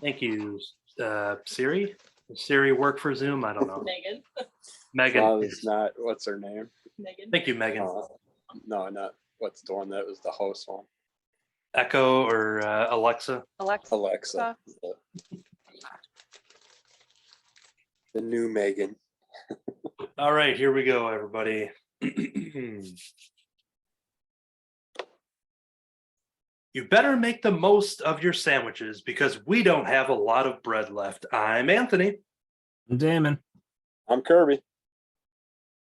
Thank you, Siri. Does Siri work for Zoom? I don't know. Megan. Megan. No, it's not. What's her name? Megan. Thank you, Megan. No, not what's the one that was the host one. Echo or Alexa? Alexa. The new Megan. All right, here we go, everybody. You better make the most of your sandwiches because we don't have a lot of bread left. I'm Anthony. I'm Damon. I'm Kirby.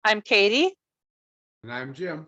I'm Katie. And I'm Jim.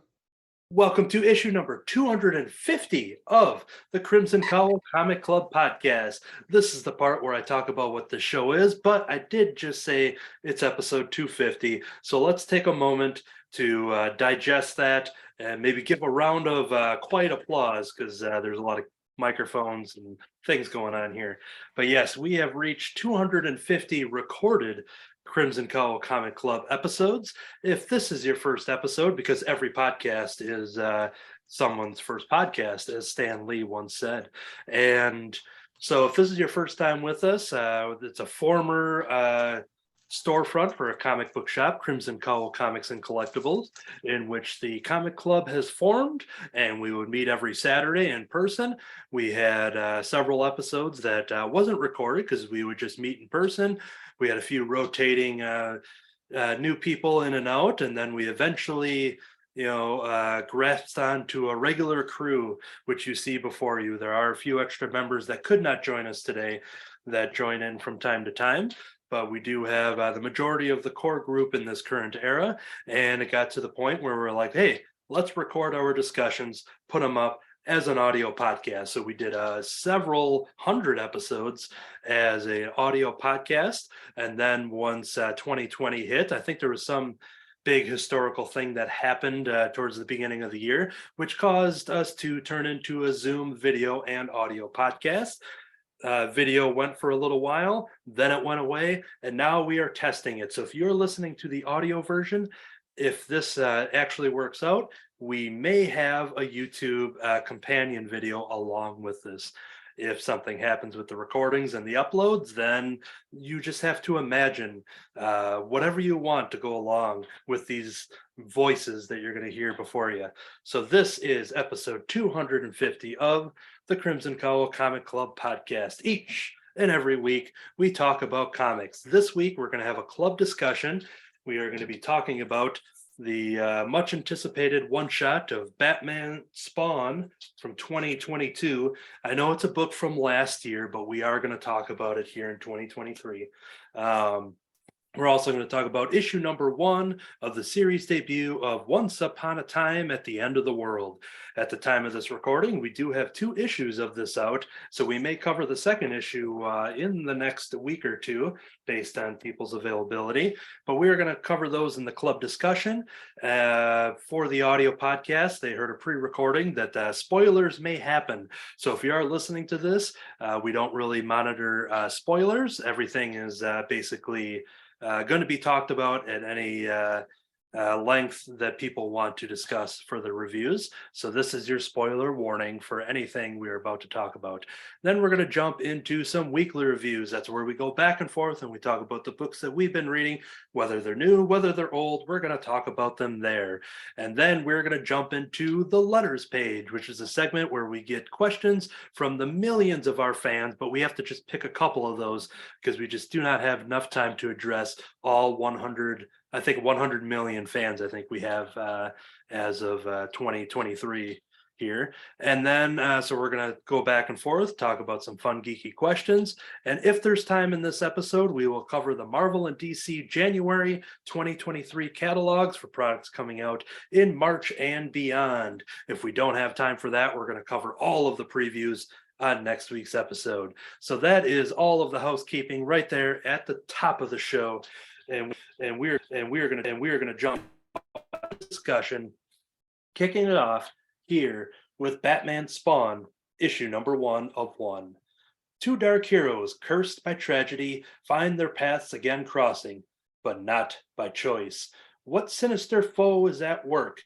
Welcome to issue number 250 of the Crimson Cowl Comic Club podcast. This is the part where I talk about what the show is, but I did just say it's episode 250. So let's take a moment to digest that and maybe give a round of quiet applause because there's a lot of microphones and things going on here. But yes, we have reached 250 recorded Crimson Cowl Comic Club episodes. If this is your first episode, because every podcast is someone's first podcast, as Stan Lee once said. And so if this is your first time with us, it's a former storefront for a comic book shop, Crimson Cowl Comics and Collectibles, in which the comic club has formed, and we would meet every Saturday in person. We had several episodes that wasn't recorded because we would just meet in person. We had a few rotating new people in and out, and then we eventually grasped onto a regular crew, which you see before you. There are a few extra members that could not join us today that join in from time to time. But we do have the majority of the core group in this current era. And it got to the point where we're like, hey, let's record our discussions, put them up as an audio podcast. So we did several hundred episodes as an audio podcast. And then once 2020 hit, I think there was some big historical thing that happened towards the beginning of the year, which caused us to turn into a Zoom video and audio podcast. Video went for a little while, then it went away, and now we are testing it. So if you're listening to the audio version, if this actually works out, we may have a YouTube companion video along with this. If something happens with the recordings and the uploads, then you just have to imagine whatever you want to go along with these voices that you're going to hear before you. So this is episode 250 of the Crimson Cowl Comic Club podcast. Each and every week, we talk about comics. This week, we're going to have a club discussion. We are going to be talking about the much anticipated one-shot of Batman Spawn from 2022. I know it's a book from last year, but we are going to talk about it here in 2023. We're also going to talk about issue number 1 of the series debut of Once Upon a Time at the End of the World. At the time of this recording, we do have 2 issues of this out, so we may cover the second issue in the next week or two based on people's availability, but we're going to cover those in the club discussion. For the audio podcast, they heard a pre-recording that spoilers may happen. So if you are listening to this, we don't really monitor spoilers. Everything is basically going to be talked about at any length that people want to discuss for the reviews. So this is your spoiler warning for anything we're about to talk about. Then we're going to jump into some weekly reviews. That's where we go back and forth and we talk about the books that we've been reading, whether they're new, whether they're old. We're going to talk about them there. And then we're going to jump into the letters page, which is a segment where we get questions from the millions of our fans, but we have to just pick a couple of those because we just do not have enough time to address all 100 million fans I think we have as of 2023 here. And then so we're going to go back and forth, talk about some fun geeky questions, and if there's time in this episode, we will cover the Marvel and DC January 2023 catalogs for products coming out in March and beyond. If we don't have time for that, we're going to cover all of the previews on next week's episode. So that is all of the housekeeping right there at the top of the show. And we're going to jump discussion, kicking it off here with Batman Spawn, issue number 1 of 1. 2 dark heroes cursed by tragedy find their paths again crossing, but not by choice. What sinister foe is at work,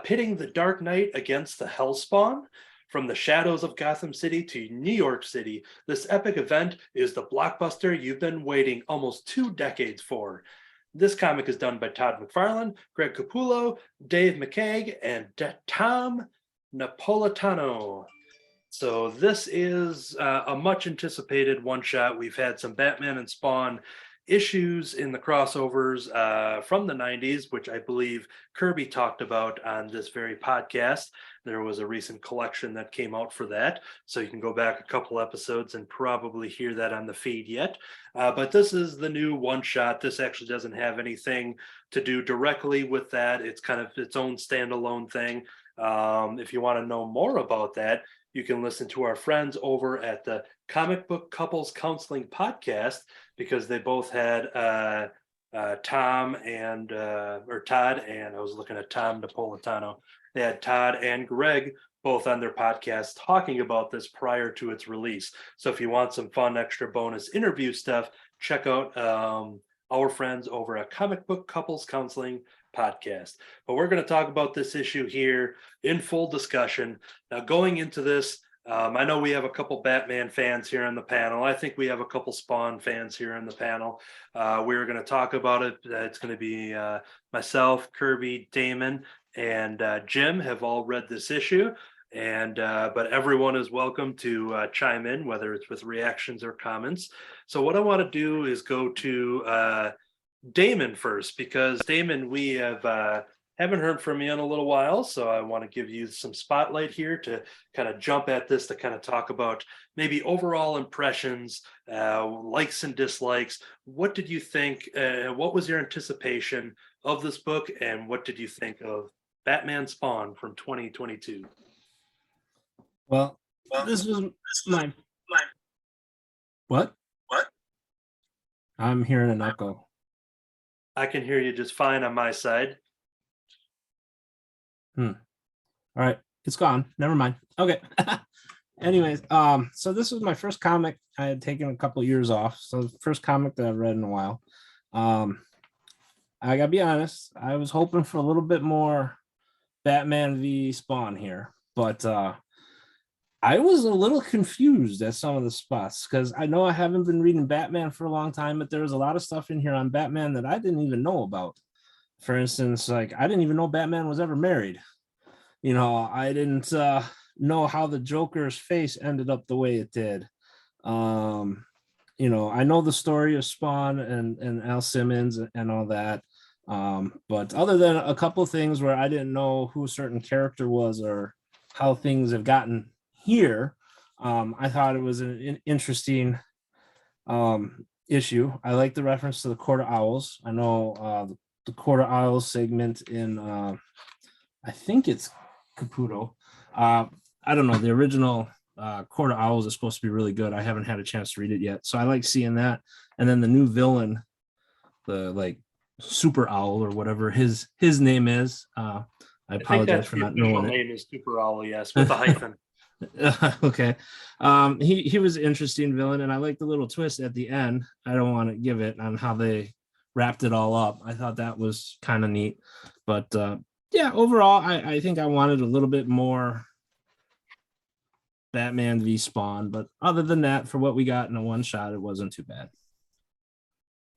pitting the Dark Knight against the Hellspawn? From the shadows of Gotham City to New York City, this epic event is the blockbuster you've been waiting almost 2 decades for. This comic is done by Todd McFarlane, Greg Capullo, Dave McCaig, and Tom Napolitano. So this is a much anticipated one shot. We've had some Batman and Spawn issues in the crossovers from the 90s, which I believe Kirby talked about on this very podcast. There was a recent collection that came out for that. So you can go back a couple episodes and probably hear that on the feed yet. But this is the new one shot. This actually doesn't have anything to do directly with that. It's kind of its own standalone thing. If you want to know more about that, you can listen to our friends over at the Comic Book Couples Counseling Podcast, because they both had Todd and I was looking at Tom Napolitano. They had Todd and Greg both on their podcast talking about this prior to its release. So if you want some fun extra bonus interview stuff, check out our friends over at Comic Book Couples Counseling Podcast. But we're going to talk about this issue here in full discussion. Now, going into this, I know we have a couple Batman fans here on the panel. I think we have a couple Spawn fans here on the panel. We're going to talk about it. It's going to be myself, Kirby, Damon, and Jim have all read this issue. And but everyone is welcome to chime in, whether it's with reactions or comments. So what I want to do is go to Damon first, because Damon, we haven't heard from you in a little while, so I want to give you some spotlight here to kind of jump at this, to kind of talk about maybe overall impressions, likes and dislikes. What did you think? What was your anticipation of this book, and what did you think of Batman Spawn from 2022? Well, this was my what? I'm hearing an echo. I can hear you just fine on my side. All right, it's gone. Never mind. Okay. Anyways, so this was my first comic. I had taken a couple years off, so the first comic that I've read in a while. I gotta be honest, I was hoping for a little bit more Batman v Spawn here, but I was a little confused at some of the spots, because I know I haven't been reading Batman for a long time, but there was a lot of stuff in here on Batman that I didn't even know about. For instance, like I didn't even know Batman was ever married. You know, I didn't know how the Joker's face ended up the way it did. You know, I know the story of Spawn and Al Simmons and all that. But other than a couple of things where I didn't know who a certain character was or how things have gotten here, I thought it was an interesting issue. I like the reference to the Court of Owls. I know the Court of Owls segment in I think it's Caputo. I don't know, the original Court of Owls is supposed to be really good. I haven't had a chance to read it yet, so I like seeing that. And then the new villain, the like Super Owl or whatever his name is. I apologize for not knowing it. Name is Super Owl, yes, with a hyphen. Okay. He was an interesting villain, and I like the little twist at the end. I don't want to give it on how they wrapped it all up. I thought that was kind of neat. But yeah, overall, I think I wanted a little bit more Batman v Spawn. But other than that, for what we got in a one shot, it wasn't too bad.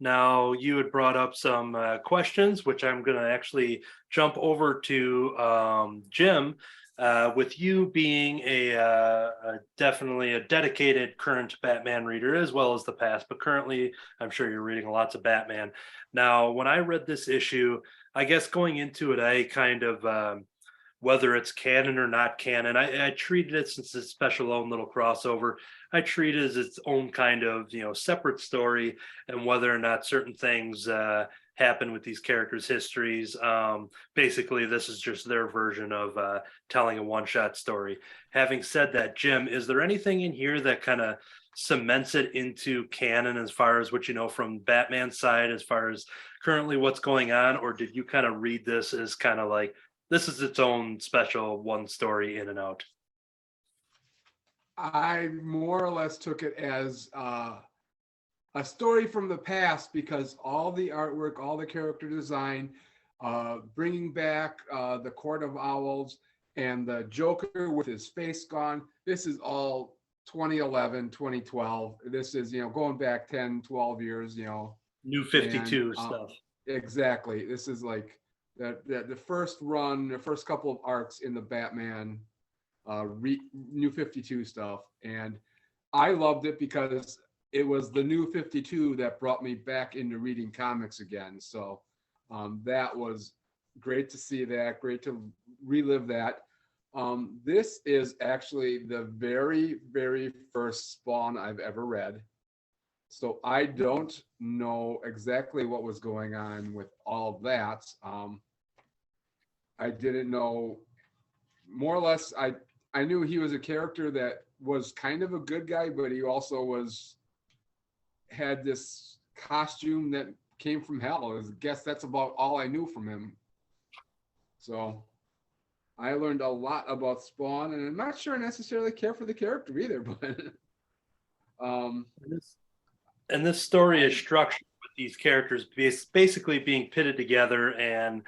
Now, you had brought up some questions, which I'm going to actually jump over to Jim. With you being definitely a dedicated current Batman reader, as well as the past, but currently I'm sure you're reading lots of Batman. Now, when I read this issue, I guess going into it, I kind of, whether it's canon or not canon, I treated it, since it's a special own little crossover, I treat it as its own kind of, separate story, and whether or not certain things happen with these characters' histories. Basically, this is just their version of telling a one-shot story. Having said that, Jim, is there anything in here that kind of cements it into canon as far as what you know from Batman's side, as far as currently what's going on, or did you kind of read this as kind of like, this is its own special one story in and out? I more or less took it as a story from the past, because all the artwork, all the character design, bringing back the Court of Owls, and the Joker with his face gone. This is all 2011, 2012. This is, going back 10, 12 years, New 52 and, stuff. Exactly. This is like the first run, the first couple of arcs in the Batman New 52 stuff. And I loved it because it was the New 52 that brought me back into reading comics again. So that was great to see that, great to relive that. This is actually the very, very first Spawn I've ever read. So I don't know exactly what was going on with all of that. I didn't know, more or less, I knew he was a character that was kind of a good guy, but he also had this costume that came from hell. I guess that's about all I knew from him. So I learned a lot about Spawn, and I'm not sure I necessarily care for the character either, but and this story is structured with these characters basically being pitted together, and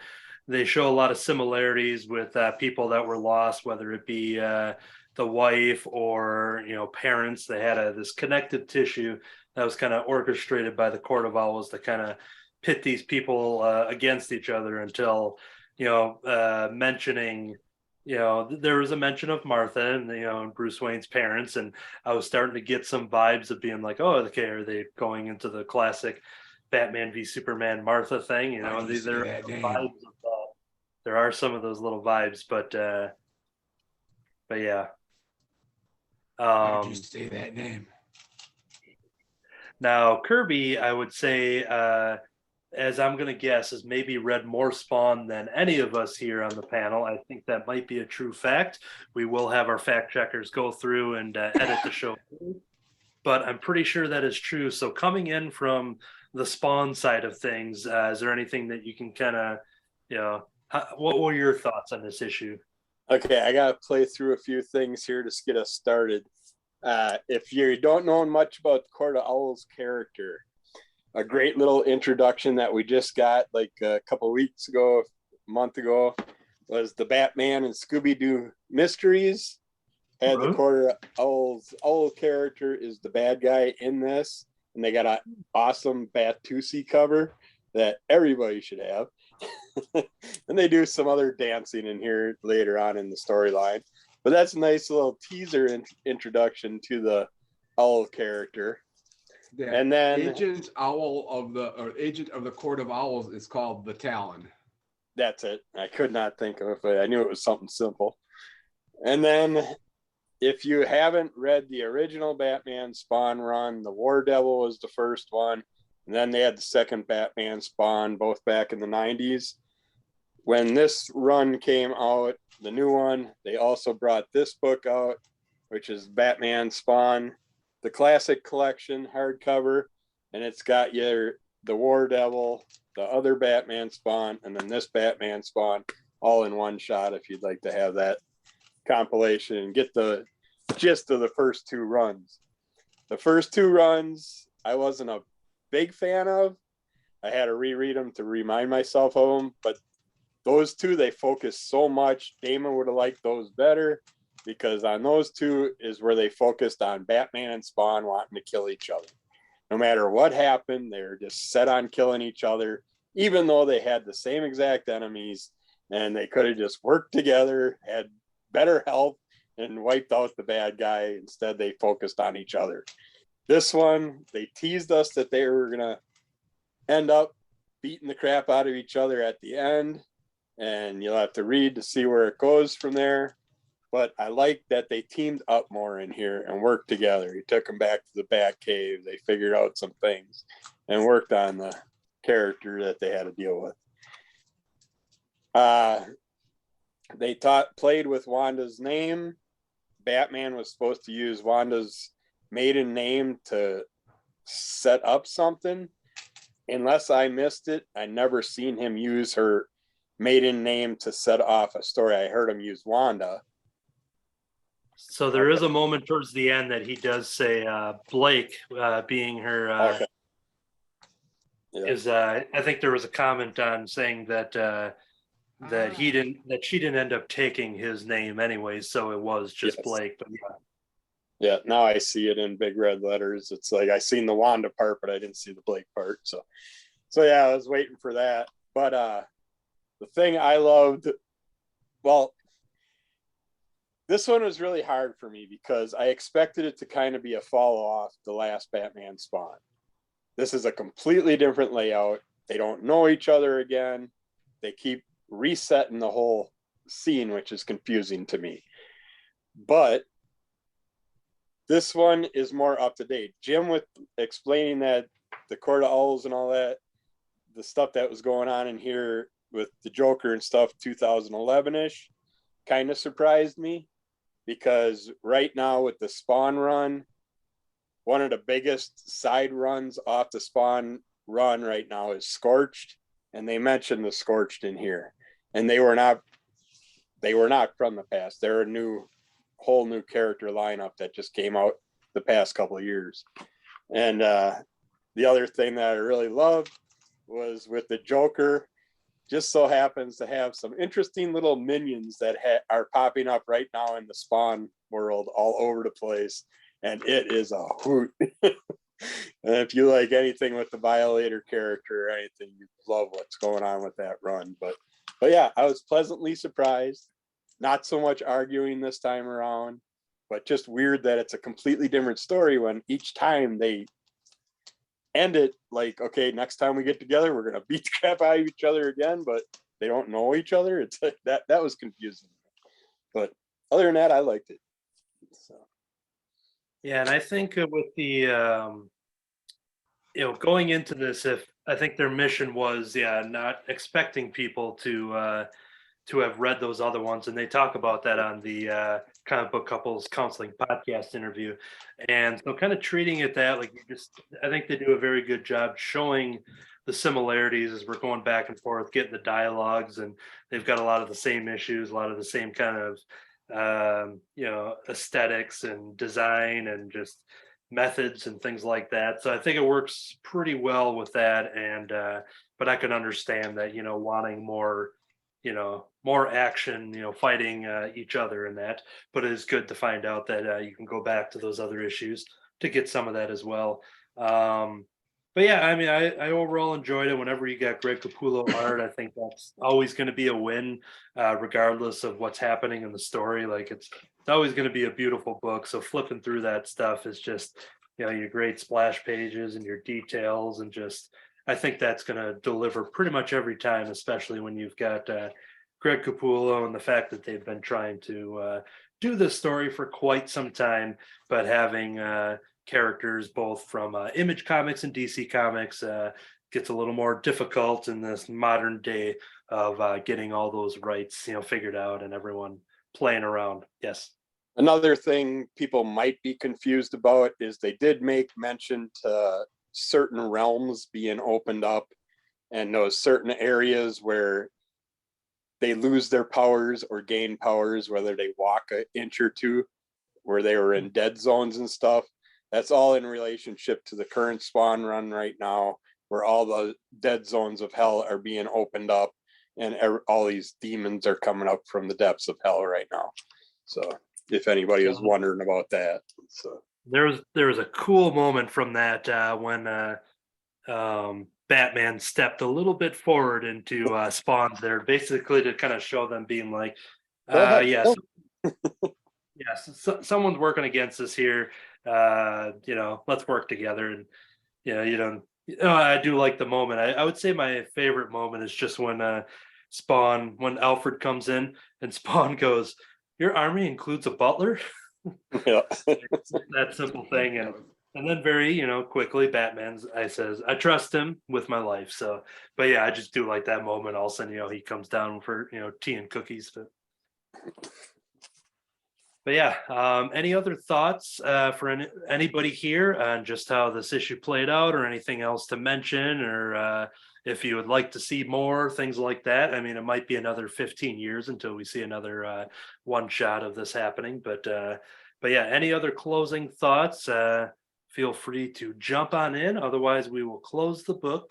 they show a lot of similarities with people that were lost, whether it be the wife or parents. They had this connective tissue that was kind of orchestrated by the Court of Owls to kind of pit these people against each other until mentioning. There was a mention of Martha and Bruce Wayne's parents, and I was starting to get some vibes of being like, oh, okay, are they going into the classic Batman v Superman Martha thing? There are vibes of that. There are some of those little vibes, but yeah. why did you say that name? Now Kirby, I would say, as I'm going to guess, has maybe read more Spawn than any of us here on the panel. I think that might be a true fact. We will have our fact checkers go through and edit the show, but I'm pretty sure that is true. So coming in from the Spawn side of things, is there anything that you can kind of, what were your thoughts on this issue? Okay, I got to play through a few things here to get us started. If you don't know much about the Court of Owls character, a great little introduction that we just got like a couple weeks ago, a month ago, was the Batman and Scooby-Doo Mysteries. Had the Court of Owls owl character is the bad guy in this, and they got an awesome Batusi cover that everybody should have. And they do some other dancing in here later on in the storyline, but that's a nice little teaser introduction to the owl character. Yeah. And then agent of the Court of Owls is called the Talon. That's it. I could not think of it. I knew it was something simple. And then if you haven't read the original Batman Spawn run, the War Devil was the first one. And then they had the second Batman Spawn, both back in the 90s. When this run came out, the new one, they also brought this book out, which is Batman Spawn, the classic collection hardcover, and it's got the War Devil, the other Batman Spawn, and then this Batman Spawn all in one shot if you'd like to have that compilation and get the gist of the first two runs. The first two runs I wasn't a big fan of. I had to reread them to remind myself of them, but those two, they focus so much. Damon would have liked those better, because on those two is where they focused on Batman and Spawn wanting to kill each other. No matter what happened, they're just set on killing each other, even though they had the same exact enemies, and they could have just worked together, had better health, and wiped out the bad guy. Instead, they focused on each other. This one, they teased us that they were going to end up beating the crap out of each other at the end, and you'll have to read to see where it goes from there. But I like that they teamed up more in here and worked together. He took them back to the Bat Cave. They figured out some things and worked on the character that they had to deal with. They played with Wanda's name. Batman was supposed to use Wanda's maiden name to set up something. Unless I missed it, I never seen him use her maiden name to set off a story. I heard him use Wanda. So there is a moment towards the end that he does say Blake, being her is I think there was a comment on saying that that she didn't end up taking his name anyway, so it was just Yes. Blake. But yeah. Yeah, now I see it in big red letters. It's like I seen the Wanda part, but I didn't see the Blake part. So yeah, I was waiting for that. But the thing I loved, well, this one was really hard for me because I expected it to kind of be a follow off the last Batman Spawn. This is a completely different layout. They don't know each other again. They keep resetting the whole scene, which is confusing to me. But this one is more up to date. Jim, with explaining that the Court of Owls and all that, the stuff that was going on in here with the Joker and stuff, 2011-ish, kind of surprised me, because right now with the Spawn run, one of the biggest side runs off the Spawn run right now is Scorched, and they mentioned the Scorched in here, and they were not from the past. They're a whole new character lineup that just came out the past couple of years. And the other thing that I really loved was with the Joker, just so happens to have some interesting little minions that are popping up right now in the Spawn world all over the place, and it is a hoot. And if you like anything with the Violator character or anything, you love what's going on with that run. But yeah, I was pleasantly surprised. Not so much arguing this time around, but just weird that it's a completely different story when each time they end it like, okay, next time we get together, we're gonna beat the crap out of each other again, but they don't know each other. It's like that was confusing. But other than that, I liked it. So. Yeah, and I think with the going into this, if I think their mission was not expecting people to have read those other ones, and they talk about that on the Comic Book Couples Counseling podcast interview, and so kind of treating it that like I think they do a very good job showing the similarities as we're going back and forth, getting the dialogues, and they've got a lot of the same issues, a lot of the same kind of aesthetics and design and just methods and things like that. So I think it works pretty well with that. And but I can understand that, wanting more, more action, fighting each other and that. But it is good to find out that you can go back to those other issues to get some of that as well. But yeah, I mean, I overall enjoyed it. Whenever you got Greg Capullo art, I think that's always going to be a win, regardless of what's happening in the story. Like it's always going to be a beautiful book. So flipping through that stuff is just, your great splash pages and your details, and just I think that's going to deliver pretty much every time, especially when you've got Greg Capullo and the fact that they've been trying to do this story for quite some time, but having characters both from Image Comics and DC Comics gets a little more difficult in this modern day of getting all those rights, figured out and everyone playing around. Yes. Another thing people might be confused about is they did make mention to certain realms being opened up, and those certain areas where they lose their powers or gain powers, whether they walk an inch or two, where they were in dead zones and stuff. That's all in relationship to the current Spawn run right now, where all the dead zones of hell are being opened up, and all these demons are coming up from the depths of hell right now. So if anybody was wondering about that. So there was a cool moment from that when Batman stepped a little bit forward into Spawn's there, basically to kind of show them being like, yes, someone's working against us here. Let's work together. And I do like the moment. I would say my favorite moment is just when when Alfred comes in and Spawn goes, "Your army includes a butler." Yeah. That simple thing. And then very, quickly I says, "I trust him with my life." So, but yeah, I just do like that moment. All of a sudden, he comes down for, tea and cookies. But yeah, any other thoughts for anybody here on just how this issue played out, or anything else to mention, or if you would like to see more things like that? I mean, it might be another 15 years until we see another one shot of this happening. But yeah, any other closing thoughts? Feel free to jump on in. Otherwise, we will close the book.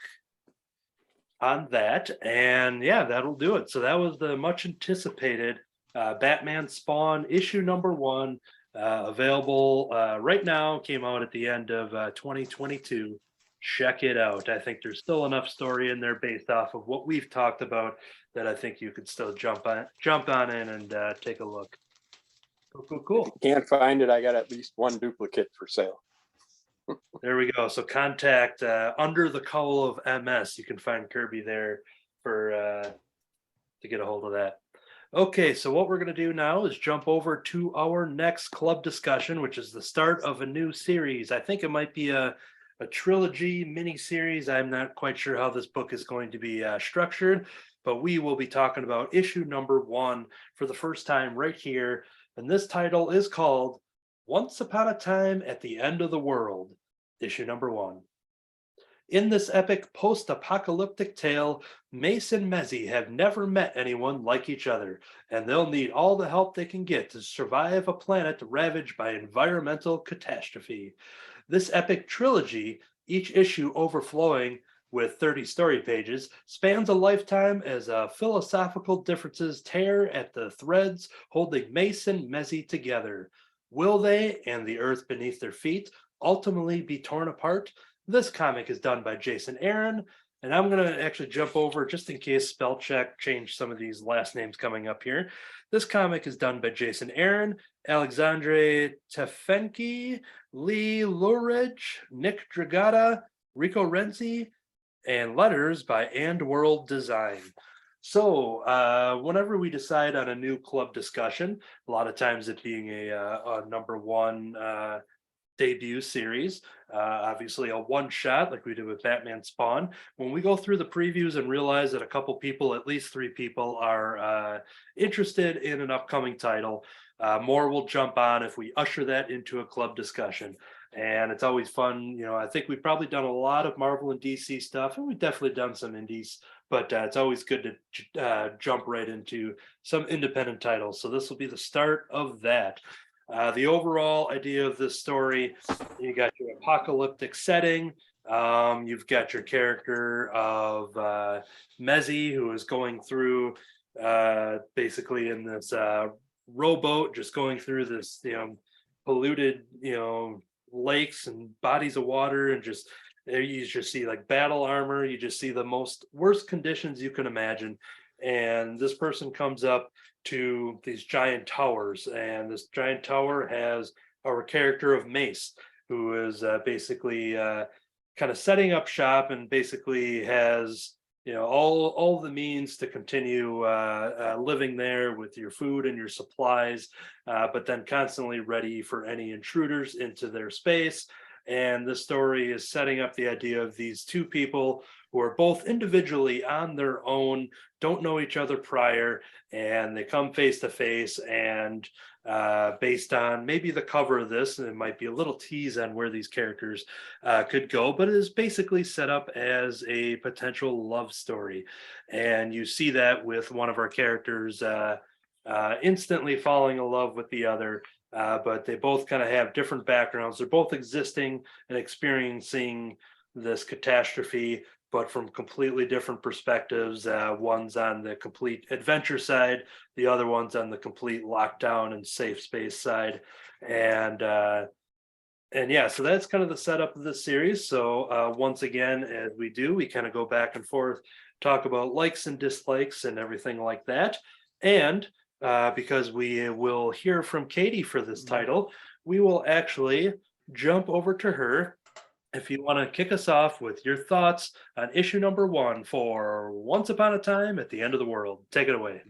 on that. And yeah, that'll do it. So that was the much anticipated Batman Spawn issue number 1, available right now. Came out at the end of 2022. Check it out. I think there's still enough story in there based off of what we've talked about that I think you could still jump on in and take a look. Cool. Can't find it. I got at least one duplicate for sale. There we go. So contact Under the Cowl of MS. You can find Kirby there for to get a hold of that. Okay, so what we're going to do now is jump over to our next club discussion, which is the start of a new series. I think it might be a trilogy mini series. I'm not quite sure how this book is going to be structured, but we will be talking about issue number 1 for the first time right here. And this title is called Once Upon a Time at the End of the World, issue number 1. In this epic post-apocalyptic tale, Mace and Mezzy have never met anyone like each other, and they'll need all the help they can get to survive a planet ravaged by environmental catastrophe. This epic trilogy, each issue overflowing with 30 story pages, spans a lifetime as philosophical differences tear at the threads holding Mace and Mezzy together. Will they, and the earth beneath their feet, ultimately be torn apart? This comic is done by Jason Aaron, and I'm going to actually jump over just in case spell check changed some of these last names coming up here. This comic is done by Jason Aaron, Alexandre Tefenki, Lee Luridge, Nick Dragata, Rico Renzi, and letters by And World Design. So whenever we decide on a new club discussion, a lot of times it being a number 1 debut series, obviously a one shot like we did with Batman Spawn. When we go through the previews and realize that a couple people, at least 3 people, are interested in an upcoming title, more will jump on if we usher that into a club discussion. And it's always fun. I think we've probably done a lot of Marvel and DC stuff, and we've definitely done some indies, but it's always good to jump right into some independent titles. So this will be the start of that. The overall idea of this story, you got your apocalyptic setting. You've got your character of Mezzy, who is going through basically in this rowboat, just going through this, polluted, lakes and bodies of water, and just there you just see like battle armor. You just see the worst conditions you can imagine. And this person comes up to these giant towers, and this giant tower has our character of Mace, who is basically kind of setting up shop and basically has all the means to continue living there with your food and your supplies, but then constantly ready for any intruders into their space. And the story is setting up the idea of these 2 people who are both individually on their own, don't know each other prior, and they come face to face. And based on maybe the cover of this, and it might be a little tease on where these characters could go, but it is basically set up as a potential love story. And you see that with one of our characters instantly falling in love with the other. But they both kind of have different backgrounds. They're both existing and experiencing this catastrophe, but from completely different perspectives. One's on the complete adventure side, the other one's on the complete lockdown and safe space side. And yeah, so that's kind of the setup of this series. So once again, as we do, we kind of go back and forth, talk about likes and dislikes and everything like that. And because we will hear from Katie for this title, we will actually jump over to her. If you want to kick us off with your thoughts on issue number 1 for Once Upon a Time at the End of the World. Take it away.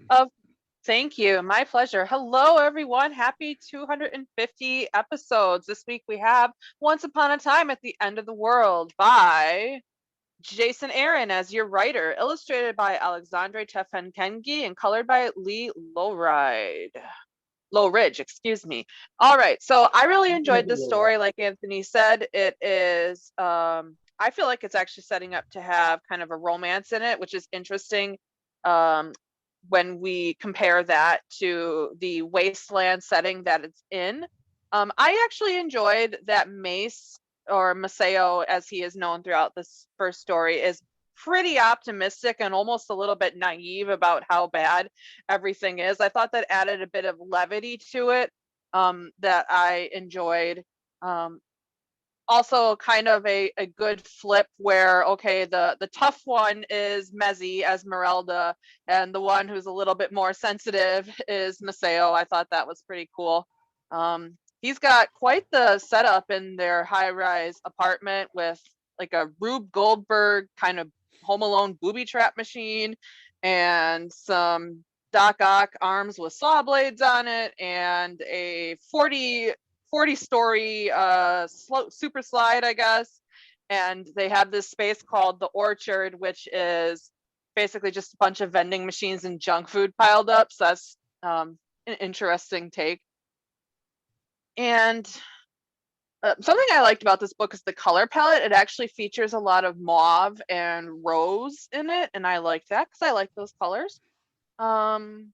Thank you. My pleasure. Hello, everyone. Happy 250 episodes. This week we have Once Upon a Time at the End of the World by Jason Aaron as your writer, illustrated by Alexandre Tefenkengi and colored by Lee Lowridge, excuse me. All right, so I really enjoyed this story. Like Anthony said, it is I feel like it's actually setting up to have kind of a romance in it, which is interesting when we compare that to the wasteland setting that it's in. I actually enjoyed that Mace, or Maceo as he is known throughout this first story, is pretty optimistic and almost a little bit naive about how bad everything is. I thought that added a bit of levity to it, that I enjoyed. Also kind of a good flip where, okay, the tough one is Mezzi, Esmeralda, and the one who's a little bit more sensitive is Maceo. I thought that was pretty cool. He's got quite the setup in their high-rise apartment with like a Rube Goldberg kind of Home Alone booby trap machine and some Doc Ock arms with saw blades on it and a 40-story super slide, I guess. And they have this space called the Orchard, which is basically just a bunch of vending machines and junk food piled up. So that's an interesting take. And something I liked about this book is the color palette. It actually features a lot of mauve and rose in it, and I liked that because I like those colors. And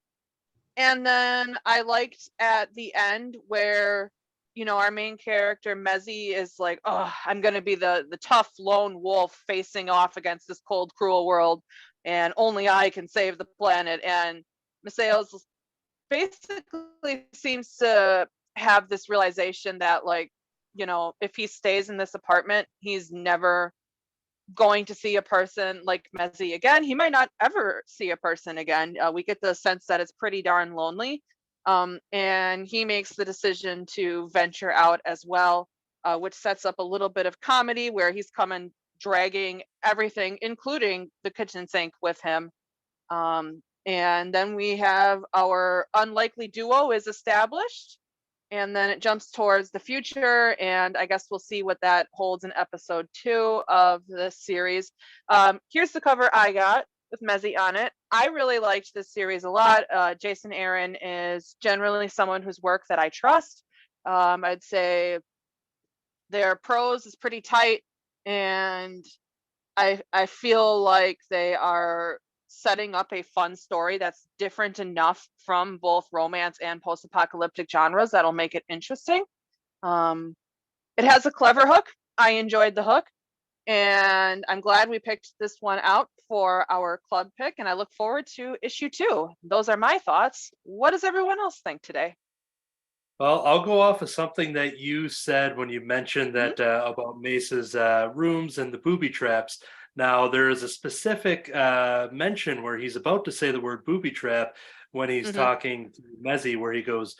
then I liked at the end where, you know, our main character Mezzi is like, oh, I'm gonna be the tough lone wolf facing off against this cold, cruel world, and only I can save the planet. And Maceo's basically seems to have this realization that, like, you know, if he stays in this apartment, he's never going to see a person like Mezzi again. He might not ever see a person again. We get the sense that it's pretty darn lonely. And he makes the decision to venture out as well, which sets up a little bit of comedy where he's coming dragging everything, including the kitchen sink, with him. And then we have our unlikely duo is established. And then it jumps towards the future, and I guess we'll see what that holds in episode 2 of this series. Here's the cover I got with Mezzi on it. I really liked this series a lot. Jason Aaron is generally someone whose work that I trust. I'd say their prose is pretty tight, and I feel like they are setting up a fun story that's different enough from both romance and post-apocalyptic genres that'll make it interesting. It has a clever hook. I enjoyed the hook, and I'm glad we picked this one out for our club pick, and I look forward to issue 2. Those are my thoughts. What does everyone else think today? Well, I'll go off of something that you said when you mentioned that about Mace's rooms and the booby traps. Now, there is a specific mention where he's about to say the word booby trap when he's Mm-hmm. talking to Mezzi, where he goes,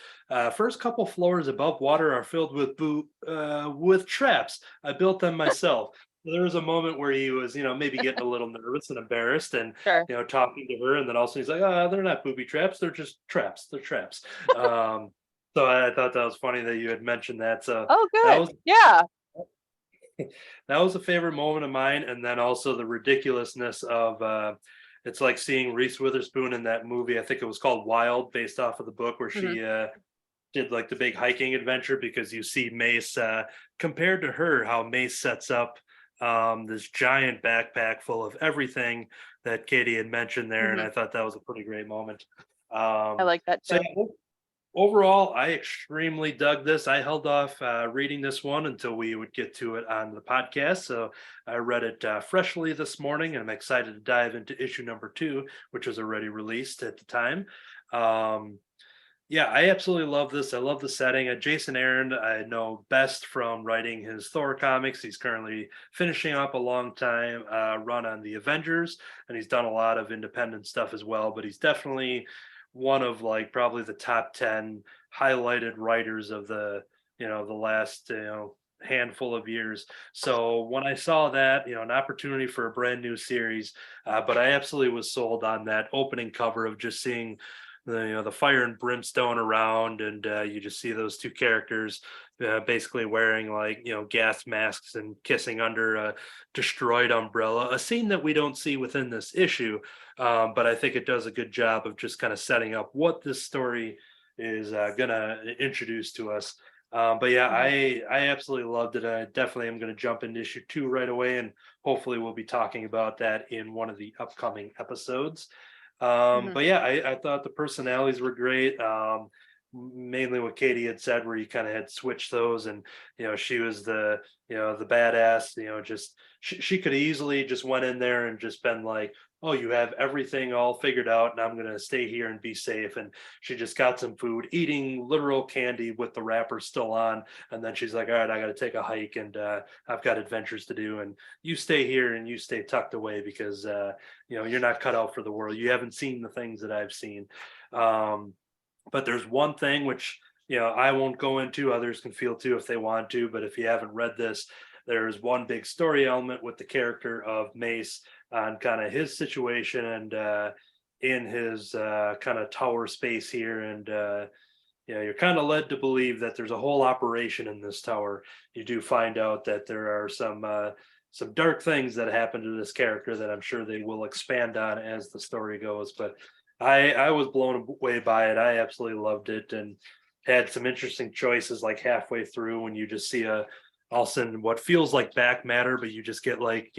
first couple floors above water are filled with traps. I built them myself. There was a moment where he was, you know, maybe getting a little nervous and embarrassed and, Sure. you know, talking to her. And then also he's like, oh, they're not booby traps. They're just traps. They're traps. So I thought that was funny that you had mentioned that. So Oh, that good. was Yeah. that was a favorite moment of mine, and then also the ridiculousness of it's like seeing Reese Witherspoon in that movie. I think it was called Wild, based off of the book, where Mm-hmm. she did like the big hiking adventure, because you see Mace compared to her, how Mace sets up this giant backpack full of everything that Katie had mentioned there, and Mm-hmm. I thought that was a pretty great moment. I like that So too. yeah, overall, I extremely dug this. I held off reading this one until we would get to it on the podcast. So I read it freshly this morning, and I'm excited to dive into issue number 2, which was already released at the time. Yeah, I absolutely love this. I love the setting. Jason Aaron, I know best from writing his Thor comics. He's currently finishing up a long time run on the Avengers, and he's done a lot of independent stuff as well. But he's definitely one of, like, probably the top 10 highlighted writers of the, you know, the last, you know, handful of years. So when I saw that, you know, an opportunity for a brand new series, but I absolutely was sold on that opening cover of just seeing the, you know, the fire and brimstone around, and you just see those two characters basically wearing, like, you know, gas masks and kissing under a destroyed umbrella, a scene that we don't see within this issue, but I think it does a good job of just kind of setting up what this story is gonna introduce to us. But yeah, Mm-hmm. I absolutely loved it. I definitely am going to jump into issue 2 right away, and hopefully we'll be talking about that in one of the upcoming episodes. Mm-hmm. But yeah, I thought the personalities were great. mainly what Katie had said, where you kind of had switched those, and she was the the badass. Just she could easily just went in there and just been like, oh, you have everything all figured out, and I'm gonna stay here and be safe. And she just got some food, eating literal candy with the wrapper still on, and then she's like, all right, I got to take a hike, and I've got adventures to do, and you stay here and you stay tucked away because you're not cut out for the world. You haven't seen the things that I've seen. But there's one thing which I won't go into. Others can feel too if they want to. But if you haven't read this, there's one big story element with the character of Mace on kind of his situation and in his kind of tower space here. And you're kind of led to believe that there's a whole operation in this tower. You do find out that there are some dark things that happen to this character that I'm sure they will expand on as the story goes. But I was blown away by it. I absolutely loved it, and had some interesting choices like halfway through when you just see all of a sudden what feels like back matter, but you just get like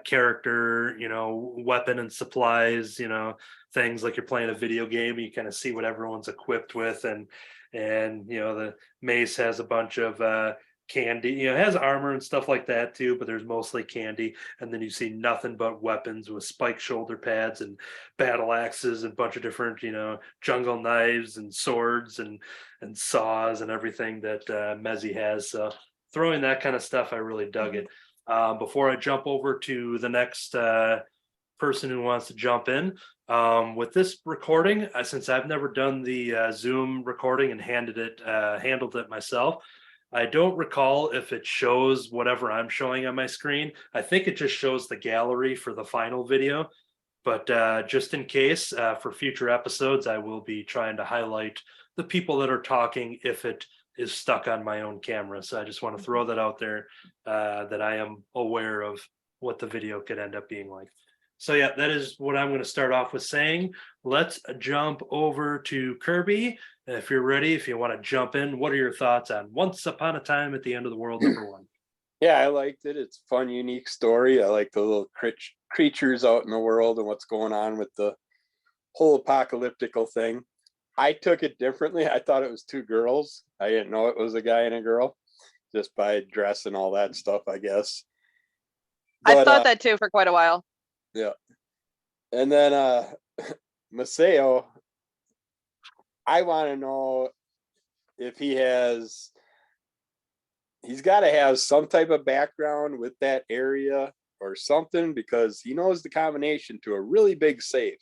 character, weapon and supplies, things like you're playing a video game. You kind of see what everyone's equipped with, and the Mace has a bunch of candy, it has armor and stuff like that too, but there's mostly candy. And then you see nothing but weapons with spiked shoulder pads and battle axes and a bunch of different jungle knives and swords and saws and everything that Mezzy has. So throwing that kind of stuff, I really dug it. Before I jump over to the next person who wants to jump in, with this recording, since I've never done the Zoom recording and handled it myself, I don't recall if it shows whatever I'm showing on my screen. I think it just shows the gallery for the final video. But just in case, for future episodes, I will be trying to highlight the people that are talking if it is stuck on my own camera. So I just want to throw that out there, that I am aware of what the video could end up being like. So yeah, that is what I'm going to start off with saying. Let's jump over to Kirby. If you're ready, if you want to jump in, what are your thoughts on Once Upon a Time at the End of the World #1? Yeah, I liked it. It's a fun, unique story. I like the little creatures out in the world and what's going on with the whole apocalyptical thing. I took it differently. I thought it was two girls. I didn't know it was a guy and a girl, just by dress and all that stuff, I guess. I thought that too for quite a while. Yeah. And then Maceo, I want to know if he's got to have some type of background with that area or something, because he knows the combination to a really big safe.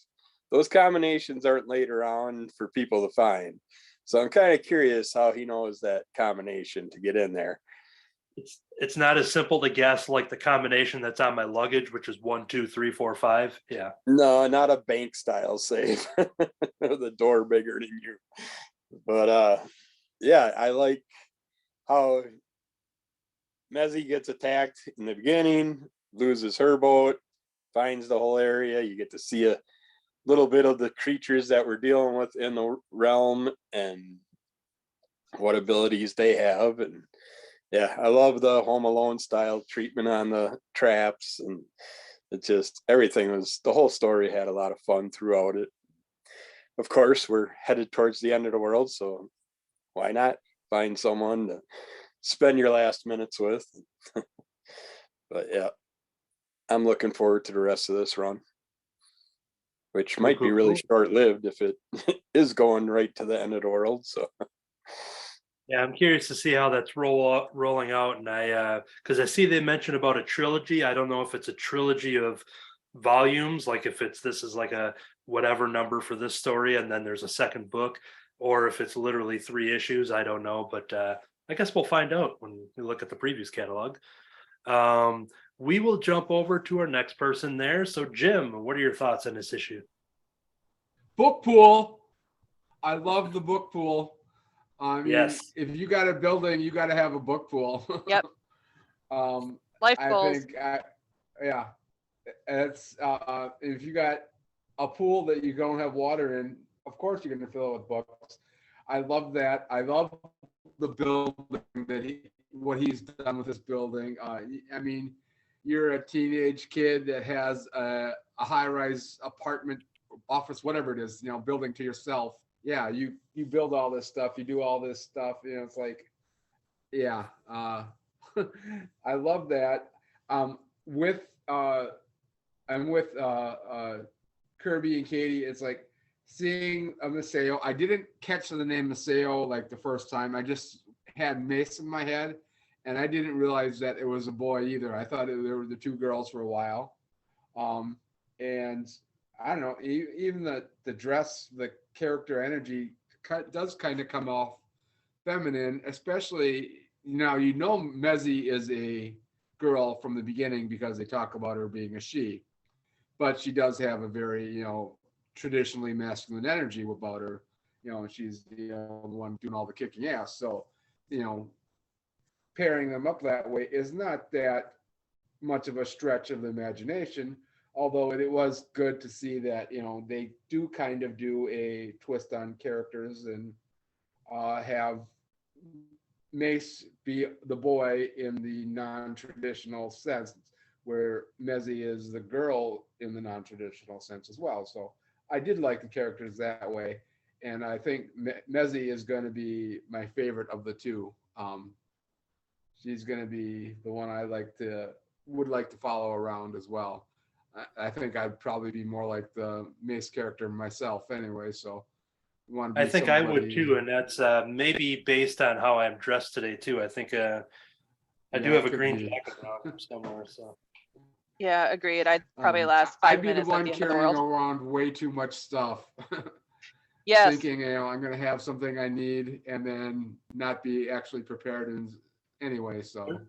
Those combinations aren't laid around for people to find. So I'm kind of curious how he knows that combination to get in there. It's not as simple to guess like the combination that's on my luggage, which is 1, 2, 3, 4, 5. Yeah. No, not a bank style safe. The door bigger than you. But yeah, I like how Mezzy gets attacked in the beginning, loses her boat, finds the whole area. You get to see a little bit of the creatures that we're dealing with in the realm and what abilities they have. And yeah, I love the Home Alone style treatment on the traps, and it just, the whole story had a lot of fun throughout it. Of course, we're headed towards the end of the world, so why not find someone to spend your last minutes with? But yeah, I'm looking forward to the rest of this run, which might be really short-lived if it is going right to the end of the world. So yeah, I'm curious to see how that's rolling out. And because I see they mentioned about a trilogy. I don't know if it's a trilogy of volumes, like if this is like a whatever number for this story, and then there's a second book, or if it's literally 3 issues. I don't know, but I guess we'll find out when we look at the previous catalog. We will jump over to our next person there. So Jim, what are your thoughts on this issue? Book pool. I love the book pool. I mean, yes. If you got a building, you got to have a book pool. Yep. Life goals. Yeah. It's if you got a pool that you don't have water in, of course you're going to fill it with books. I love that. I love the building what he's done with this building. I mean, you're a teenage kid that has a high-rise apartment, office, whatever it is, building to yourself. yeah, you build all this stuff, you do all this stuff, you know, it's like, yeah, I love that. With I'm with Kirby and Katie. It's like seeing a Maceo. I didn't catch the name Maceo like the first time. I just had Mace in my head, and I didn't realize that it was a boy either. I thought there were the two girls for a while. And I don't know, even the dress, the character energy does kind of come off feminine, especially now, Mezzy is a girl from the beginning because they talk about her being a she, but she does have a very, traditionally masculine energy about her, and she's the one doing all the kicking ass. So, pairing them up that way is not that much of a stretch of the imagination, although it was good to see that, they do kind of do a twist on characters and have Mace be the boy in the non-traditional sense, where Mezzy is the girl in the non-traditional sense as well. So I did like the characters that way, and I think Mezzy is going to be my favorite of the two. She's going to be the one I would like to follow around as well. I think I'd probably be more like the Mace character myself anyway. So I think I would too, and that's maybe based on how I'm dressed today too. I think I do have a green jacket around somewhere. So Yeah, agreed. I'd probably last 5 minutes at the end of the carrying world. around way too much stuff. Yes. Thinking, I'm going to have something I need and then not be actually prepared anyway. So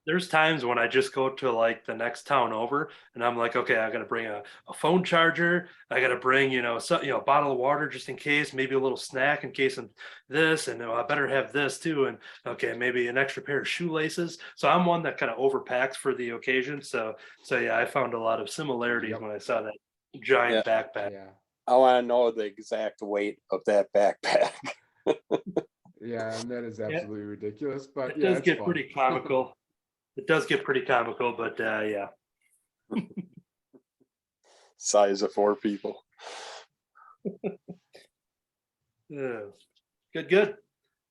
there's times when I just go to like the next town over, and I'm like, okay, I got to bring a phone charger. I got to bring, a bottle of water just in case, maybe a little snack in case of this, and I better have this too, and okay, maybe an extra pair of shoelaces. So I'm one that kind of overpacks for the occasion. So yeah, I found a lot of similarities when I saw that giant backpack. Yeah. I want to know the exact weight of that backpack. Yeah, and that is absolutely ridiculous, but it does get pretty comical. It does get pretty comical, but yeah. Size of 4 people. Good.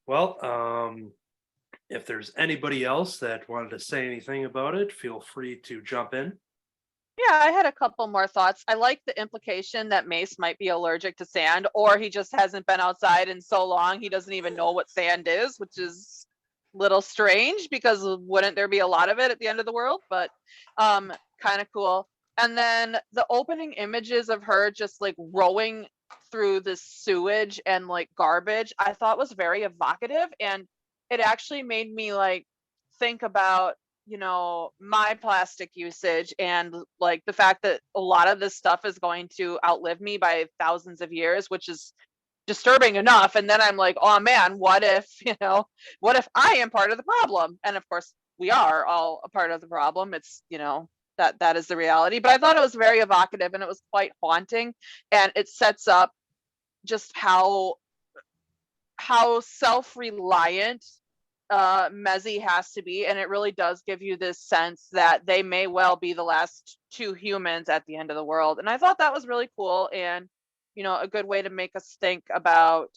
Well, if there's anybody else that wanted to say anything about it, feel free to jump in. Yeah, I had a couple more thoughts. I like the implication that Mace might be allergic to sand, or he just hasn't been outside in so long he doesn't even know what sand is, which is a little strange because wouldn't there be a lot of it at the end of the world? But kind of cool. And then the opening images of her just like rowing through the sewage and like garbage, I thought was very evocative, and it actually made me like think about my plastic usage and like the fact that a lot of this stuff is going to outlive me by thousands of years, which is disturbing enough. And then I'm like, oh man, what if I am part of the problem? And of course we are all a part of the problem. It's that is the reality. But I thought it was very evocative and it was quite haunting, and it sets up just how self-reliant Mezzy has to be, and it really does give you this sense that they may well be the last 2 humans at the end of the world. And I thought that was really cool, and a good way to make us think about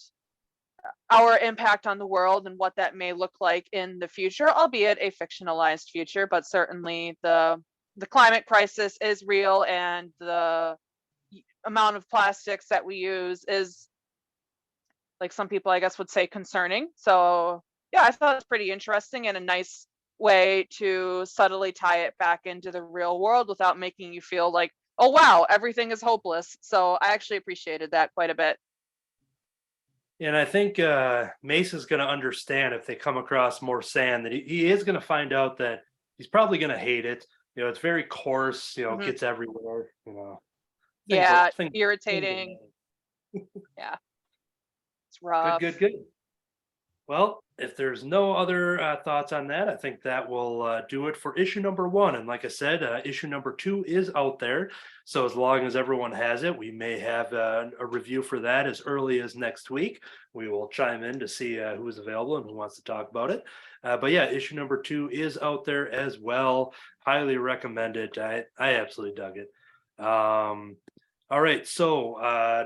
our impact on the world and what that may look like in the future, albeit a fictionalized future. But certainly the climate crisis is real, and the amount of plastics that we use is, like some people I guess would say, concerning. So yeah, I thought it was pretty interesting and a nice way to subtly tie it back into the real world without making you feel like, oh wow, everything is hopeless. So I actually appreciated that quite a bit. And I think Mace is going to understand if they come across more sand, that he is going to find out that he's probably going to hate it. It's very coarse, gets everywhere, Yeah, irritating. Yeah. It's rough. Good. Well, if there's no other thoughts on that, I think that will do it for issue number 1. And like I said, issue number 2 is out there. So as long as everyone has it, we may have a review for that as early as next week. We will chime in to see who's available and who wants to talk about it. But yeah, issue number 2 is out there as well. Highly recommend it. I absolutely dug it. All right, so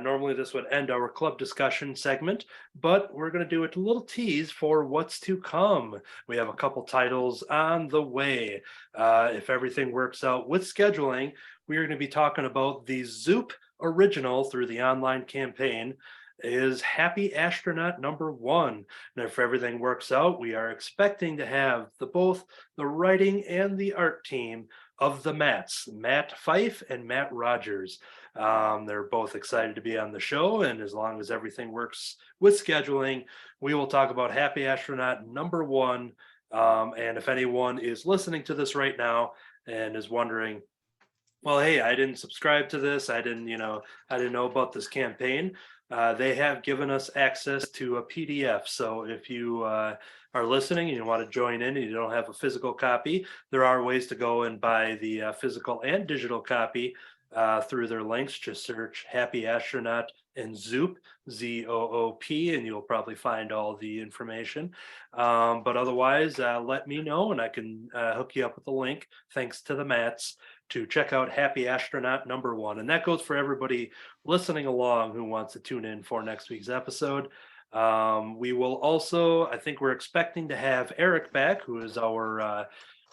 normally this would end our club discussion segment, but we're going to do a little tease for what's to come. We have a couple titles on the way. If everything works out with scheduling, we are going to be talking about the Zoop original through the online campaign is Happy Astronaut #1. And if everything works out, we are expecting to have both the writing and the art team of the Matts, Matt Fife and Matt Rogers. They're both excited to be on the show, and as long as everything works with scheduling, we will talk about Happy Astronaut #1. And if anyone is listening to this right now and is wondering, well, hey, I didn't subscribe to this, I didn't know about this campaign. They have given us access to a PDF. So if you are listening and you want to join in and you don't have a physical copy, there are ways to go and buy the physical and digital copy through their links. Just search Happy Astronaut and Zoop, ZOOP, and you'll probably find all the information. But otherwise, let me know and I can hook you up with the link, thanks to the Matts, to check out Happy Astronaut #1. And that goes for everybody listening along who wants to tune in for next week's episode. We will also, I think we're expecting to have Elric back, who is our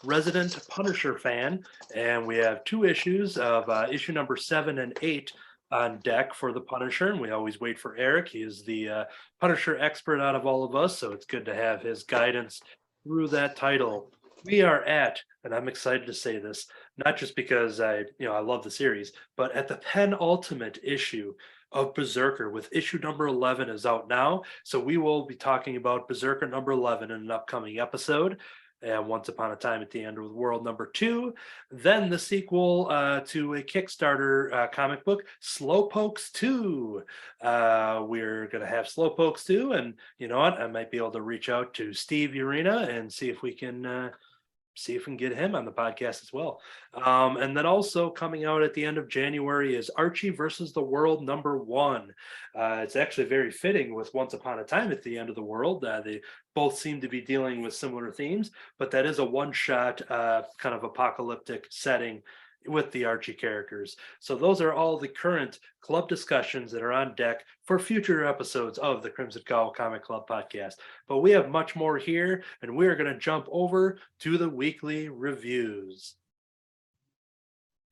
resident Punisher fan. And we have 2 issues of issue number 7 and 8 on deck for the Punisher. And we always wait for Elric. He is the Punisher expert out of all of us. So it's good to have his guidance through that title. We are at, and I'm excited to say this, not just because I love the series, but at the penultimate issue of Berserker, with issue number 11 is out now. So we will be talking about Berserker #11 in an upcoming episode. And Once Upon a Time at the End of the World #2, then the sequel to a Kickstarter comic book, Slowpokes 2. We're going to have Slowpokes 2, and you know what? I might be able to reach out to Steve Urena and see if we can get him on the podcast as well. And then also coming out at the end of January is Archie versus the World #1. It's actually very fitting with Once Upon a Time at the End of the World. They both seem to be dealing with similar themes, but that is a one-shot kind of apocalyptic setting with the Archie characters. So those are all the current club discussions that are on deck for future episodes of the Crimson Cowl Comic Club podcast. But we have much more here, and we are going to jump over to the weekly reviews.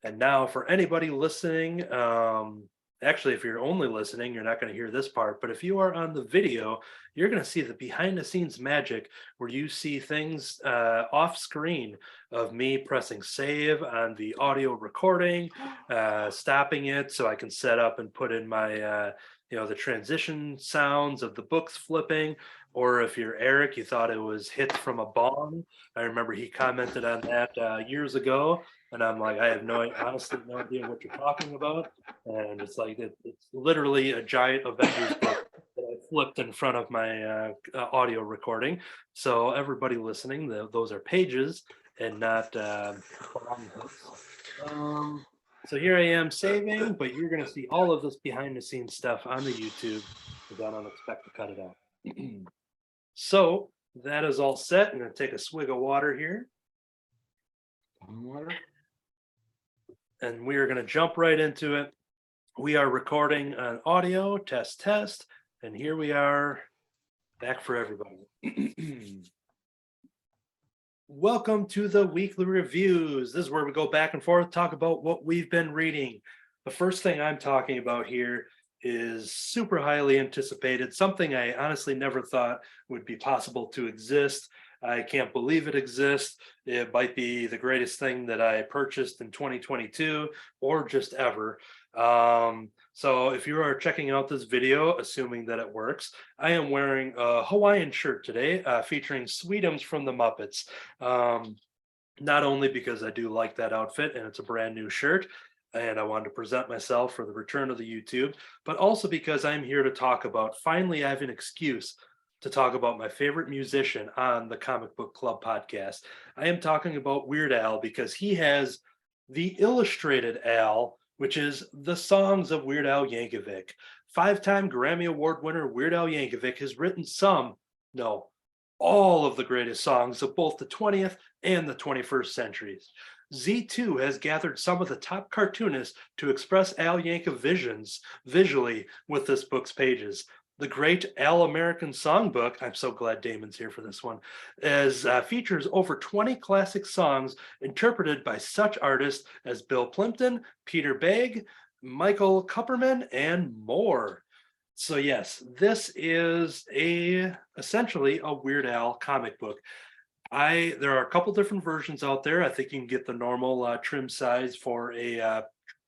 And now for anybody listening, actually, if you're only listening, you're not going to hear this part, but if you are on the video, you're going to see the behind the scenes magic where you see things off screen of me pressing save on the audio recording, stopping it so I can set up and put in my the transition sounds of the books flipping. Or if you're Elric, you thought it was hits from a bong. I remember he commented on that years ago, and I'm like, I have honestly no idea what you're talking about. And it's like it's literally a giant Avengers book that I flipped in front of my audio recording. So everybody listening, those are pages and not bong hooks. So here I am saving, but you're going to see all of this behind the scenes stuff on the YouTube, because I don't expect to cut it out. So that is all set. I'm going to take a swig of water here. Water. And we are going to jump right into it. We are recording an audio test, and here we are back for everybody. Welcome to the weekly reviews. This is where we go back and forth, talk about what we've been reading. The first thing I'm talking about here is super highly anticipated, something I honestly never thought would be possible to exist. I can't believe it exists. It might be the greatest thing that I purchased in 2022 or just ever. So if you are checking out this video, assuming that it works, I am wearing a Hawaiian shirt today featuring Sweetums from the Muppets. Not only because I do like that outfit and it's a brand new shirt, and I wanted to present myself for the return of the YouTube, but also because I'm here to talk about, finally I have an excuse to talk about my favorite musician on the Comic Book Club podcast. I am talking about Weird Al, because he has the illustrated Al, which is the songs of Weird Al Yankovic. 5-time Grammy Award winner Weird Al Yankovic has written all of the greatest songs of both the 20th and the 21st centuries. Z2 has gathered some of the top cartoonists to express Al Yankovic visions visually with this book's pages. The Great All American Songbook, I'm so glad Damon's here for this one, features over 20 classic songs interpreted by such artists as Bill Plimpton, Peter Begg, Michael Kupperman, and more. So yes, this is essentially a Weird Al comic book. There are a couple different versions out there. I think you can get the normal trim size for a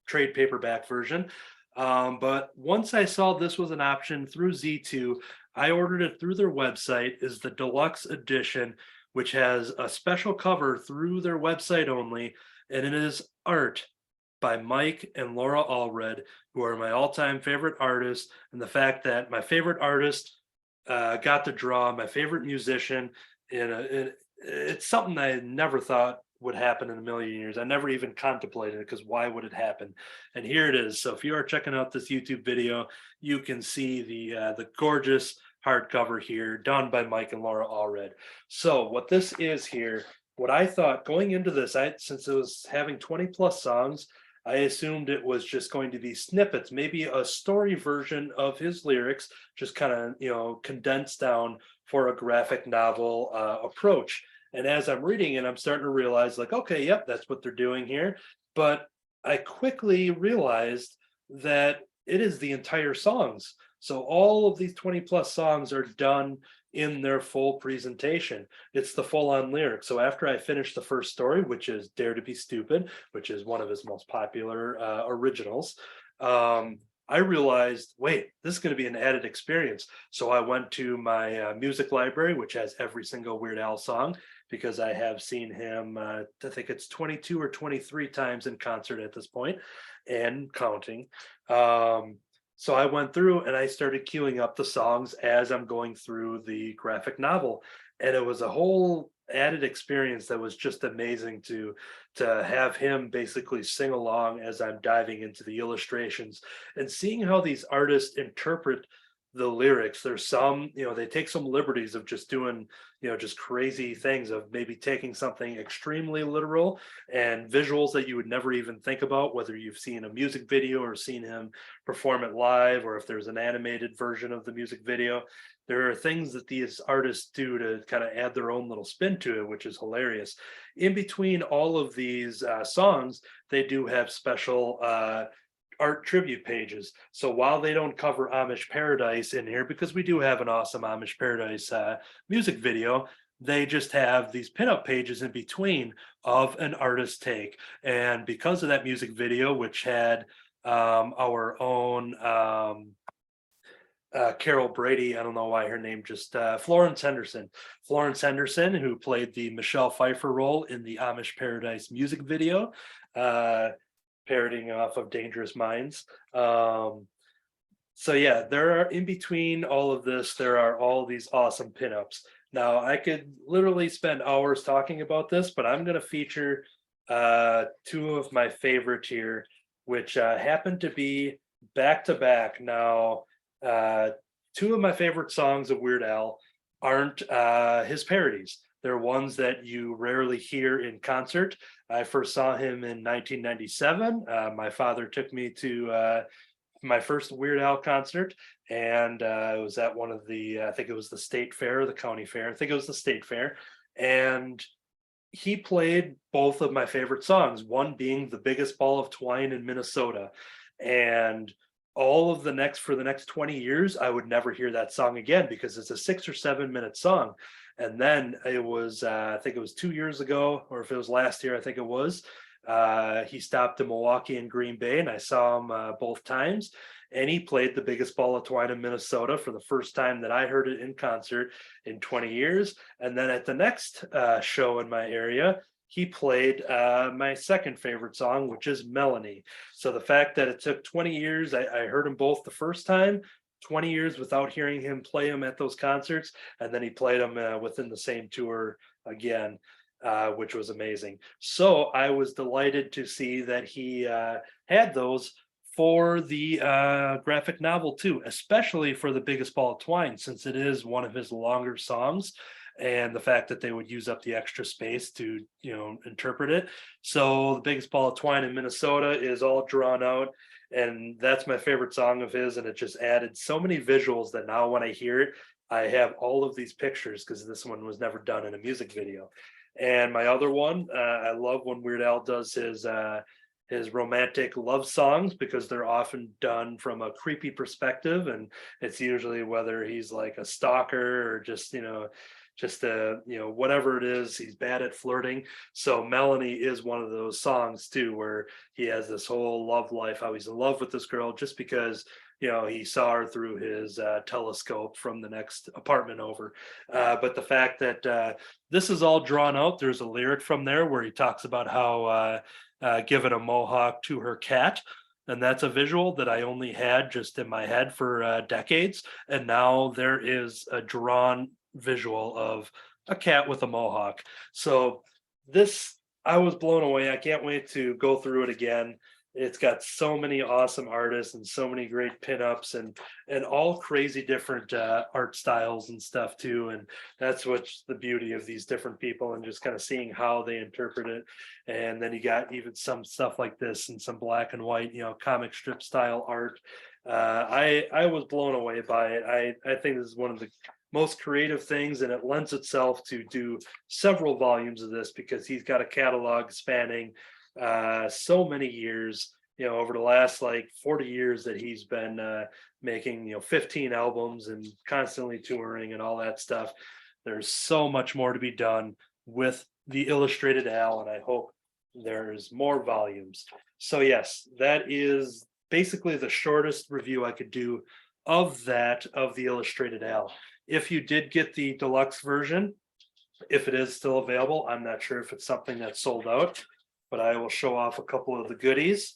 trade paperback version. But once I saw this was an option through Z2, I ordered it through their website. Is the deluxe edition, which has a special cover through their website only, and it is art by Mike and Laura Allred, who are my all-time favorite artists. And the fact that my favorite artist got to draw my favorite musician it's something I never thought would happen in a million years. I never even contemplated it because why would it happen? And here it is. So if you are checking out this YouTube video, you can see the gorgeous hardcover here done by Mike and Laura Allred. So what this is here, what I thought going into this, since it was having 20 plus songs, I assumed it was just going to be snippets, maybe a story version of his lyrics, just kind of, condensed down for a graphic novel approach. And as I'm reading it, I'm starting to realize like, okay, yep, that's what they're doing here. But I quickly realized that it is the entire songs. So all of these 20 plus songs are done in their full presentation. It's the full on lyrics. So after I finished the first story, which is Dare to Be Stupid, which is one of his most popular originals, I realized, wait, this is going to be an added experience. So I went to my music library, which has every single Weird Al song, because I have seen him, I think it's 22 or 23 times in concert at this point and counting. So I went through and I started queuing up the songs as I'm going through the graphic novel. And it was a whole added experience that was just amazing to have him basically sing along as I'm diving into the illustrations and seeing how these artists interpret the lyrics. There's some, they take some liberties of just doing, just crazy things of maybe taking something extremely literal and visuals that you would never even think about, whether you've seen a music video or seen him perform it live, or if there's an animated version of the music video. There are things that these artists do to kind of add their own little spin to it, which is hilarious. In between all of these songs, they do have special art tribute pages. So while they don't cover Amish Paradise in here, because we do have an awesome Amish Paradise music video, they just have these pinup pages in between of an artist take. And because of that music video, which had our own Carol Brady, I don't know why her name just Florence Henderson, who played the Michelle Pfeiffer role in the Amish Paradise music video, parodying off of Dangerous Minds. So yeah, there are in between all of this, there are all these awesome pinups. Now I could literally spend hours talking about this, but I'm going to feature two of my favorite here, which happen to be back to back. Now, two of my favorite songs of Weird Al aren't his parodies. They're ones that you rarely hear in concert. I first saw him in 1997. My father took me to my first Weird Al concert, and it was at one of the, I think it was the state fair, or the county fair. I think it was the state fair. And he played both of my favorite songs, one being The Biggest Ball of Twine in Minnesota. And for the next 20 years, I would never hear that song again because it's a 6 or 7 minute song. And then it was, I think it was 2 years ago, or if it was last year, I think it was, he stopped in Milwaukee and Green Bay, and I saw him both times. And he played The Biggest Ball of Twine in Minnesota for the first time that I heard it in concert in 20 years. And then at the next show in my area, he played my second favorite song, which is Melanie. So the fact that it took 20 years, I heard him both the first time, 20 years without hearing him play them at those concerts, and then he played them within the same tour again, which was amazing. So I was delighted to see that he had those for the graphic novel too, especially for The Biggest Ball of Twine, since it is one of his longer songs. and the fact that they would use up the extra space to, interpret it. So the biggest ball of twine in Minnesota is all drawn out, and that's my favorite song of his, and it just added so many visuals that now when I hear it, I have all of these pictures because this one was never done in a music video. And my other one, I love when Weird Al does his romantic love songs, because they're often done from a creepy perspective, and it's usually whether he's like a stalker or just whatever it is, he's bad at flirting. So Melanie is one of those songs too, where he has this whole love life, how he's in love with this girl just because he saw her through his telescope from the next apartment over. But the fact that this is all drawn out, there's a lyric from there where he talks about how given a mohawk to her cat. And that's a visual that I only had just in my head for decades. And now there is a drawn visual of a cat with a mohawk. So this, I was blown away. I can't wait to go through it again. It's got so many awesome artists and so many great pinups and all crazy different art styles and stuff too. And that's what's the beauty of these different people, and just kind of seeing how they interpret it. And then you got even some stuff like this and some black and white, comic strip style art. I was blown away by it. I think this is one of the most creative things, and it lends itself to do several volumes of this because he's got a catalog spanning so many years, over the last like 40 years that he's been making 15 albums and constantly touring and all that stuff. There's so much more to be done with the Illustrated Al, and I hope there's more volumes. So yes, that is basically the shortest review I could do of the Illustrated Al. If you did get the deluxe version, if it is still available, I'm not sure if it's something that's sold out, but I will show off a couple of the goodies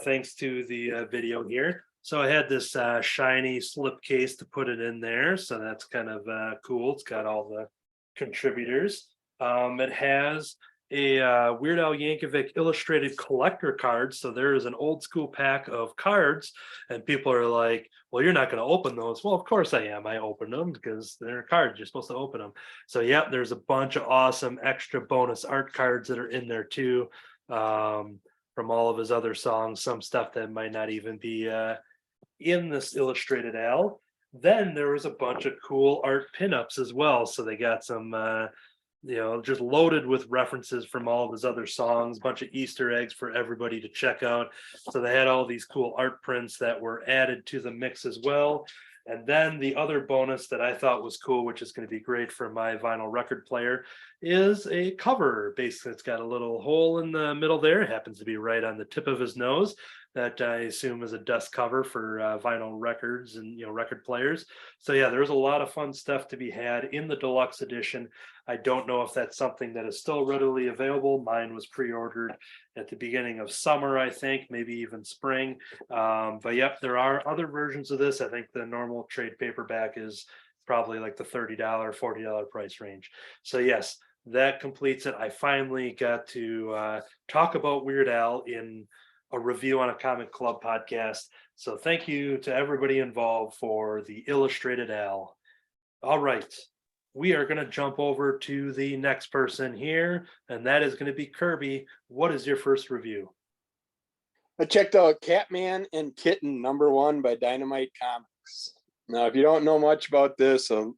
thanks to the video here. So I had this shiny slip case to put it in there. So that's kind of cool. It's got all the contributors. It has a Weird Al Yankovic illustrated collector card. So there is an old school pack of cards, and people are like, well, you're not going to open those. Well, of course I am. I open them because they're cards. You're supposed to open them. So yeah, there's a bunch of awesome extra bonus art cards that are in there too, from all of his other songs, some stuff that might not even be in this Illustrated Al. Then there was a bunch of cool art pinups as well. So they got some just loaded with references from all of his other songs, a bunch of Easter eggs for everybody to check out. So they had all these cool art prints that were added to the mix as well. And then the other bonus that I thought was cool, which is going to be great for my vinyl record player, is a cover. Basically, it's got a little hole in the middle there. It happens to be right on the tip of his nose. That I assume is a dust cover for vinyl records and record players. So yeah, there's a lot of fun stuff to be had in the deluxe edition. I don't know if that's something that is still readily available. Mine was pre-ordered at the beginning of summer, I think, maybe even spring. But yep, there are other versions of this. I think the normal trade paperback is probably like the $30, $40 price range. So yes, that completes it. I finally got to talk about Weird Al in a review on a comic club podcast. So thank you to everybody involved for the Illustrated Al. All right, we are going to jump over to the next person here, and that is going to be Kirby. What is your first review? I checked out Catman and Kitten #1 by Dynamite Comics. Now, if you don't know much about this, a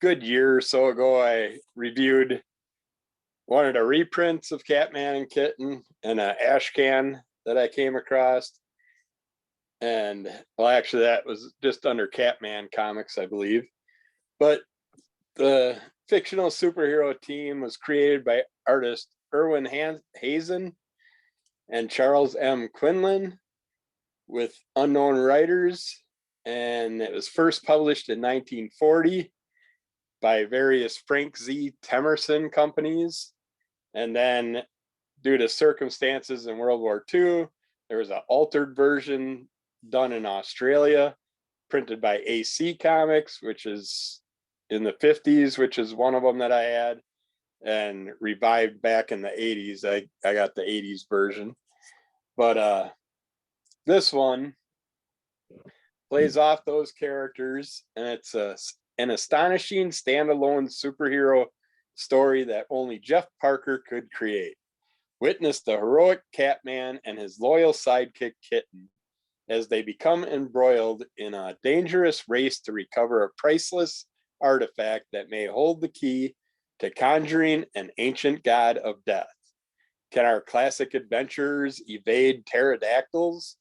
good year or so ago, I reviewed one of the reprints of Catman and Kitten and an ash can that I came across. And well, actually that was just under Catman Comics, I believe. But the fictional superhero team was created by artist Erwin Hazen and Charles M. Quinlan with unknown writers. And it was first published in 1940 by various Frank Z. Temerson companies. And then due to circumstances in World War II, there was an altered version done in Australia, printed by AC Comics, which is in the 50s, which is one of them that I had, and revived back in the 80s. I got the 80s version. But this one plays off those characters, and it's a an astonishing standalone superhero story that only Jeff Parker could create. Witness the heroic Catman and his loyal sidekick Kitten as they become embroiled in a dangerous race to recover a priceless artifact that may hold the key to conjuring an ancient god of death. Can our classic adventurers evade pterodactyls,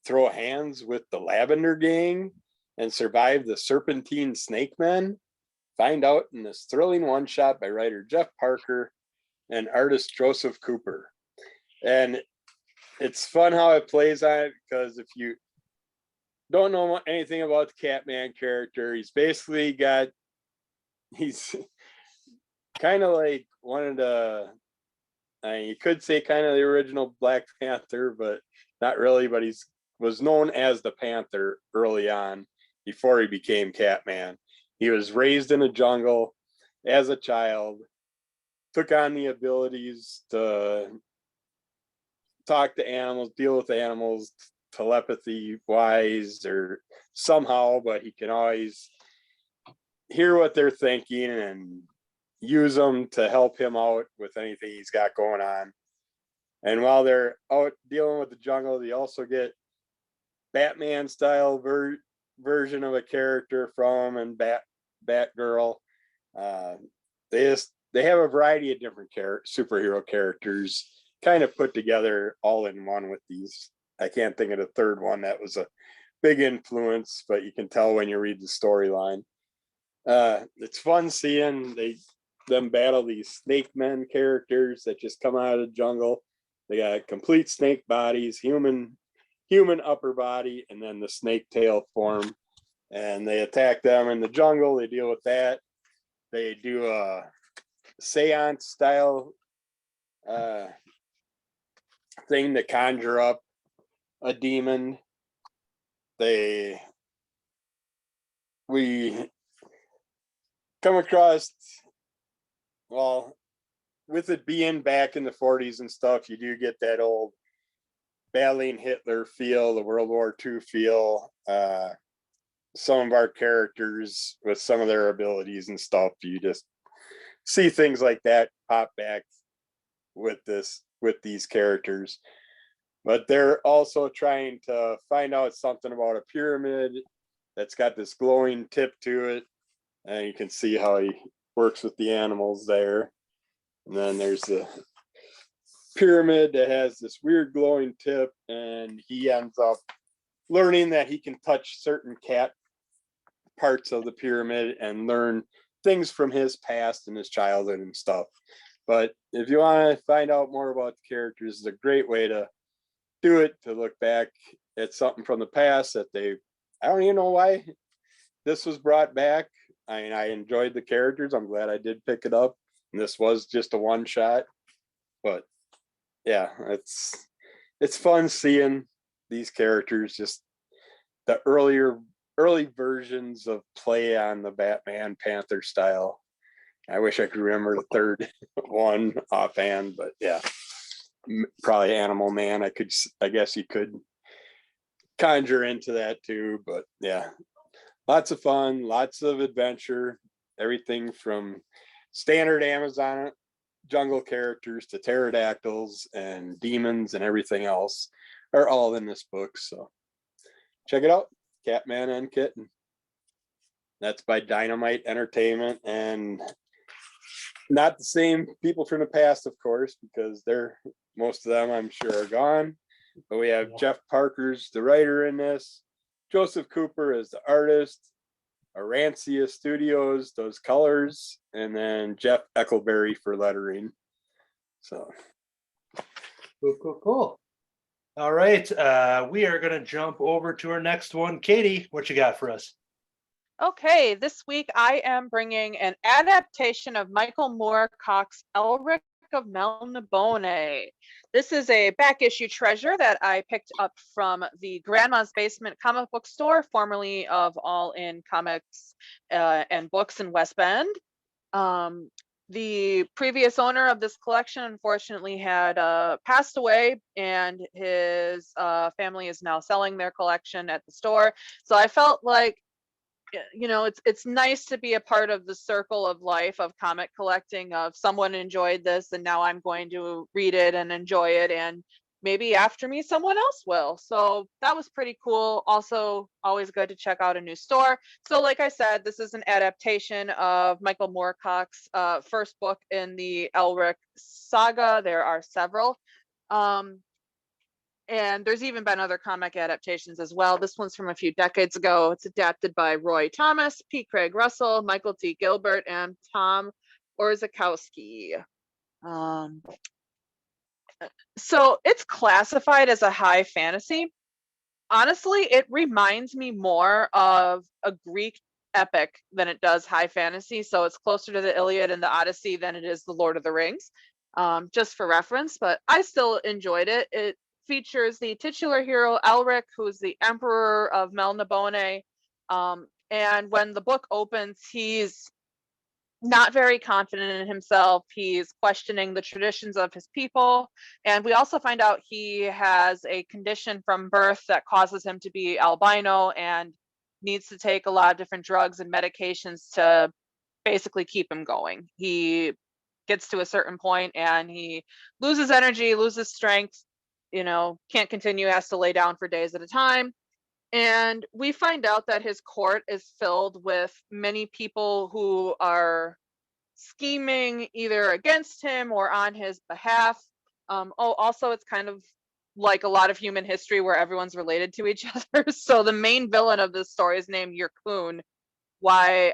throw hands with the Lavender Gang, and survive the Serpentine Snake Men? Find out in this thrilling one-shot by writer Jeff Parker and artist Joseph Cooper. And it's fun how it plays on it, because if you don't know anything about the Catman character, he's kind of like one of the, you could say kind of the original Black Panther, but not really, but he's was known as the Panther early on before he became Catman. He was raised in a jungle as a child, took on the abilities to talk to animals, deal with animals, telepathy wise or somehow, but he can always hear what they're thinking and use them to help him out with anything he's got going on. And while they're out dealing with the jungle, they also get Batman style version of a character from and Batgirl. They have a variety of different superhero characters kind of put together all in one with these. I can't think of the third one that was a big influence, but you can tell when you read the storyline. It's fun seeing them battle these snake men characters that just come out of the jungle. They got complete snake bodies, human upper body, and then the snake tail form. And they attack them in the jungle. They deal with that. They do a seance style thing to conjure up a demon. We come across, well, with it being back in the 40s and stuff, you do get that old battling Hitler feel, the World War II feel. Some of our characters with some of their abilities and stuff, you just see things like that pop back with these characters. But they're also trying to find out something about a pyramid that's got this glowing tip to it, and you can see how he works with the animals there. And then there's the pyramid that has this weird glowing tip, and he ends up learning that he can touch certain cat parts of the pyramid and learn things from his past and his childhood and stuff. But if you want to find out more about the characters, it's a great way to do it, to look back at something from the past that I don't even know why this was brought back. I mean, I enjoyed the characters. I'm glad I did pick it up. And this was just a one shot. But yeah, it's fun seeing these characters, just the early versions of play on the Batman Panther style. I wish I could remember the third one offhand, but yeah, probably Animal Man. I guess you could conjure into that too, but yeah, lots of fun, lots of adventure, everything from standard Amazon jungle characters to pterodactyls and demons and everything else are all in this book. So check it out, Catman and Kitten. That's by Dynamite Entertainment, and not the same people from the past, of course, because most of them I'm sure are gone. But we have Jeff Parker's the writer in this, Joseph Cooper is the artist, Arancia Studios does colors, and then Jeff Eckelberry for lettering. So Cool. All right, we are going to jump over to our next one. Katie, what you got for us? Okay, this week I am bringing an adaptation of Michael Moorcock's Elric of Melnibone. This is a back issue treasure that I picked up from the Grandma's Basement comic book store, formerly of All In Comics and Books in West Bend. The previous owner of this collection unfortunately had passed away, and his family is now selling their collection at the store. So I felt like you know, it's nice to be a part of the circle of life of comic collecting, of someone enjoyed this and now I'm going to read it and enjoy it, and maybe after me someone else will. So that was pretty cool. Also always good to check out a new store. So like I said, this is an adaptation of Michael Moorcock's first book in the Elric saga. There are several. And there's even been other comic adaptations as well. This one's from a few decades ago. It's adapted by Roy Thomas, P. Craig Russell, Michael T. Gilbert, and Tom Orzechowski. So it's classified as a high fantasy. Honestly, it reminds me more of a Greek epic than it does high fantasy. So it's closer to the Iliad and the Odyssey than it is the Lord of the Rings, just for reference. But I still enjoyed it. It features the titular hero Elric, who's the emperor of Melnibone. And when the book opens, he's not very confident in himself. He's questioning the traditions of his people. And we also find out he has a condition from birth that causes him to be albino and needs to take a lot of different drugs and medications to basically keep him going. He gets to a certain point and he loses energy, loses strength, you know, can't continue, has to lay down for days at a time. And we find out that his court is filled with many people who are scheming either against him or on his behalf. Also, it's kind of like a lot of human history where everyone's related to each other. So the main villain of this story is named Yrkoon, Yrkhoohn,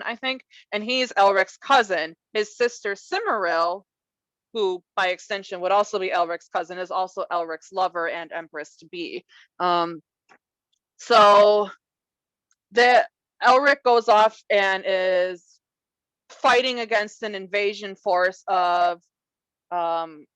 I think, and he's Elric's cousin. His sister Cimmeril, who by extension would also be Elric's cousin, is also Elric's lover and empress to be. So the Elric goes off and is fighting against an invasion force of from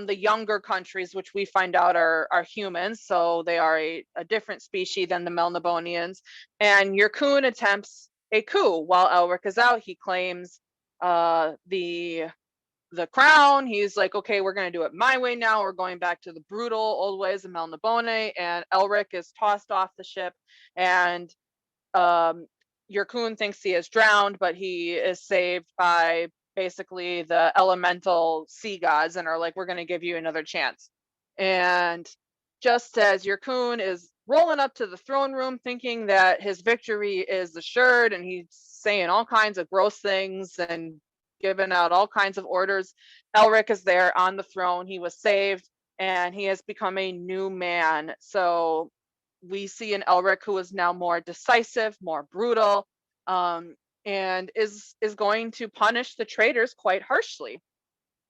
the younger countries, which we find out are humans. So they are a different species than the Melnibonians. And Yrkoon attempts a coup while Elric is out. He claims the crown. He's like, okay, we're going to do it my way now. We're going back to the brutal old ways of Melnibone. And Elric is tossed off the ship, and Yrkoon thinks he is drowned, but he is saved by basically the elemental sea gods, and are like, we're going to give you another chance. And just as Yrkoon is rolling up to the throne room thinking that his victory is assured, and he's saying all kinds of gross things and giving out all kinds of orders, Elric is there on the throne. He was saved and he has become a new man. So we see an Elric who is now more decisive, more brutal, and is going to punish the traitors quite harshly.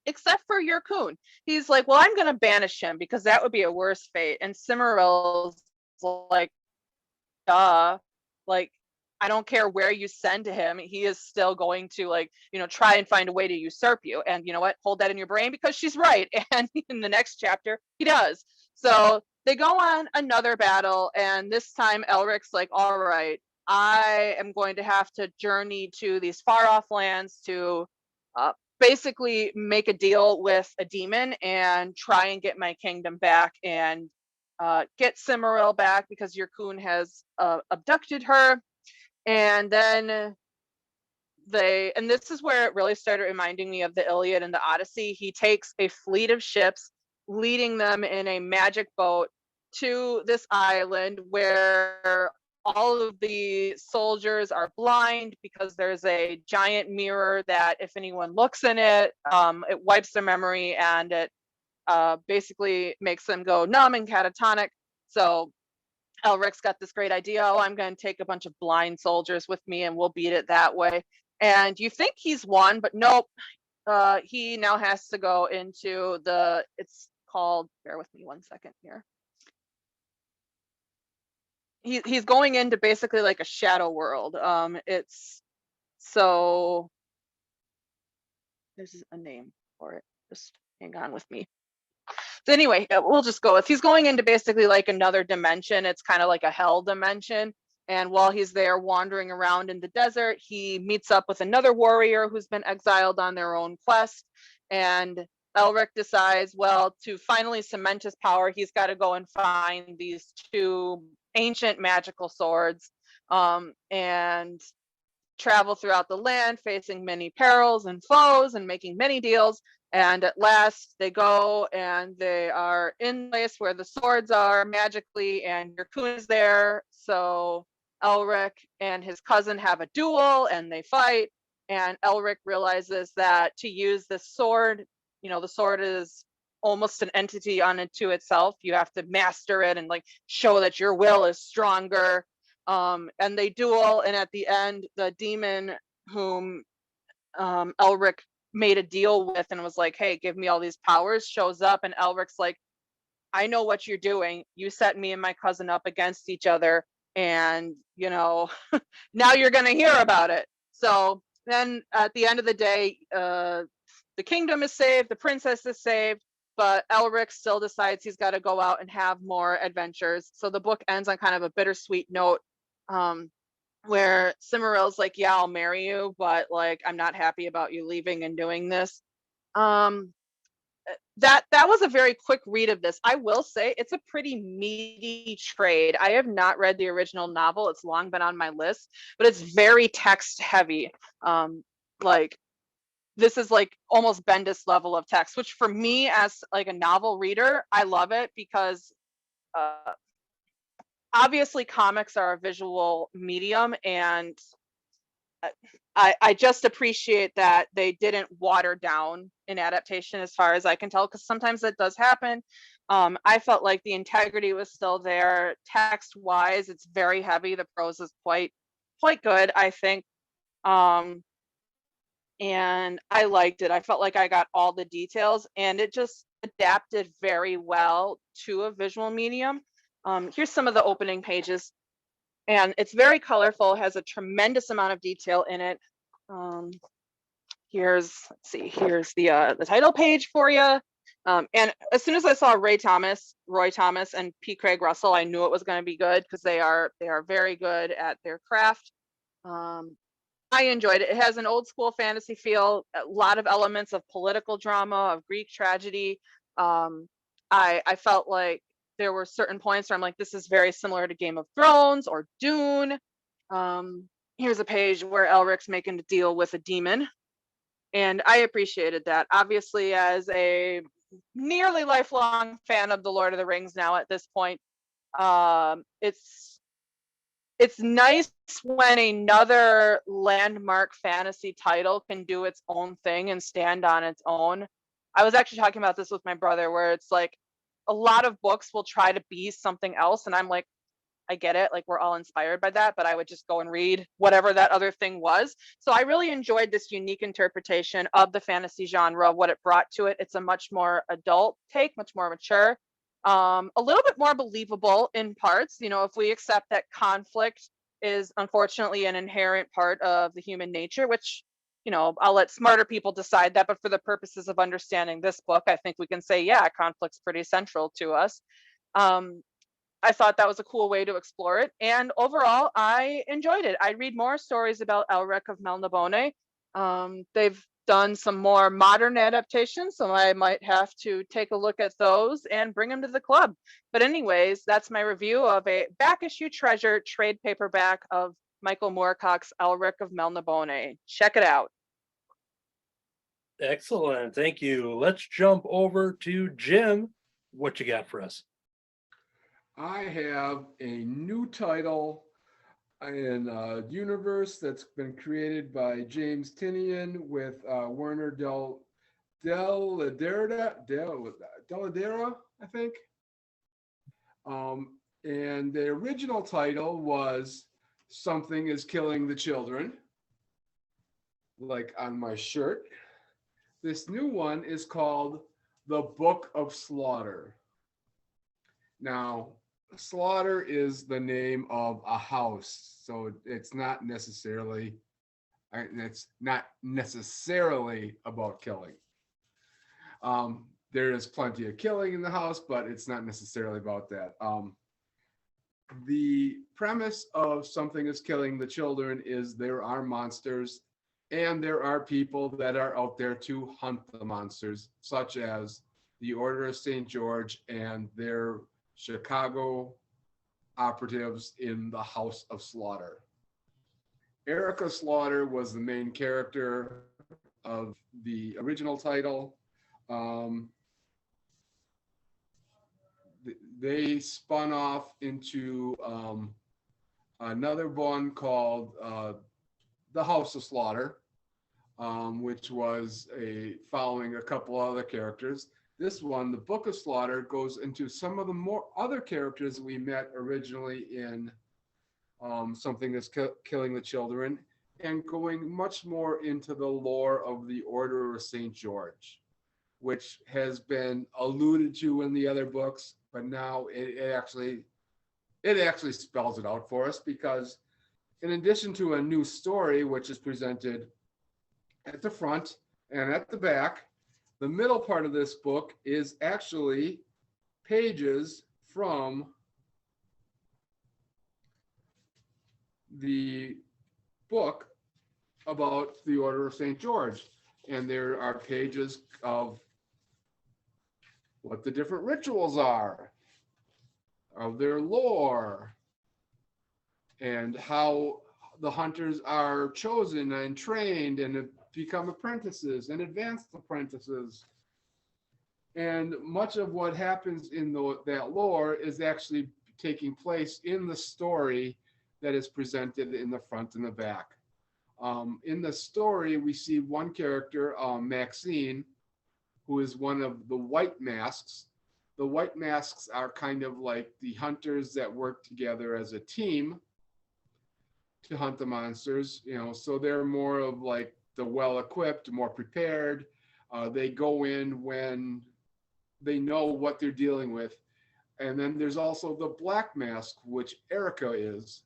Except for Yrkoon. He's like, well, I'm going to banish him because that would be a worse fate. And Cimmeril's like, duh, like, I don't care where you send him, he is still going to, like, you know, try and find a way to usurp you. And you know what? Hold that in your brain because she's right. And in the next chapter, he does. So they go on another battle, and this time Elric's like, all right, I am going to have to journey to these far off lands to basically make a deal with a demon and try and get my kingdom back, and get Cimmeril back because Yrkoon has abducted her. And then and this is where it really started reminding me of the Iliad and the Odyssey. He takes a fleet of ships, leading them in a magic boat to this island where all of the soldiers are blind because there's a giant mirror that if anyone looks in it, it wipes their memory, and it basically makes them go numb and catatonic. So Elric's got this great idea. Oh, I'm going to take a bunch of blind soldiers with me and we'll beat it that way. And you think he's won, but nope. He now has to go into it's called, bear with me one second here. He's going into basically like a shadow world. So there's a name for it. Just hang on with me. So anyway, we'll just go with, he's going into basically like another dimension. It's kind of like a hell dimension. And while he's there wandering around in the desert, he meets up with another warrior who's been exiled on their own quest. And Elric decides, well, to finally cement his power, he's got to go and find these two ancient magical swords, and travel throughout the land, facing many perils and foes and making many deals. And at last they go and they are in the place where the swords are magically, and your coon is there. So Elric and his cousin have a duel and they fight. And Elric realizes that to use this sword, the sword is almost an entity unto itself. You have to master it and like show that your will is stronger. And they duel, and at the end, the demon whom Elric made a deal with and was like, hey, give me all these powers, shows up, and Elric's like, I know what you're doing. You set me and my cousin up against each other, and now you're gonna hear about it. So then at the end of the day, the kingdom is saved, the princess is saved, but Elric still decides he's got to go out and have more adventures. So the book ends on kind of a bittersweet note, where Cimmerel's like, yeah, I'll marry you, but like, I'm not happy about you leaving and doing this. That was a very quick read of this. I will say it's a pretty meaty trade. I have not read the original novel. It's long been on my list, but it's very text heavy. Like this is like almost Bendis level of text, which for me as like a novel reader, I love it because obviously comics are a visual medium, and I just appreciate that they didn't water down an adaptation as far as I can tell, because sometimes that does happen. I felt like the integrity was still there. Text wise, it's very heavy. The prose is quite good, I think. And I liked it. I felt like I got all the details, and it just adapted very well to a visual medium. Here's some of the opening pages, and it's very colorful, has a tremendous amount of detail in it. Here's the title page for you. And as soon as I saw Roy Thomas and P. Craig Russell, I knew it was going to be good, because they are very good at their craft. I enjoyed it. It has an old school fantasy feel, a lot of elements of political drama, of Greek tragedy. I felt like there were certain points where I'm like, this is very similar to Game of Thrones or Dune. Here's a page where Elric's making a deal with a demon, and I appreciated that. Obviously, as a nearly lifelong fan of the Lord of the Rings now at this point, it's nice when another landmark fantasy title can do its own thing and stand on its own. I was actually talking about this with my brother, where it's like a lot of books will try to be something else, and I'm like, I get it, like we're all inspired by that, but I would just go and read whatever that other thing was. So I really enjoyed this unique interpretation of the fantasy genre, what it brought to it. It's a much more adult take, much more mature, a little bit more believable in parts. If we accept that conflict is unfortunately an inherent part of the human nature, which I'll let smarter people decide that, but for the purposes of understanding this book, I think we can say, yeah, conflict's pretty central to us. I thought that was a cool way to explore it, and overall, I enjoyed it. I read more stories about Elric of Melnibone. They've done some more modern adaptations, so I might have to take a look at those and bring them to the club. But anyways, that's my review of a back issue treasure trade paperback of Michael Moorcock's Elric of Melnibone. Check it out. Excellent. Thank you. Let's jump over to Jim. What you got for us? I have a new title in a universe that's been created by James Tinian with Werner Dell'Edera, I think. And the original title was Something is Killing the Children, like on my shirt. This new one is called The Book of Slaughter. Now, Slaughter is the name of a house, so it's not necessarily about killing. There is plenty of killing in the house, but it's not necessarily about that. The premise of Something is Killing the Children is there are monsters, and there are people that are out there to hunt the monsters, such as the Order of St. George and their Chicago operatives in the House of Slaughter. Erica Slaughter was the main character of the original title. They spun off into another one called The House of Slaughter, which was following a couple other characters. This one, The Book of Slaughter, goes into some of the more other characters we met originally in Something That's Killing the Children, and going much more into the lore of the Order of St. George, which has been alluded to in the other books, but now it actually spells it out for us, because in addition to a new story, which is presented at the front and at the back, the middle part of this book is actually pages from the book about the Order of St. George. And there are pages of what the different rituals are, of their lore, and how the hunters are chosen and trained and become apprentices and advanced apprentices. And much of what happens in that lore is actually taking place in the story that is presented in the front and the back. In the story, we see one character, Maxine, who is one of the White Masks. The White Masks are kind of like the hunters that work together as a team to hunt the monsters, so they're more of like the well-equipped, more prepared. They go in when they know what they're dealing with. And then there's also the Black Mask, which Erica is.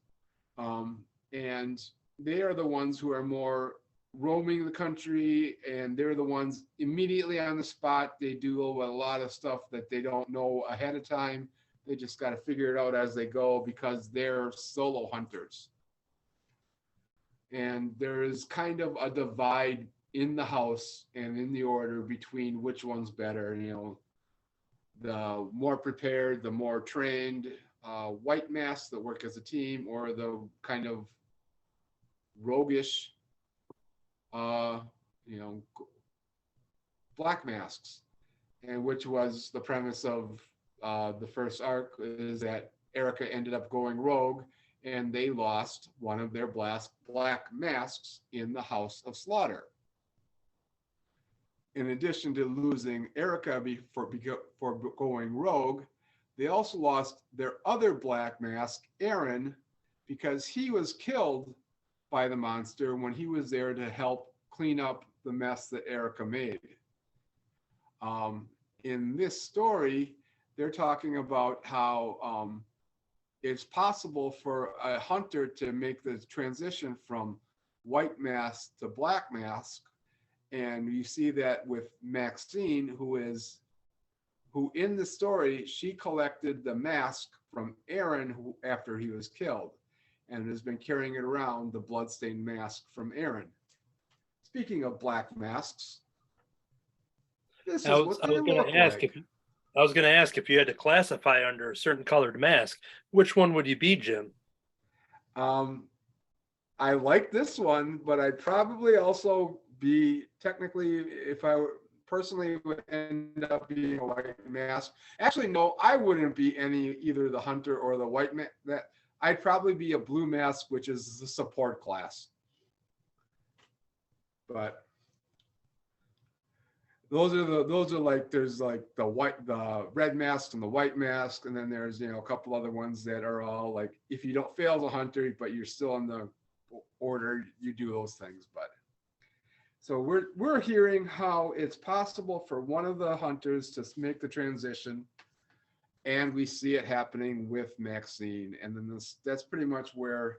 And they are the ones who are more roaming the country, and they're the ones immediately on the spot. They do a lot of stuff that they don't know ahead of time. They just got to figure it out as they go, because they're solo hunters. And there is kind of a divide in the house and in the order between which one's better. The more prepared, the more trained White Masks that work as a team, or the kind of roguish Black Masks, and which was the premise of the first arc, is that Erica ended up going rogue, and they lost one of their Black Masks in the House of Slaughter. In addition to losing Erica for going rogue, they also lost their other Black Mask, Aaron, because he was killed by the monster when he was there to help clean up the mess that Erica made. In this story, they're talking about how it's possible for a hunter to make the transition from White Mask to Black Mask. And you see that with Maxine, who in the story, she collected the mask from Aaron after he was killed, and has been carrying it around, the bloodstained mask from Aaron. Speaking of Black Masks, this is what they look like. I was going to ask if you had to classify under a certain colored mask, which one would you be, Jim? I like this one, but I'd probably also be, technically, if I were personally, would end up being a White Mask. Actually, no, I wouldn't be either the hunter or the White Mask. I'd probably be a Blue Mask, which is the support class. But those are like, there's like the Red Mask and the White Mask, and then there's a couple other ones that are all like, if you don't fail as a hunter but you're still in the order, you do those things. But so we're hearing how it's possible for one of the hunters to make the transition, and we see it happening with Maxine. And then that's pretty much where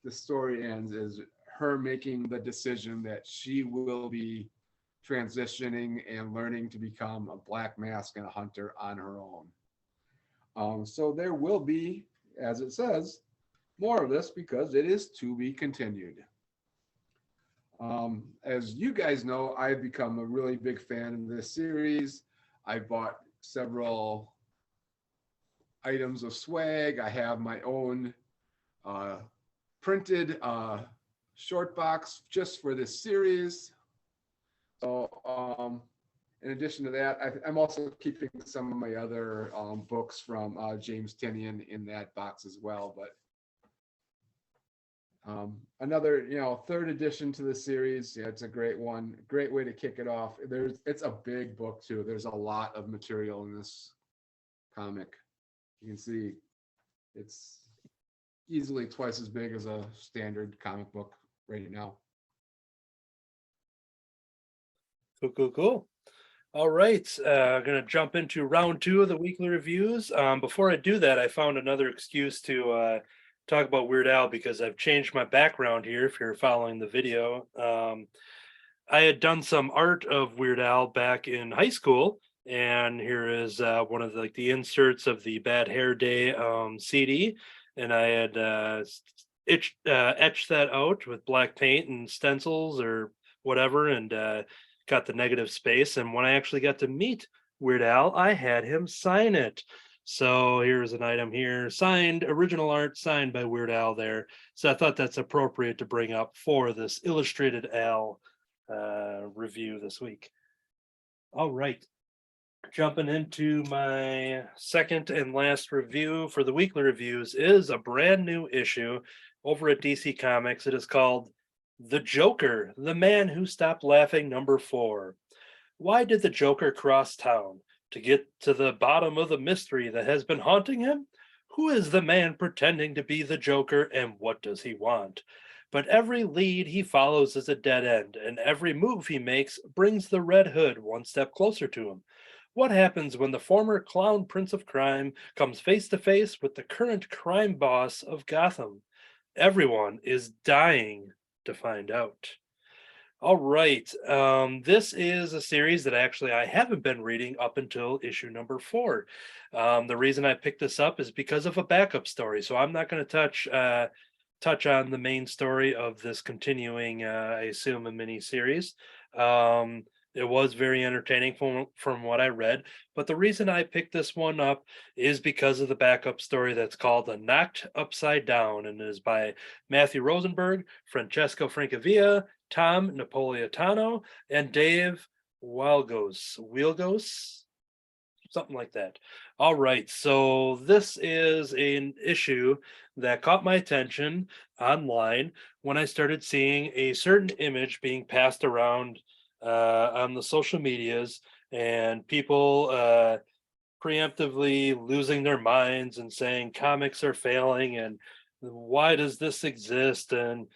the story ends, is her making the decision that she will be transitioning and learning to become a Black Mask and a hunter on her own. So there will be, as it says, more of this, because it is to be continued. As you guys know, I've become a really big fan of this series. I bought several items of swag. I have my own printed short box just for this series. So in addition to that, I'm also keeping some of my other books from James Tinian in that box as well. But another, third edition to the series. Yeah, it's a great one. Great way to kick it off. It's a big book too. There's a lot of material in this comic. You can see it's easily twice as big as a standard comic book right now. Cool. All right, I'm going to jump into round 2 of the weekly reviews. Before I do that, I found another excuse to talk about Weird Al because I've changed my background here, if you're following the video. I had done some art of Weird Al back in high school, and here is one of the inserts of the Bad Hair Day CD, and I had etched that out with black paint and stencils or whatever, and got the negative space. And when I actually got to meet Weird Al, I had him sign it. So here's an item here, signed, original art signed by Weird Al there. So I thought that's appropriate to bring up for this Illustrated Al review this week. All right. Jumping into my second and last review for the weekly reviews is a brand new issue over at DC Comics. It is called The Joker, the Man Who Stopped Laughing, #4. Why did the Joker cross town? To get to the bottom of the mystery that has been haunting him? Who is the man pretending to be the Joker, and what does he want? But every lead he follows is a dead end, and every move he makes brings the Red Hood one step closer to him. What happens when the former clown prince of crime comes face to face with the current crime boss of Gotham? Everyone is dying to find out. All right. This is a series that actually I haven't been reading up until issue #4. The reason I picked this up is because of a backup story. So I'm not going to touch on the main story of this continuing, I assume, a mini series. It was very entertaining from what I read, but the reason I picked this one up is because of the backup story that's called The Knocked Upside Down, and is by Matthew Rosenberg, Francesco Francavilla, Tom Napolitano, and Dave Wielgos, something like that. All right, so this is an issue that caught my attention online when I started seeing a certain image being passed around on the social medias, and people preemptively losing their minds and saying comics are failing, and why does this exist, and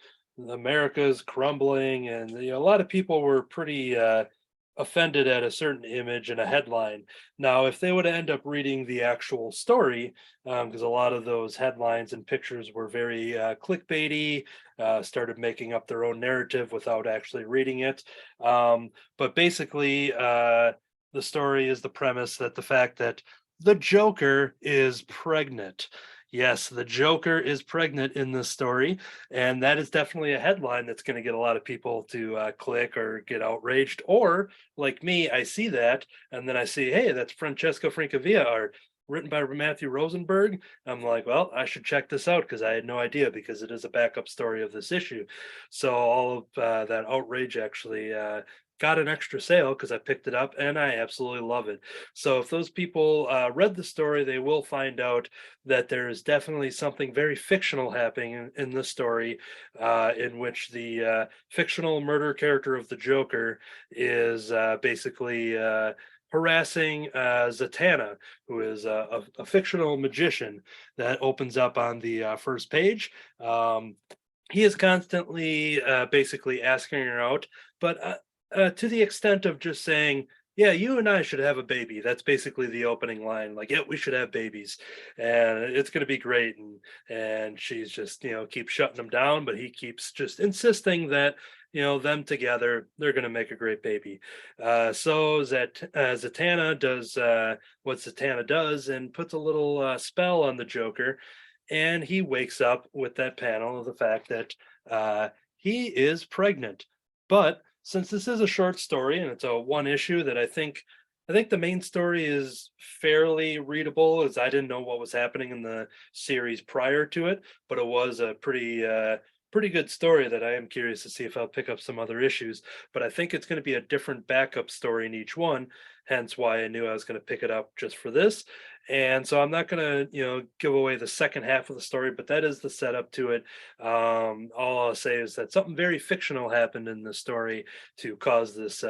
America is crumbling, and a lot of people were pretty offended at a certain image and a headline. Now, if they would end up reading the actual story, because a lot of those headlines and pictures were very clickbaity, started making up their own narrative without actually reading it. But basically, the story is the premise that the fact that the Joker is pregnant. Yes, the Joker is pregnant in this story, and that is definitely a headline that's going to get a lot of people to click or get outraged. Or, like me, I see that, and then I see, hey, that's Francesco Francavilla art written by Matthew Rosenberg. I'm like, well, I should check this out because I had no idea, because it is a backup story of this issue. So all of that outrage actually got an extra sale because I picked it up and I absolutely love it. So if those people read the story, they will find out that there is definitely something very fictional happening in this story, in which the fictional murder character of the Joker is basically harassing Zatanna, who is a fictional magician that opens up on the first page. He is constantly basically asking her out, but to the extent of just saying, yeah, you and I should have a baby. That's basically the opening line. Like, yeah, we should have babies, and it's going to be great. And she's just, keeps shutting him down, but he keeps just insisting that, them together, they're going to make a great baby. So Zatanna does what Zatanna does and puts a little spell on the Joker, and he wakes up with that panel of the fact that he is pregnant. But since this is a short story and it's a one issue that I think I think the main story is fairly readable, as I didn't know what was happening in the series prior to it, but it was a pretty good story that I am curious to see if I'll pick up some other issues. But I think it's going to be a different backup story in each one, hence why I knew I was going to pick it up just for this. And so I'm not going to, give away the second half of the story, but that is the setup to it. All I'll say is that something very fictional happened in the story to cause this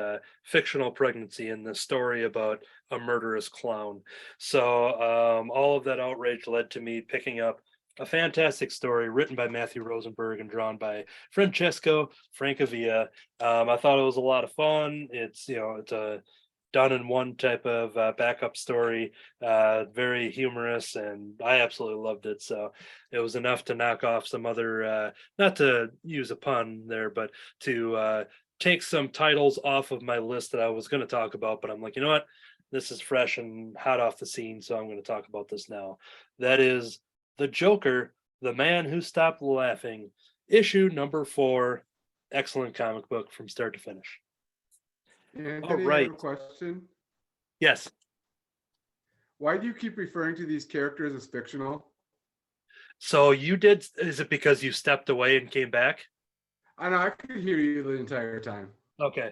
fictional pregnancy in the story about a murderous clown. So all of that outrage led to me picking up a fantastic story written by Matthew Rosenberg and drawn by Francesco Francavilla. I thought it was a lot of fun. It's a done in one type of backup story, very humorous, and I absolutely loved it. So it was enough to knock off some other, not to use a pun there, but to take some titles off of my list that I was going to talk about. But I'm like, you know what? This is fresh and hot off the scene, so I'm going to talk about this now. That is The Joker, The Man Who Stopped Laughing, issue number 4. Excellent comic book from start to finish. Anthony, I right. have a question. Yes. Why do you keep referring to these characters as fictional? So you did, is it because you stepped away and came back? I know I could hear you the entire time. Okay.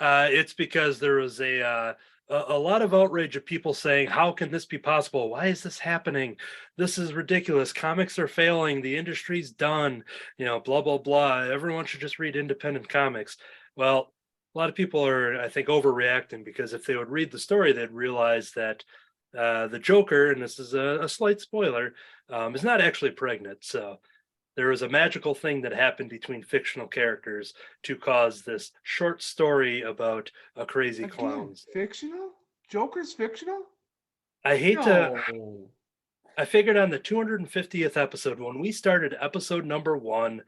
It's because there was a lot of outrage of people saying, how can this be possible? Why is this happening? This is ridiculous. Comics are failing. The industry's done, blah, blah, blah. Everyone should just read independent comics. Well, a lot of people are, I think, overreacting, because if they would read the story, they'd realize that the Joker, and this is a slight spoiler, is not actually pregnant. So there was a magical thing that happened between fictional characters to cause this short story about a crazy Again, clown. fictional? Joker's fictional? I hate to. No. I figured on the 250th episode, when we started episode number 1,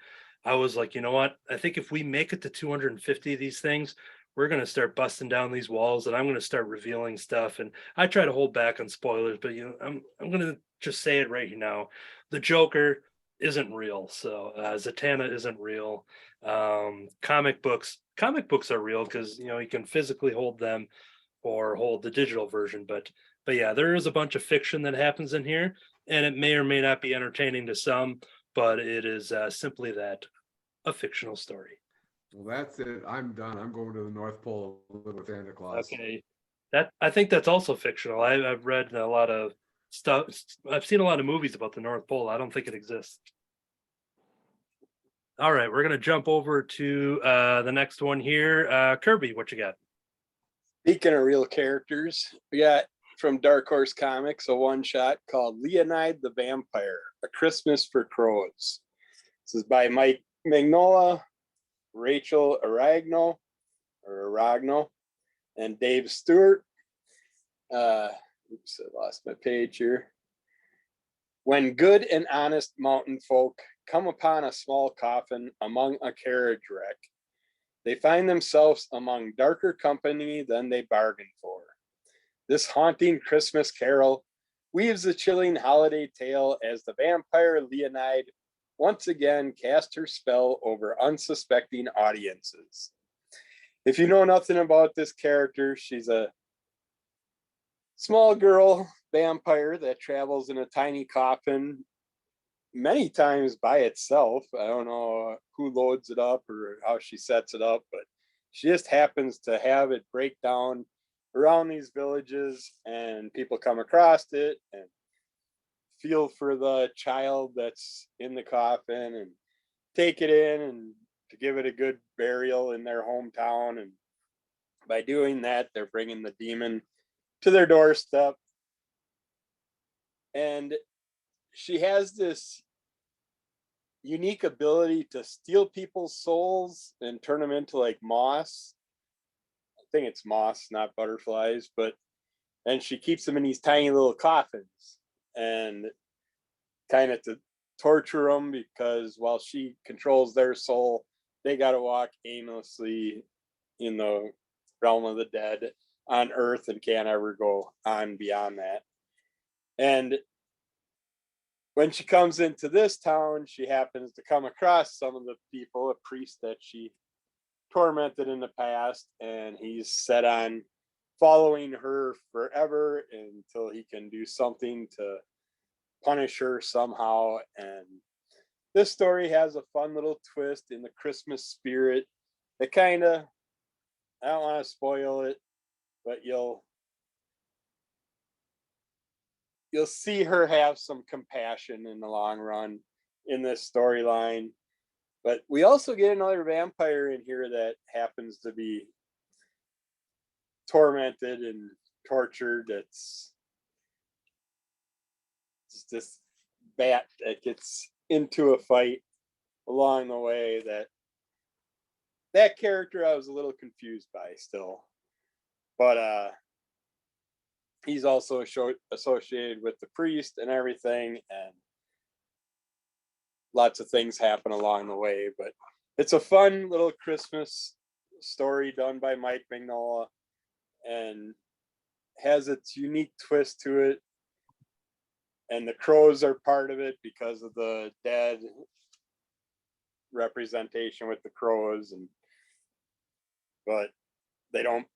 I was like, you know what? I think if we make it to 250 of these things, we're going to start busting down these walls, and I'm going to start revealing stuff. And I try to hold back on spoilers, but I'm going to just say it right now. The Joker isn't real. So Zatanna isn't real. Comic books are real because you can physically hold them or hold the digital version. But yeah, there is a bunch of fiction that happens in here, and it may or may not be entertaining to some, but it is simply that, a fictional story. Well, that's it. I'm done. I'm going to the North Pole to live with Santa Claus. Okay, that I think that's also fictional. I've read a lot of stuff. I've seen a lot of movies about the North Pole. I don't think it exists. All right, we're gonna jump over to the next one here. Kirby, what you got? Speaking of real characters, we got from Dark Horse Comics a one-shot called Leonide the Vampyr, A Christmas for Crows. This is by Mike Mignola, Rachel Aragno, and Dave Stewart. Oops, I lost my page here. When good and honest mountain folk come upon a small coffin among a carriage wreck, they find themselves among darker company than they bargained for. This haunting Christmas carol weaves a chilling holiday tale as the vampire Leonide once again cast her spell over unsuspecting audiences. If you know nothing about this character, she's a small girl vampire that travels in a tiny coffin, many times by itself. I don't know who loads it up or how she sets it up, but she just happens to have it break down around these villages, and people come across it and feel for the child that's in the coffin and take it in and to give it a good burial in their hometown. And by doing that, they're bringing the demon to their doorstep. And she has this unique ability to steal people's souls and turn them into like moss. I think it's moss, not butterflies, and she keeps them in these tiny little coffins and kind of to torture them, because while she controls their soul, they got to walk aimlessly in the realm of the dead on earth and can't ever go on beyond that. And when she comes into this town, she happens to come across some of the people, a priest that she tormented in the past, and he's set on following her forever until he can do something to punish her somehow. And this story has a fun little twist in the Christmas spirit. It kind of, I don't want to spoil it, but you'll see her have some compassion in the long run in this storyline. But we also get another vampire in here that happens to be tormented and tortured. It's this bat that gets into a fight along the way. That character I was a little confused by still, but he's also associated with the priest and everything, and lots of things happen along the way. But it's a fun little Christmas story done by Mike Mignola, and has its unique twist to it. And the crows are part of it because of the dead representation with the crows, but they don't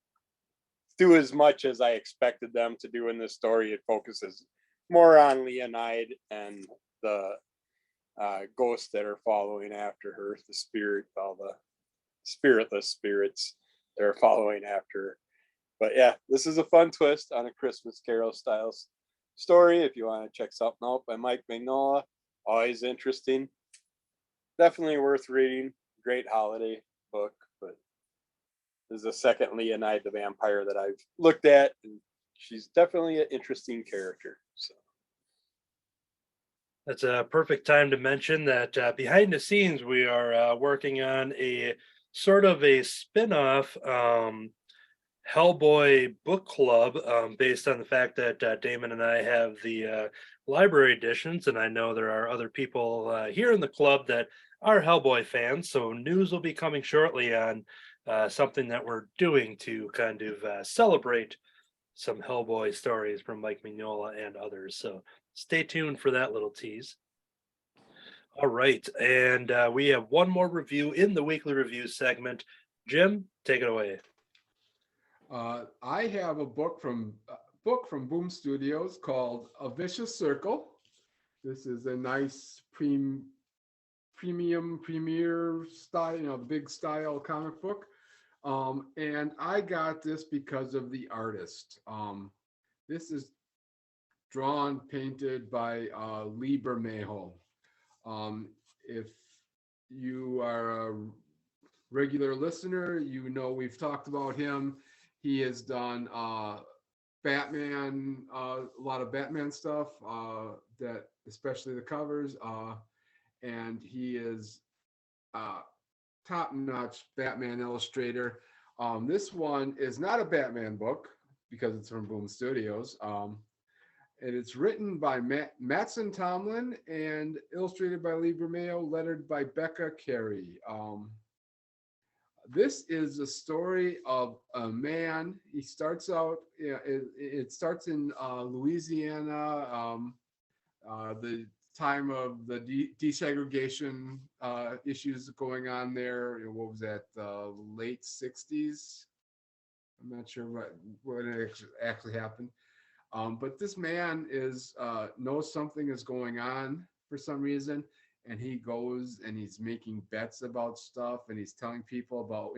do as much as I expected them to do in this story. It focuses more on Leonide and the ghosts that are following after her, the spirit, all the spiritless spirits that are following after her. But yeah, this is a fun twist on a Christmas Carol style story. If you want to check something out by Mike Mignola, always interesting. Definitely worth reading. Great holiday book. But this is the second Leonide the Vampire that I've looked at, and she's definitely an interesting character. So That's a perfect time to mention that behind the scenes, we are working on a sort of a spin-off Hellboy book club based on the fact that Damon and I have the library editions, and I know there are other people here in the club that are Hellboy fans. So news will be coming shortly on something that we're doing to kind of celebrate some Hellboy stories from Mike Mignola and others. So stay tuned for that little tease. All right, and we have one more review in the weekly review segment. Jim, take it away. I have a book from Boom Studios called A Vicious Circle. This is a nice premier style, the big style comic book. And I got this because of the artist. This is drawn, painted by Lee Bermejo. If you are a regular listener, you know we've talked about him. He has done Batman, a lot of Batman stuff, that especially the covers, and he is top-notch Batman illustrator. This one is not a Batman book because it's from Boom Studios. And it's written by Mattson Tomlin and illustrated by Lee Bermejo, lettered by Becca Carey. This is a story of a man. He starts out, it starts in Louisiana, the time of the desegregation issues going on there. What was that, late 60s? I'm not sure what actually happened. But this man knows something is going on for some reason, and he goes and he's making bets about stuff, and he's telling people about,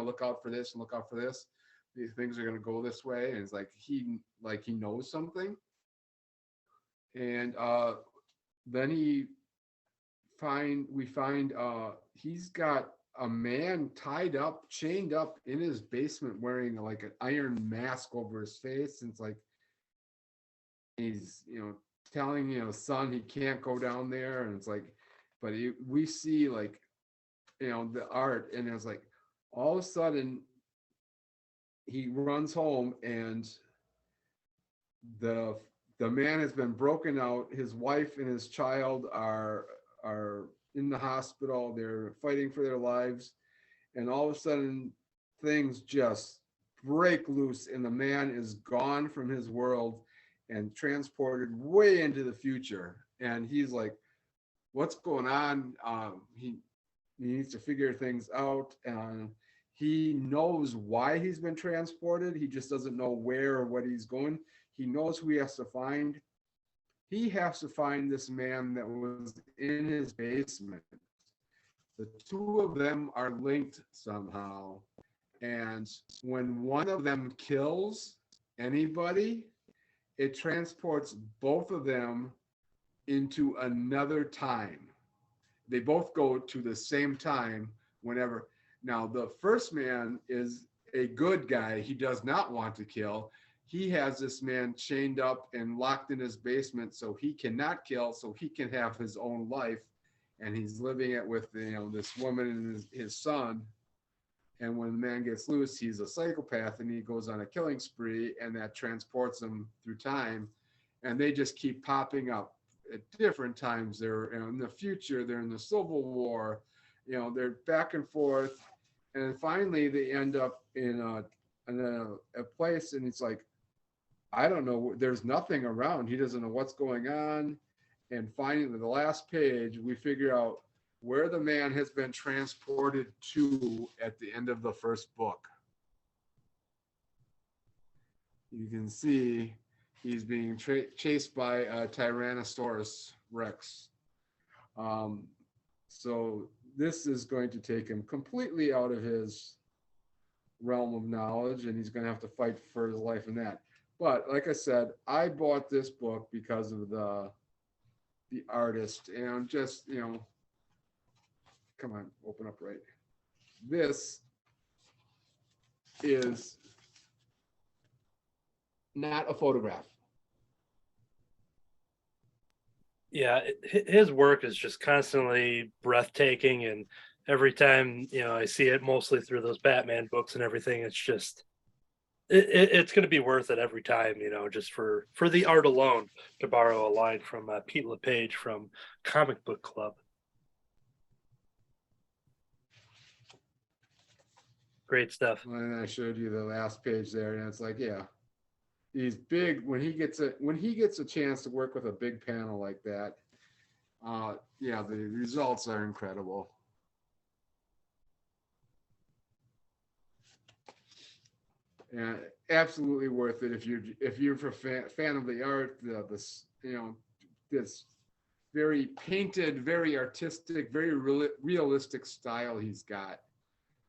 look out for this and look out for this. These things are going to go this way, and it's like he knows something. And then we find he's got a man tied up, chained up in his basement, wearing like an iron mask over his face. And it's like he's telling son he can't go down there, and it's like, but we see like the art, and it's like all of a sudden he runs home, and the man has been broken out. His wife and his child are in the hospital. They're fighting for their lives, and all of a sudden things just break loose, and the man is gone from his world and transported way into the future. And he's like, what's going on? He needs to figure things out. And He knows why he's been transported. He just doesn't know where or what he's going. He knows who he has to find. He has to find this man that was in his basement. The two of them are linked somehow. And when one of them kills anybody, it transports both of them into another time. They both go to the same time whenever. Now, the first man is a good guy. He does not want to kill. He has this man chained up and locked in his basement so he cannot kill, so he can have his own life. And he's living it with, you know, this woman and his son. And when the man gets loose, he's a psychopath and he goes on a killing spree, and that transports him through time. And they just keep popping up at different times. They're, you know, in the future, they're in the Civil War, you know, they're back and forth. And finally they end up in a place, and it's like, I don't know, there's nothing around. He doesn't know what's going on. And finally, the last page, we figure out where the man has been transported to at the end of the first book. You can see he's being chased by a Tyrannosaurus Rex. So this is going to take him completely out of his realm of knowledge, and he's going to have to fight for his life in that. But like I said, I bought this book because of the artist, and just, you know, come on, open up right. This is not a photograph. Yeah, his work is just constantly breathtaking, and every time, you know, I see it, mostly through those Batman books and everything, it's just it's going to be worth it every time, you know, just for the art alone, to borrow a line from Pete LePage from Comic Book Club. Great stuff. And I showed you the last page there, and it's like, yeah, he's big. When he gets a chance to work with a big panel like that, yeah, the results are incredible. And absolutely worth it if you're a fan of the art, this, you know, this very painted, very artistic, very realistic style he's got.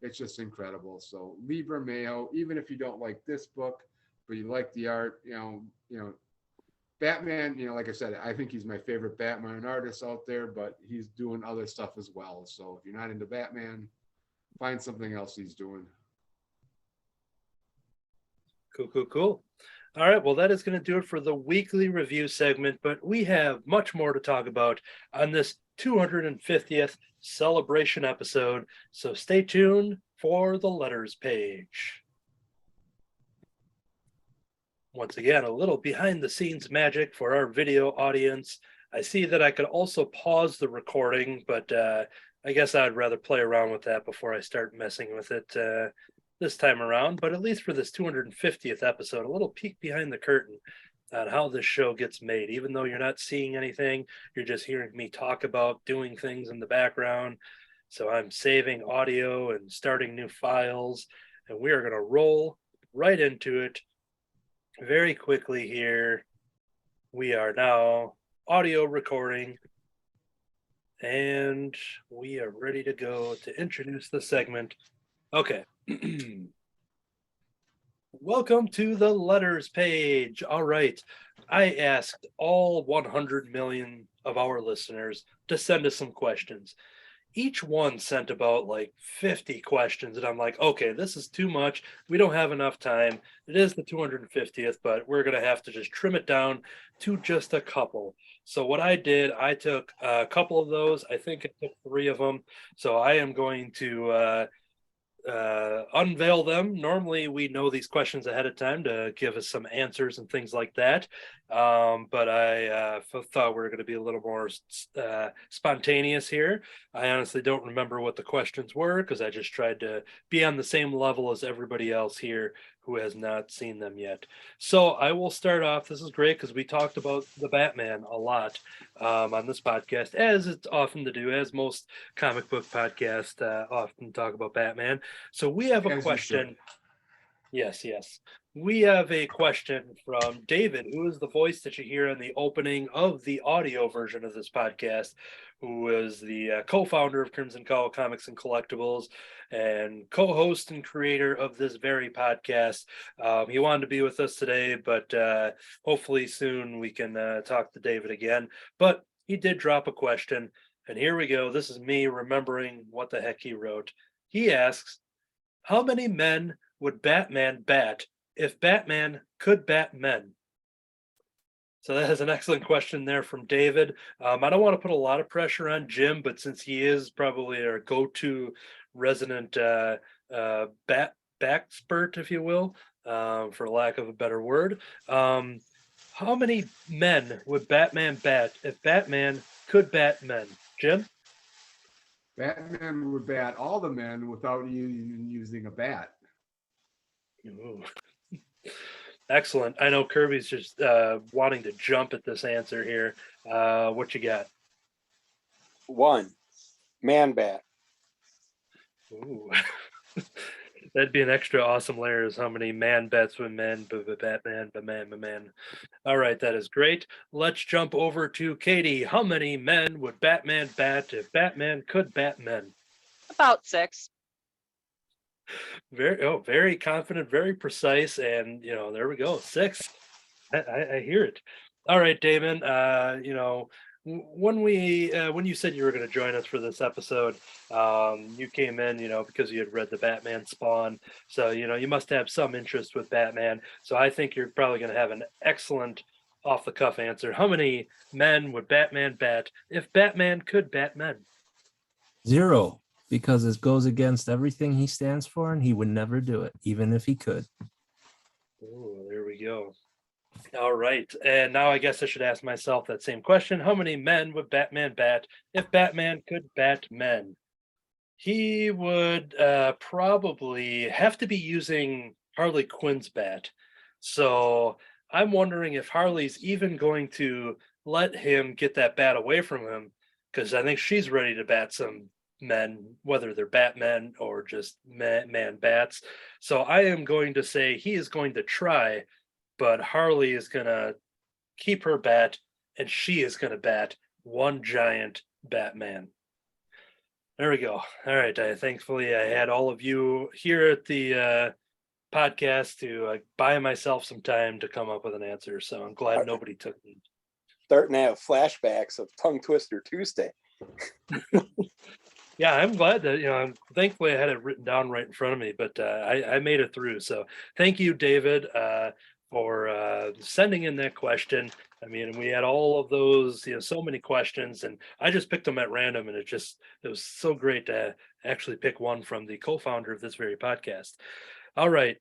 It's just incredible. So Liber Mayo, even if you don't like this book, but you like the art, you know, Batman, you know, like I said, I think he's my favorite Batman artist out there, but he's doing other stuff as well. So if you're not into Batman, find something else he's doing. Cool. All right, well, that is going to do it for the weekly review segment, but we have much more to talk about on this 250th celebration episode, so stay tuned for the letters page. Once again, a little behind the scenes magic for our video audience. I see that I could also pause the recording, but I guess I'd rather play around with that before I start messing with it this time around. But at least for this 250th episode, a little peek behind the curtain on how this show gets made. Even though you're not seeing anything, you're just hearing me talk about doing things in the background. So I'm saving audio and starting new files, and we are going to roll right into it very quickly here. We are now audio recording, and we are ready to go to introduce the segment. Okay. Welcome to the letters page. All right. I asked all 100 million of our listeners to send us some questions. Each one sent about like 50 questions, and I'm like, okay, this is too much. We don't have enough time. It is the 250th, but we're going to have to just trim it down to just a couple. So what I did, I took a couple of those. I think I took 3 of them. So I am going to unveil them. Normally we know these questions ahead of time to give us some answers and things like that, but I thought we were going to be a little more spontaneous here. I honestly don't remember what the questions were, because I just tried to be on the same level as everybody else here who has not seen them yet. So I will start off. This is great because we talked about the Batman a lot on this podcast, as it's often to do, as most comic book podcasts often talk about Batman. So we have a As you should. question. Yes, yes. We have a question from David, who is the voice that you hear in the opening of the audio version of this podcast, who is the co-founder of Crimson Cowl Comics and Collectibles and co-host and creator of this very podcast. He wanted to be with us today, but hopefully soon we can talk to David again. But he did drop a question, and here we go. This is me remembering what the heck he wrote. He asks, how many men would Batman bat if Batman could bat men? So that is an excellent question there from David. I don't want to put a lot of pressure on Jim, but since he is probably our go-to resident bat expert, if you will, for lack of a better word, how many men would Batman bat if Batman could bat men? Jim? Batman would bat all the men without even using a bat. Ooh. Excellent. I know Kirby's just wanting to jump at this answer here. What you got? 1, man bat. Ooh. That'd be an extra awesome layer is how many man bats with men, Batman, man. All right, that is great. Let's jump over to Katie. How many men would Batman bat if Batman could bat men? About 6. Very confident, very precise, and there we go, 6. I hear it. All right, Damon. When you said you were going to join us for this episode, you came in, because you had read the Batman Spawn, so you must have some interest with Batman. So I think you're probably going to have an excellent off-the-cuff answer. How many men would Batman bat if Batman could bat men? 0, because it goes against everything he stands for, and he would never do it, even if he could. Oh, there we go. All right. And now I guess I should ask myself that same question. How many men would Batman bat if Batman could bat men? He would probably have to be using Harley Quinn's bat. So I'm wondering if Harley's even going to let him get that bat away from him, because I think she's ready to bat some men, whether they're Batmen or just man bats. So I am going to say he is going to try, but Harley is going to keep her bat, and she is going to bat one giant Batman. There we go. All right. Thankfully, I had all of you here at the podcast to buy myself some time to come up with an answer. So I'm glad nobody took me. Starting to have flashbacks of Tongue Twister Tuesday. Yeah, I'm glad that, thankfully I had it written down right in front of me, but I made it through. So thank you, David, for sending in that question. I mean, we had all of those, so many questions, and I just picked them at random, and it was so great to actually pick one from the co-founder of this very podcast. All right.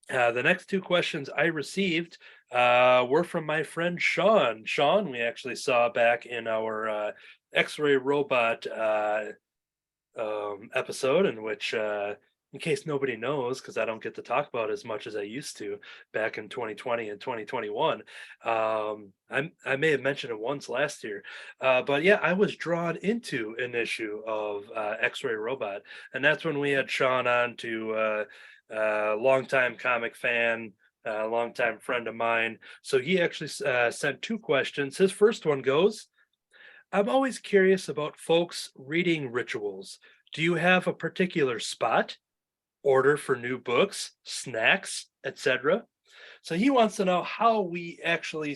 The next 2 questions I received were from my friend Sean. Sean, we actually saw back in our X-Ray Robot episode, in which in case nobody knows, because I don't get to talk about as much as I used to back in 2020 and 2021. I may have mentioned it once last year, but yeah, I was drawn into an issue of X-Ray Robot, and that's when we had Sean on to longtime comic fan, longtime friend of mine. So he actually sent 2 questions. His first one goes, I'm always curious about folks' reading rituals. Do you have a particular spot, order for new books, snacks, etc.? So he wants to know how we actually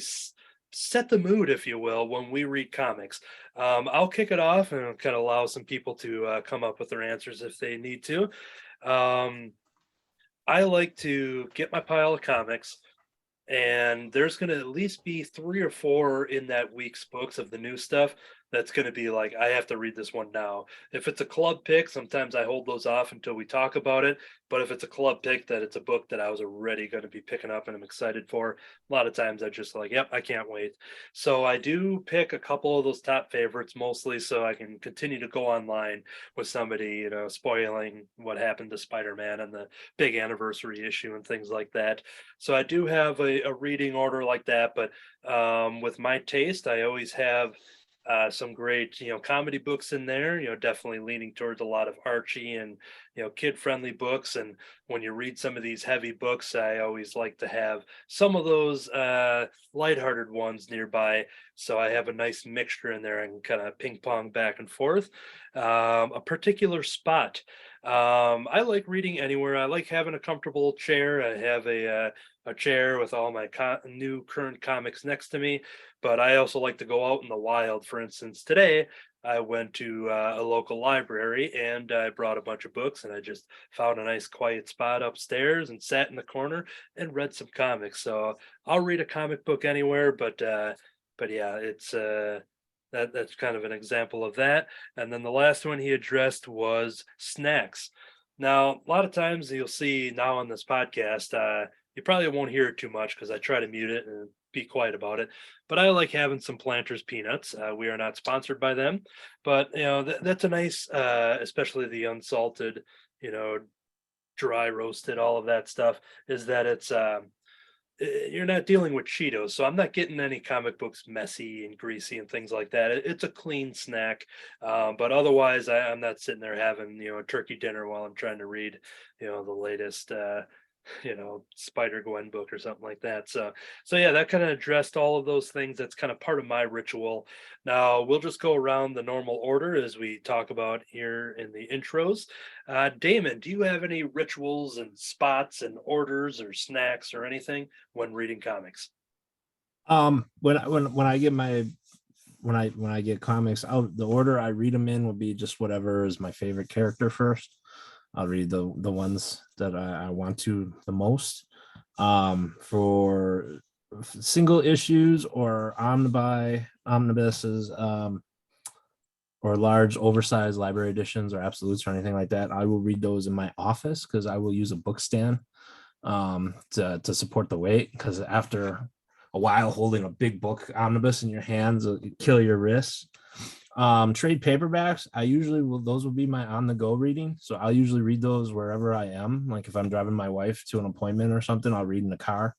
set the mood, if you will, when we read comics. I'll kick it off and kind of allow some people to come up with their answers if they need to. I like to get my pile of comics, and there's going to at least be 3 or 4 in that week's books of the new stuff that's going to be like, I have to read this one now. If it's a club pick, sometimes I hold those off until we talk about it. But if it's a club pick that it's a book that I was already going to be picking up and I'm excited for, a lot of times I just like, yep, I can't wait. So I do pick a couple of those top favorites, mostly so I can continue to go online with somebody, spoiling what happened to Spider-Man and the big anniversary issue and things like that. So I do have a reading order like that, but with my taste, I always have Some great, comedy books in there, definitely leaning towards a lot of Archie and, kid-friendly books. And when you read some of these heavy books, I always like to have some of those lighthearted ones nearby. So I have a nice mixture in there and kind of ping pong back and forth. A particular spot. I like reading anywhere. I like having a comfortable chair. I have a chair with all my new current comics next to me, but I also like to go out in the wild. For instance, today I went to a local library and I brought a bunch of books and I just found a nice quiet spot upstairs and sat in the corner and read some comics. So I'll read a comic book anywhere, but yeah, it's that's kind of an example of that. And then the last one he addressed was snacks. Now, a lot of times you'll see now on this podcast, you probably won't hear it too much because I try to mute it and be quiet about it. But I like having some Planters peanuts. We are not sponsored by them, but that's a nice, especially the unsalted, you know, dry roasted, all of that stuff. Is that it's you're not dealing with Cheetos, so I'm not getting any comic books messy and greasy and things like that. It's a clean snack, but otherwise, I'm not sitting there having a turkey dinner while I'm trying to read the latest Spider Gwen book or something like that. So yeah, that kind of addressed all of those things. That's kind of part of my ritual. Now we'll just go around the normal order as we talk about here in the intros. Damon, do you have any rituals and spots and orders or snacks or anything when reading comics? When I get my when I get comics, the order I read them in will be just whatever is my favorite character first. I'll read the ones that I want to the most. For single issues or omnibuses, or large oversized library editions or absolutes or anything like that, I will read those in my office because I will use a book stand to support the weight, because after a while holding a big book omnibus in your hands will kill your wrists. Trade paperbacks, those will be my on the go reading, so I'll usually read those wherever I am. Like if I'm driving my wife to an appointment or something, I'll read in the car.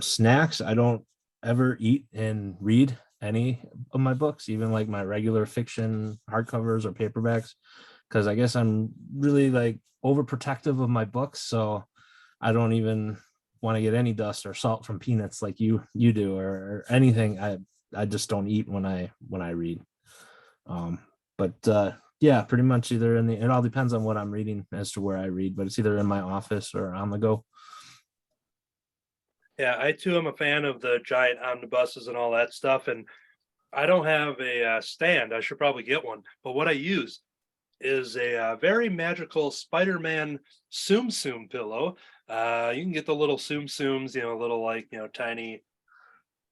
Snacks, I don't ever eat and read any of my books, even like my regular fiction hardcovers or paperbacks, because I guess I'm really like overprotective of my books, so I don't even want to get any dust or salt from peanuts like you do, or anything. I just don't eat when I read. But yeah, pretty much either it all depends on what I'm reading as to where I read, but it's either in my office or on the go. Yeah, I too am a fan of the giant omnibuses and all that stuff. And I don't have a stand. I should probably get one. But what I use is a very magical Spider-Man Tsum Tsum pillow. You can get the little Tsum Tsums, little like, tiny,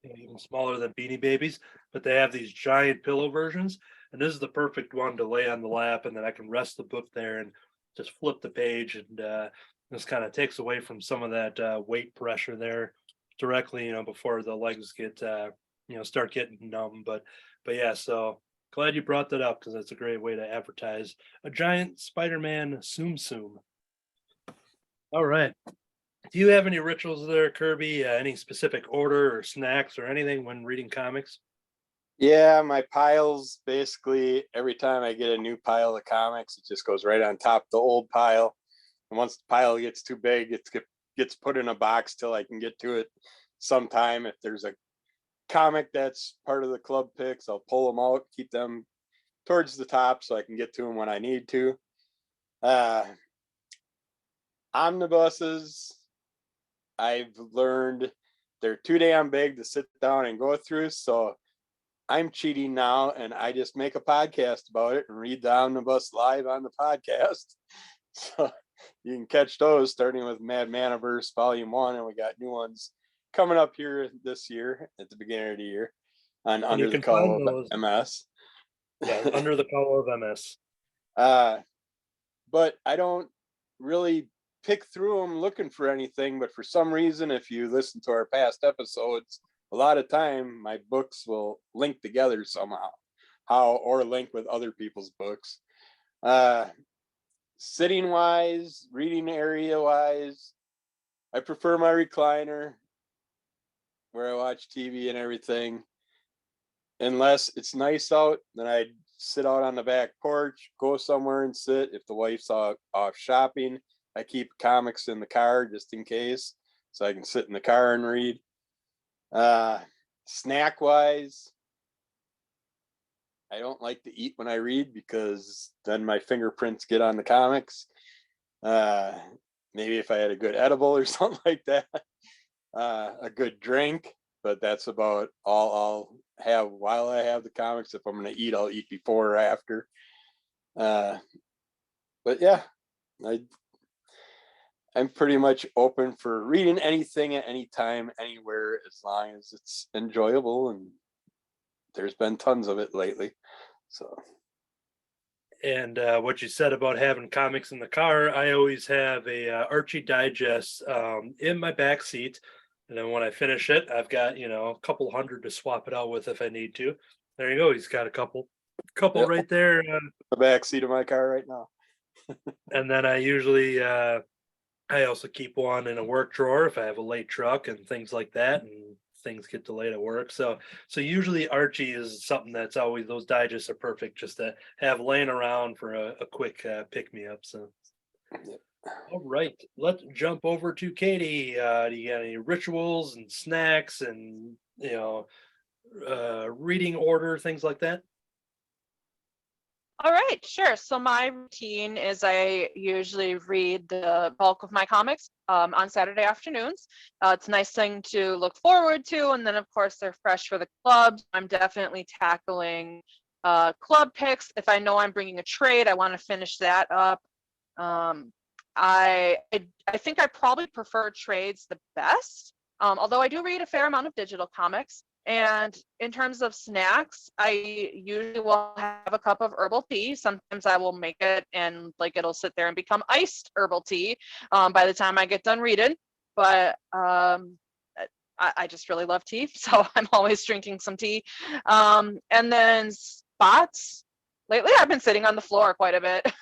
even smaller than Beanie Babies, but they have these giant pillow versions. And this is the perfect one to lay on the lap, and then I can rest the book there and just flip the page, and this kind of takes away from some of that weight pressure there directly, before the legs get start getting numb. But yeah, so glad you brought that up because that's a great way to advertise a giant Spider-Man Tsum Tsum. All right. Do you have any rituals there, Kirby? Any specific order or snacks or anything when reading comics? Yeah, my piles, basically every time I get a new pile of comics, it just goes right on top of the old pile. And once the pile gets too big, it gets put in a box till I can get to it sometime. If there's a comic that's part of the club picks, I'll pull them out, keep them towards the top so I can get to them when I need to. Omnibuses, I've learned they're too damn big to sit down and go through, so I'm cheating now and I just make a podcast about it and read the omnibus live on the podcast. So you can catch those starting with Mad Maniverse Volume 1, and we got new ones coming up here this year at the beginning of the year on Under the Cowl of MS. Yeah, Under the Cowl of MS. But I don't really pick through them looking for anything, but for some reason, if you listen to our past episodes, a lot of time my books will link together somehow, or link with other people's books. Sitting wise, reading area wise, I prefer my recliner where I watch TV and everything. unless it's nice out, then I'd sit out on the back porch, go somewhere and sit. If the wife's off shopping, I keep comics in the car just in case, so I can sit in the car and read. Snack wise, I don't like to eat when I read because then my fingerprints get on the comics. Maybe if I had a good edible or something like that, a good drink, but that's about all I'll have while I have the comics. If I'm going to eat, I'll eat before or after. But yeah, I'm pretty much open for reading anything at any time, anywhere, as long as it's enjoyable. And there's been tons of it lately. So. And what you said about having comics in the car, I always have a Archie Digest in my back seat. And then when I finish it, I've got, a couple hundred to swap it out with if I need to. There you go. He's got a couple Yep. right there. The back seat of my car right now. And then I usually, I also keep one in a work drawer if I have a late truck and things like that, and things get delayed at work. So usually Archie is something that's always, those digests are perfect just to have laying around for a quick pick me up. So. All right, let's jump over to Katie. Do you got any rituals and snacks and reading order, things like that? All right, sure. So my routine is I usually read the bulk of my comics on Saturday afternoons. It's a nice thing to look forward to, and then of course they're fresh for the clubs. I'm definitely tackling club picks. If I know I'm bringing a trade, I want to finish that up. I think I probably prefer trades the best, although I do read a fair amount of digital comics. And in terms of snacks, I usually will have a cup of herbal tea. Sometimes I will make it and it'll sit there and become iced herbal tea by the time I get done reading. But I just really love tea, so I'm always drinking some tea. And then spots. Lately, I've been sitting on the floor quite a bit.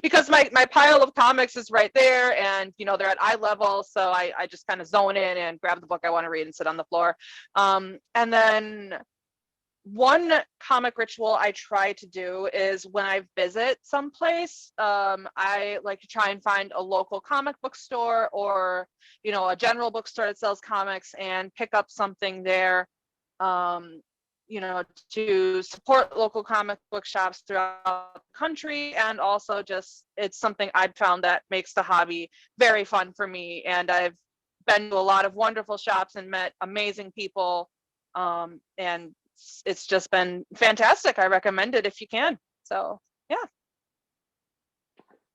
Because my pile of comics is right there, and they're at eye level, so I just kind of zone in and grab the book I want to read and sit on the floor. And then one comic ritual I try to do is when I visit someplace, I like to try and find a local comic book store or a general bookstore that sells comics and pick up something there. To support local comic book shops throughout the country. And also just, it's something I've found that makes the hobby very fun for me. And I've been to a lot of wonderful shops and met amazing people. And it's just been fantastic. I recommend it if you can. So, yeah.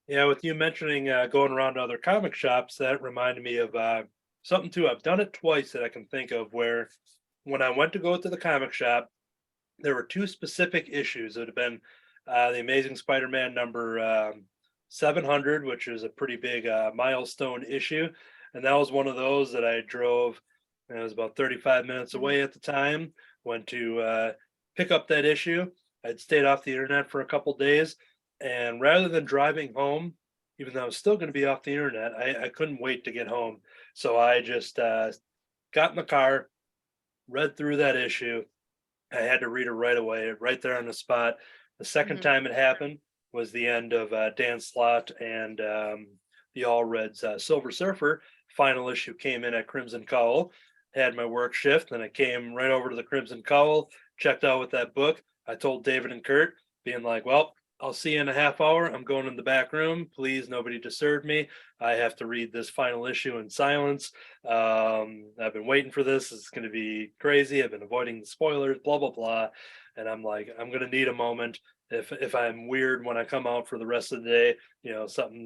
Yeah, with you mentioning going around to other comic shops, that reminded me of something too. I've done it twice that I can think of where when I went to go to the comic shop, there were two specific issues. It would have been the Amazing Spider-Man number 700, which is a pretty big milestone issue. And that was one of those that I drove, and it was about 35 minutes away at the time, went to pick up that issue. I'd stayed off the internet for a couple days. And rather than driving home, even though I was still going to be off the internet, I couldn't wait to get home. So I just got in the car, read through that issue. I had to read it right away, right there on the spot. The second time it happened was the end of Dan Slott and the All Reds Silver Surfer. Final issue came in at Crimson Cowl. Had my work shift, then I came right over to the Crimson Cowl, checked out with that book. I told David and Kurt, being like, well, I'll see you in a half hour. I'm going in the back room. Please, nobody disturb me. I have to read this final issue in silence. I've been waiting for this. It's going to be crazy. I've been avoiding the spoilers, blah, blah, blah. And I'm like, I'm going to need a moment. If I'm weird when I come out for the rest of the day, something,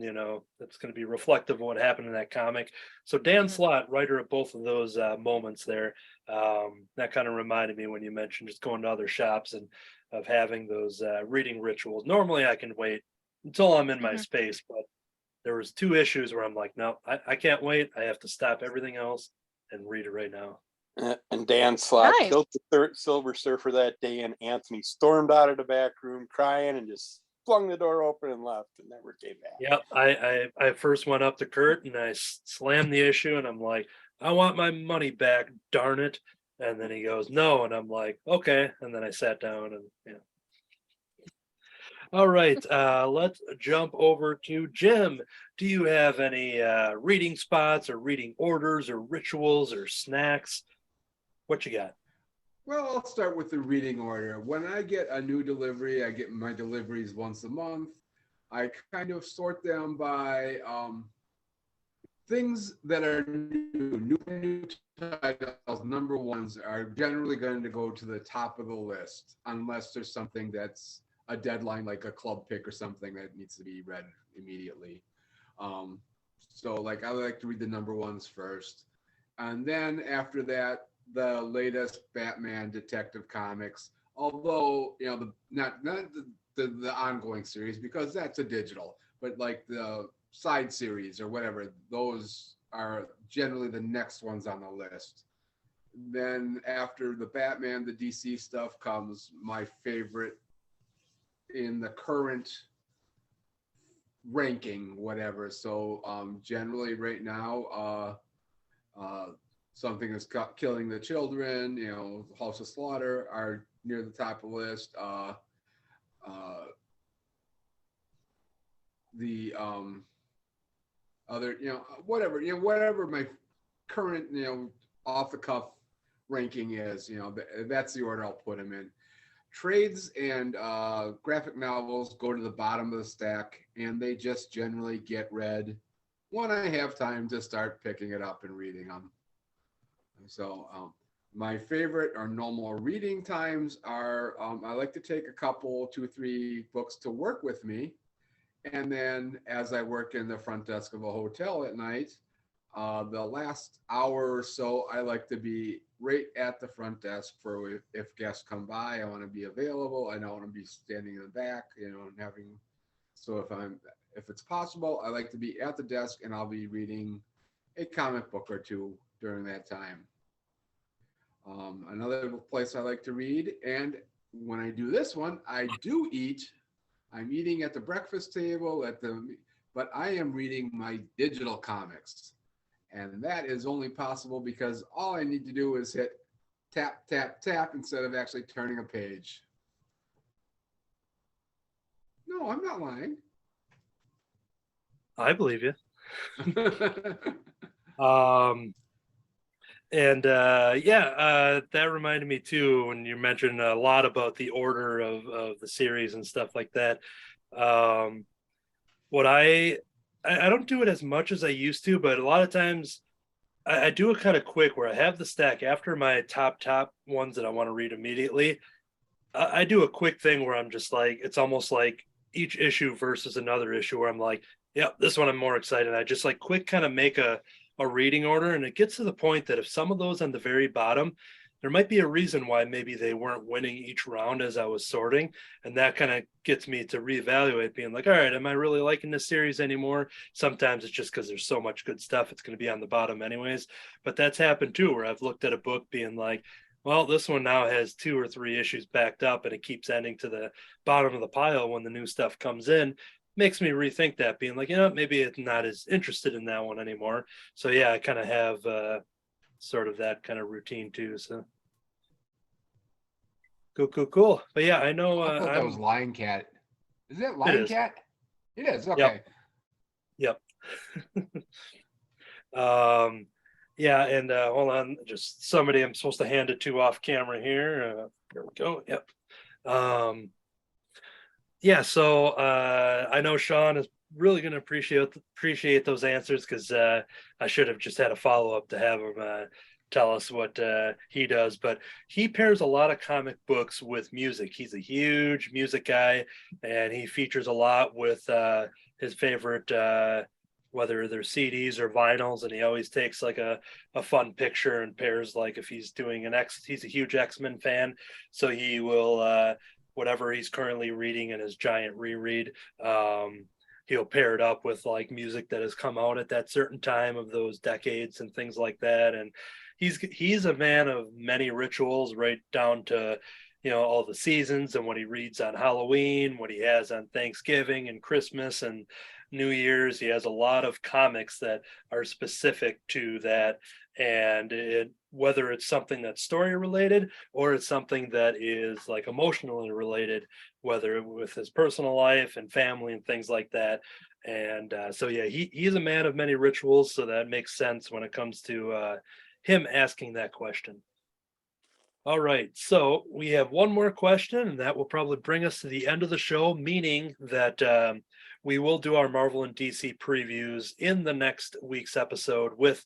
that's going to be reflective of what happened in that comic. So Dan Slott, writer of both of those moments there, that kind of reminded me when you mentioned just going to other shops and of having those reading rituals. Normally I can wait until I'm in my space, but there was two issues where I'm like, no, I can't wait. I have to stop everything else and read it right now. And Dan Slott Nice. killed the Silver Surfer that day, and Anthony stormed out of the back room crying and just flung the door open and left and never came back. Yep, I first went up to Kurt and I slammed the issue and I'm like, I want my money back, darn it. And then he goes, no. And I'm like, okay. And then I sat down and, yeah. All right. Let's jump over to Jim. Do you have any reading spots or reading orders or rituals or snacks? What you got? Well, I'll start with the reading order. When I get a new delivery, I get my deliveries once a month. I kind of sort them by things that are new titles. Number ones are generally going to go to the top of the list, unless there's something that's a deadline, like a club pick or something that needs to be read immediately. So like I like to read the number ones first. And then after that, the latest Batman Detective Comics, although, you know, not the ongoing series, because that's a digital, but like the side series or whatever, those are generally the next ones on the list. Then after the Batman, the DC stuff comes my favorite in the current ranking, whatever. So generally right now, something is killing the children, you know, House of Slaughter are near the top of the list. The other, whatever my current, off the cuff ranking is, that's the order I'll put them in. Trades and graphic novels go to the bottom of the stack, and they just generally get read when I have time to start picking it up and reading them. So my favorite or normal reading times are, I like to take a couple, 2 or 3 books to work with me. And then as I work in the front desk of a hotel at night, the last hour or so, I like to be right at the front desk for if guests come by. I want to be available. I don't want to be standing in the back, and having. So if it's possible, I like to be at the desk, and I'll be reading a comic book or two during that time. Another place I like to read, and when I do this one, I do eat. I'm eating at the breakfast table but I am reading my digital comics. And that is only possible because all I need to do is hit tap, tap, tap instead of actually turning a page. No, I'm not lying. I believe you. That reminded me too when you mentioned a lot about the order of the series and stuff like that. What I don't do it as much as I used to, but a lot of times I do it kind of quick where I have the stack after my top ones that I want to read immediately. I do a quick thing where I'm just like, it's almost like each issue versus another issue where I'm like, yeah, this one I'm more excited. I just like quick kind of make a reading order. And it gets to the point that if some of those on the very bottom, there might be a reason why maybe they weren't winning each round as I was sorting. And that kind of gets me to reevaluate, being like, all right, am I really liking this series anymore? Sometimes it's just because there's so much good stuff, it's going to be on the bottom anyways. But that's happened too, where I've looked at a book being like, well, this one now has 2 or 3 issues backed up and it keeps ending to the bottom of the pile when the new stuff comes in. Makes me rethink that, being like, maybe it's not as interested in that one anymore. So yeah, I kind of have sort of that kind of routine too. So cool. But yeah, I know I thought that was Lion Cat. Is it Lion Cat? It is. Okay. Yep. Yeah, and hold on, just somebody I'm supposed to hand it to off camera here. There we go. Yep. Yeah, so I know Sean is really going to appreciate those answers, because I should have just had a follow-up to have him tell us what he does. But he pairs a lot of comic books with music. He's a huge music guy, and he features a lot with his favorite whether they're CDs or vinyls, and he always takes like a fun picture and pairs, like if he's doing he's a huge X-Men fan, so he will whatever he's currently reading in his giant reread, he'll pair it up with like music that has come out at that certain time of those decades and things like that. And he's a man of many rituals, right down to all the seasons, and what he reads on Halloween, what he has on Thanksgiving and Christmas, and New Year's. He has a lot of comics that are specific to that, and whether it's something that's story related or it's something that is like emotionally related, whether with his personal life and family and things like that. And so yeah, he's a man of many rituals, so that makes sense when it comes to him asking that question. All right, so we have one more question, and that will probably bring us to the end of the show, meaning that we will do our Marvel and DC previews in the next week's episode with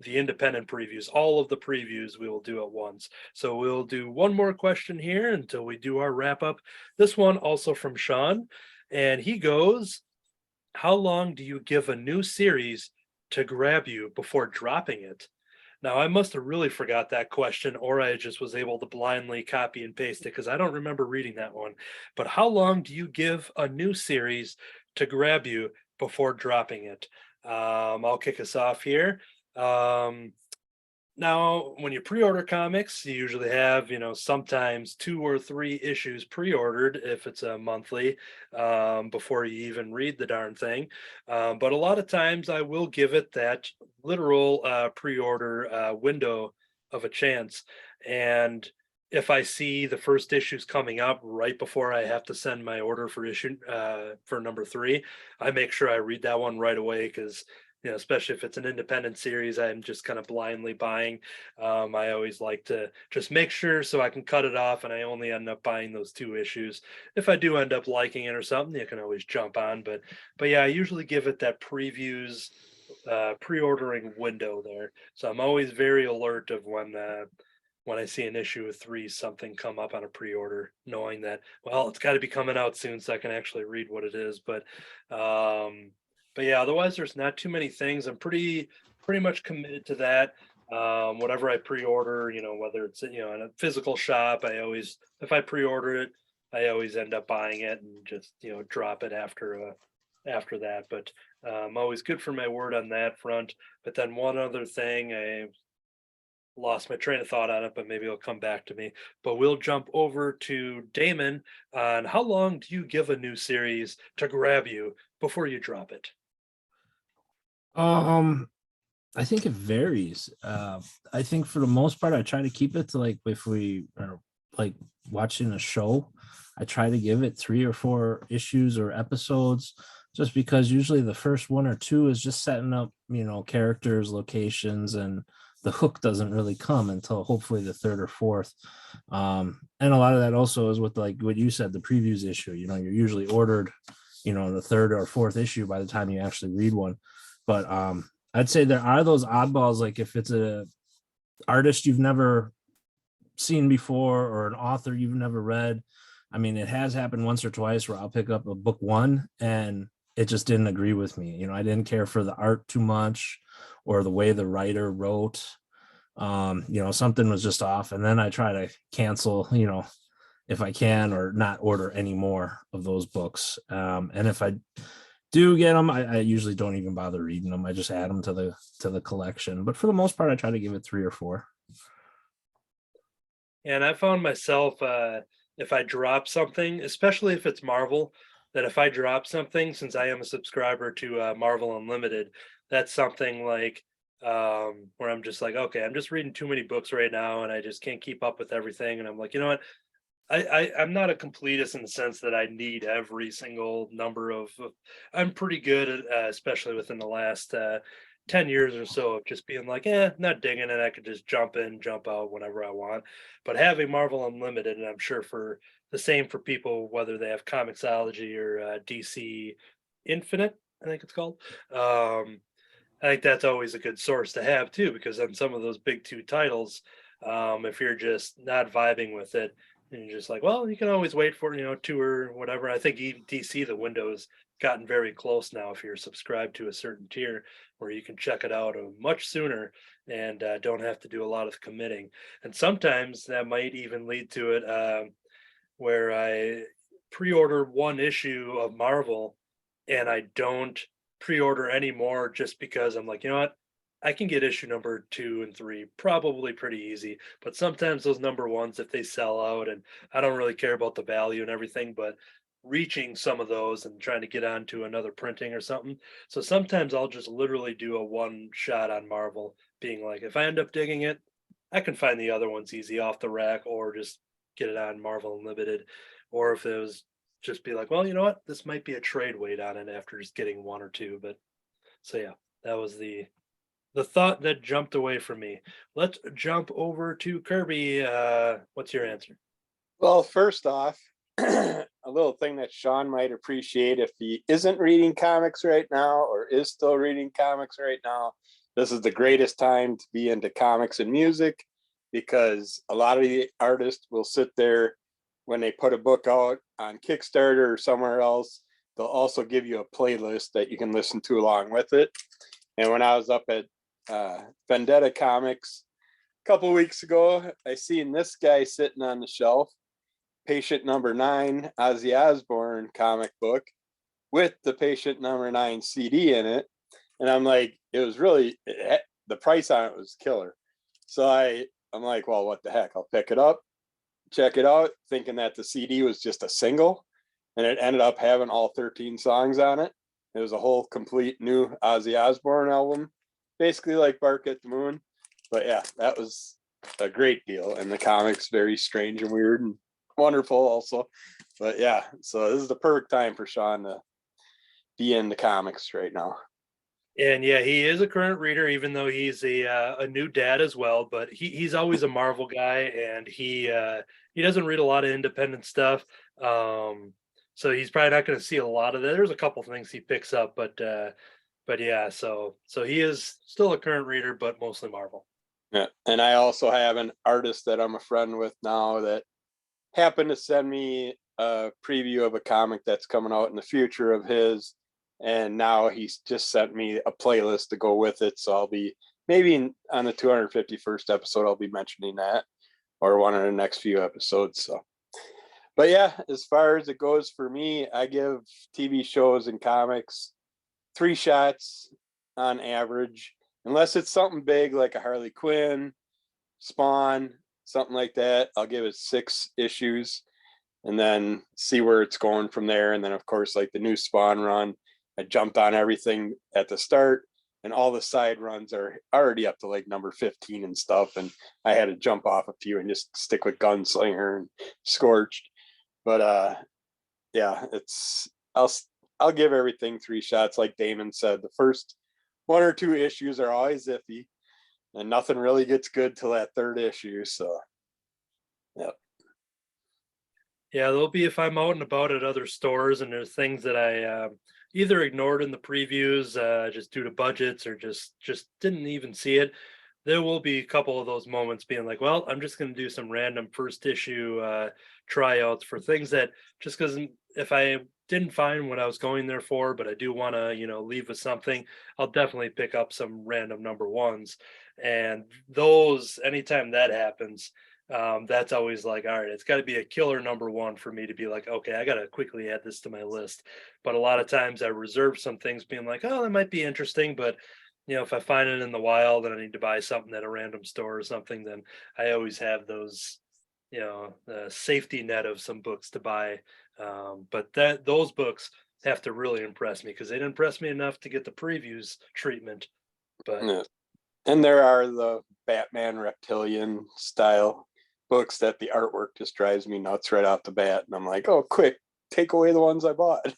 the independent previews. All of the previews we will do at once. So we'll do one more question here until we do our wrap up. This one also from Sean, and he goes, how long do you give a new series to grab you before dropping it? Now, I must have really forgot that question, or I just was able to blindly copy and paste it because I don't remember reading that one. But how long do you give a new series to grab you before dropping it? I'll kick us off here. Now, when you pre-order comics, you usually have, sometimes 2 or 3 issues pre-ordered if it's a monthly, before you even read the darn thing. But a lot of times I will give it that literal pre-order window of a chance. And if I see the first issues coming up right before I have to send my order for issue for number 3, I make sure I read that one right away because especially if it's an independent series, I'm just kind of blindly buying. I always like to just make sure so I can cut it off and I only end up buying those 2 issues. If I do end up liking it or something, you can always jump on. But yeah, I usually give it that previews, pre-ordering window there. So I'm always very alert of when I see an issue of 3, something come up on a pre-order, knowing that, well, it's got to be coming out soon so I can actually read what it is. But yeah, otherwise there's not too many things. I'm pretty much committed to that. Whatever I pre-order, whether it's in a physical shop, if I pre-order it, I always end up buying it and just drop it after that. But I'm always good for my word on that front. But then one other thing, I lost my train of thought on it, but maybe it'll come back to me. But we'll jump over to Damon on how long do you give a new series to grab you before you drop it? I think it varies. I think for the most part, I try to keep it to like if we are like watching a show, I try to give it 3 or 4 issues or episodes, just because usually the first 1 or 2 is just setting up, characters, locations, and the hook doesn't really come until hopefully the 3rd or 4th. And a lot of that also is with like what you said, the previews issue. You're usually ordered, the 3rd or 4th issue by the time you actually read one. But I'd say there are those oddballs, like if it's a artist you've never seen before or an author you've never read. I mean, it has happened once or twice where I'll pick up a book 1 and it just didn't agree with me. I didn't care for the art too much or the way the writer wrote. Something was just off. And then I try to cancel, if I can, or not order any more of those books. And if I do get them, I usually don't even bother reading them. I just add them to the collection. But for the most part, I try to give it 3 or 4. And I found myself, if I drop something, especially if it's Marvel, that if I drop something, since I am a subscriber to Marvel Unlimited, that's something like where I'm just like, okay, I'm just reading too many books right now, and I just can't keep up with everything. And I'm like, you know what? I'm not a completist in the sense that I need every single number of. I'm pretty good at, especially within the last 10 years or so, of just being like, not digging it. I could just jump in, jump out whenever I want. But having Marvel Unlimited, and I'm sure for the same for people, whether they have Comixology or DC Infinite, I think it's called. I think that's always a good source to have too, because on some of those big 2 titles, if you're just not vibing with it, and you're just like, well, you can always wait for 2 or whatever. I think even DC, the window's gotten very close now if you're subscribed to a certain tier, where you can check it out much sooner and don't have to do a lot of committing. And sometimes that might even lead to it where I pre-order 1 issue of Marvel and I don't pre-order anymore just because I'm like, you know what? I can get issue number 2 and 3 probably pretty easy. But sometimes those number 1s, if they sell out, and I don't really care about the value and everything, but reaching some of those and trying to get onto another printing or something. So sometimes I'll just literally do a one shot on Marvel, being like, if I end up digging it, I can find the other ones easy off the rack or just get it on Marvel Unlimited. Or if it was just be like, well, you know what, this might be a trade weight on it after just getting one or two. But so yeah, that was the thought that jumped away from me. Let's jump over to Kirby. What's your answer? Well, first off, a little thing that Sean might appreciate if he isn't reading comics right now or is still reading comics right now, this is the greatest time to be into comics and music, because a lot of the artists will sit there when they put a book out on Kickstarter or somewhere else. They'll also give you a playlist that you can listen to along with it. And when I was up at Vendetta Comics a couple weeks ago, I seen this guy sitting on the shelf, Patient Number 9 Ozzy Osbourne comic book with the Patient Number 9 CD in it. And I'm like, it was really, the price on it was killer. So I'm like, well, what the heck? I'll pick it up, check it out, thinking that the CD was just a single. And it ended up having all 13 songs on it. It was a whole complete new Ozzy Osbourne album, basically like Bark at the Moon. But yeah, that was a great deal. And the comic's very strange and weird and wonderful also. But yeah, so this is the perfect time for Sean to be in the comics right now. And yeah, he is a current reader, even though he's a new dad as well. But he's always a Marvel guy, and he doesn't read a lot of independent stuff. So he's probably not going to see a lot of that. There's a couple things he picks up, but yeah, so he is still a current reader, but mostly Marvel. Yeah, and I also have an artist that I'm a friend with now that happened to send me a preview of a comic that's coming out in the future of his. And now he's just sent me a playlist to go with it. So I'll be maybe on the 251st episode, I'll be mentioning that, or one of the next few episodes. So, but yeah, as far as it goes for me, I give TV shows and comics 3 shots on average, unless it's something big like a Harley Quinn, Spawn, something like that. I'll give it 6 issues and then see where it's going from there. And then of course, like the new Spawn run, I jumped on everything at the start, and all the side runs are already up to like number 15 and stuff. And I had to jump off a few and just stick with Gunslinger and Scorched. But yeah, I'll give everything 3 shots. Like Damon said, the first 1 or 2 issues are always iffy, and nothing really gets good till that 3rd issue. So, yep. Yeah, there'll be, if I'm out and about at other stores and there's things that I either ignored in the previews just due to budgets or just didn't even see it, there will be a couple of those moments being like, well, I'm just going to do some random first issue tryouts for things that just because if I didn't find what I was going there for, but I do want to, leave with something, I'll definitely pick up some random number ones. And those, anytime that happens, that's always like, all right, it's got to be a killer number 1 for me to be like, okay, I got to quickly add this to my list. But a lot of times I reserve some things being like, oh, that might be interesting, but if I find it in the wild and I need to buy something at a random store or something, then I always have those, the safety net of some books to buy. But those books have to really impress me, because they didn't impress me enough to get the previews treatment. But Yeah. And there are the Batman Reptilian style books that the artwork just drives me nuts right off the bat. And I'm like, oh, quick, take away the ones I bought.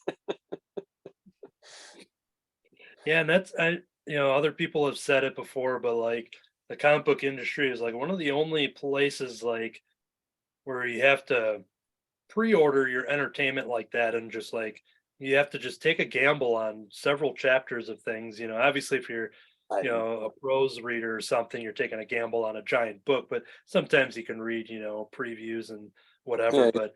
yeah, and that's other people have said it before, but like the comic book industry is like one of the only places like where you have to pre-order your entertainment like that, and just like you have to just take a gamble on several chapters of things. Obviously if you're a prose reader or something, you're taking a gamble on a giant book, but sometimes you can read previews and whatever. Yeah,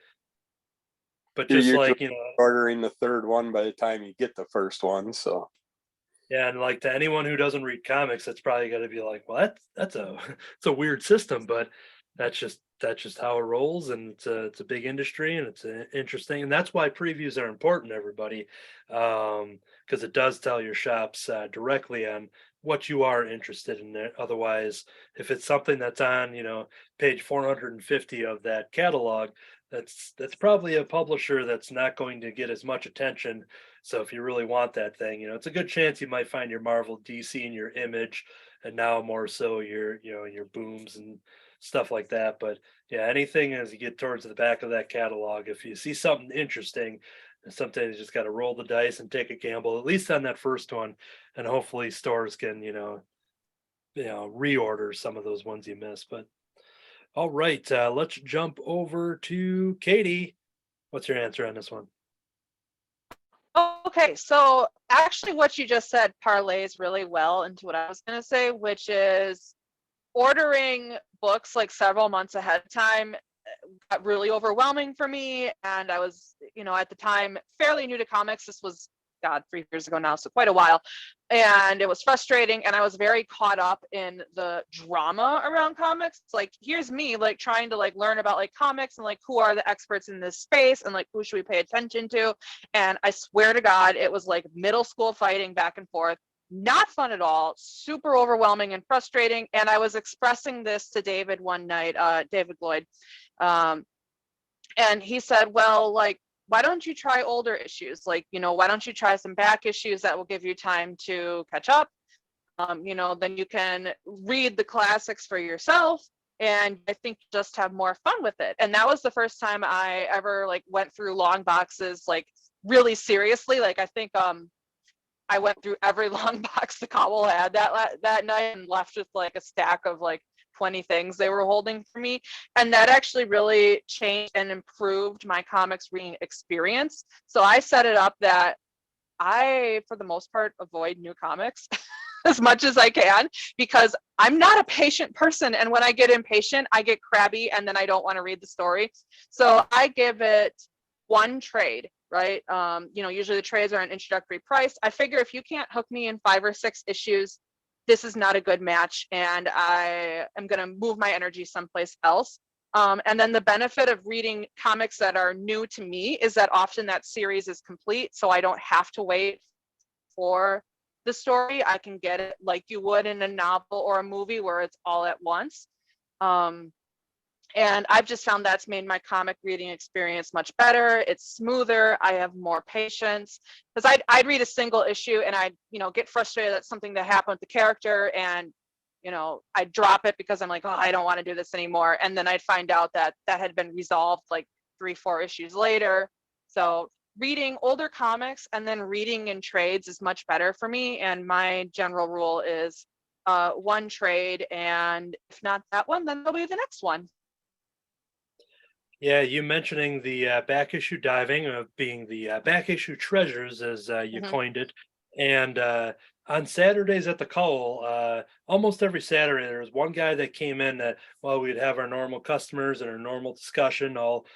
but you're just usually like ordering the 3rd one by the time you get the first one. So yeah, and like to anyone who doesn't read comics, that's probably got to be like, well, that's it's a weird system, but that's just how it rolls, and it's a big industry, and it's interesting, and that's why previews are important, everybody, because it does tell your shops directly on what you are interested in. Otherwise, if it's something that's on page 450 of that catalog, that's probably a publisher that's not going to get as much attention. So if you really want that thing, it's a good chance you might find your Marvel, DC, and your Image, and now more so your your Booms and stuff like that. But yeah, anything as you get towards the back of that catalog, if you see something interesting, sometimes you just got to roll the dice and take a gamble, at least on that first one, and hopefully stores can reorder some of those ones you missed. But all right, let's jump over to Katie. What's your answer on this one? Okay, so actually what you just said parlays really well into what I was going to say, which is ordering books like several months ahead of time got really overwhelming for me. And I was, at the time fairly new to comics. This was, God, 3 years ago now, so quite a while. And it was frustrating. And I was very caught up in the drama around comics. Like, here's me, like, trying to like learn about like comics and like who are the experts in this space and like who should we pay attention to. And I swear to God, it was like middle school fighting back and forth. Not fun at all, super overwhelming and frustrating. And I was expressing this to David one night, David Lloyd. And he said, well, like, why don't you try older issues? Like, why don't you try some back issues that will give you time to catch up? Then you can read the classics for yourself. And I think just have more fun with it. And that was the first time I ever like went through long boxes, like really seriously. Like, I think, I went through every long box the Cowl had that night and left with like a stack of like 20 things they were holding for me. And that actually really changed and improved my comics reading experience. So I set it up that I, for the most part, avoid new comics as much as I can, because I'm not a patient person. And when I get impatient, I get crabby and then I don't want to read the story. So I give it one trade, right? Usually the trades are an introductory price. I figure if you can't hook me in 5 or 6 issues, this is not a good match, and I am going to move my energy someplace else. And then the benefit of reading comics that are new to me is that often that series is complete, so I don't have to wait for the story. I can get it like you would in a novel or a movie where it's all at once. And I've just found that's made my comic reading experience much better. It's smoother. I have more patience, because I'd read a single issue and I'd, get frustrated at something that happened with the character, and, I'd drop it because I'm like, oh, I don't want to do this anymore. And then I'd find out that that had been resolved like 3-4 issues later. So reading older comics and then reading in trades is much better for me. And my general rule is one trade, and if not that one, then there'll be the next one. Yeah, you mentioning the back issue diving of being the back issue treasures, as you coined it. And on Saturdays at the Cowl, almost every Saturday, there was one guy that came in that, well, we'd have our normal customers and our normal discussion all,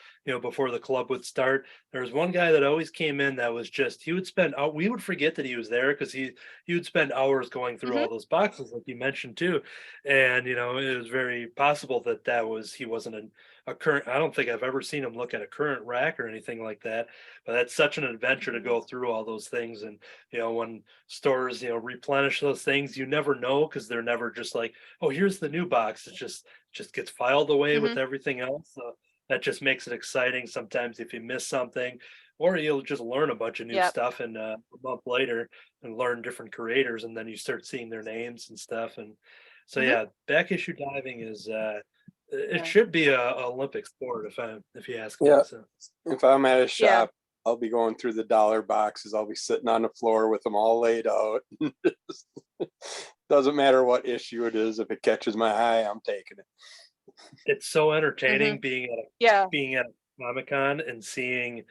before the club would start. There was one guy that always came in that was just, he would spend, we would forget that he was there because he would spend hours going through all those boxes, like you mentioned too. And, it was very possible that he wasn't a current. I don't think I've ever seen him look at a current rack or anything like that, but that's such an adventure to go through all those things. And when stores replenish those things, you never know, because they're never just like, oh, here's the new box. It just gets filed away with everything else. So that just makes it exciting sometimes if you miss something, or you'll just learn a bunch of new stuff, and a month later and learn different creators, and then you start seeing their names and stuff. And so yeah, back issue diving is it should be a Olympic sport, if you ask me. Yeah. So. If I'm at a shop, I'll be going through the dollar boxes. I'll be sitting on the floor with them all laid out. Doesn't matter what issue it is. If it catches my eye, I'm taking it. It's so entertaining being at a Comic-Con and seeing,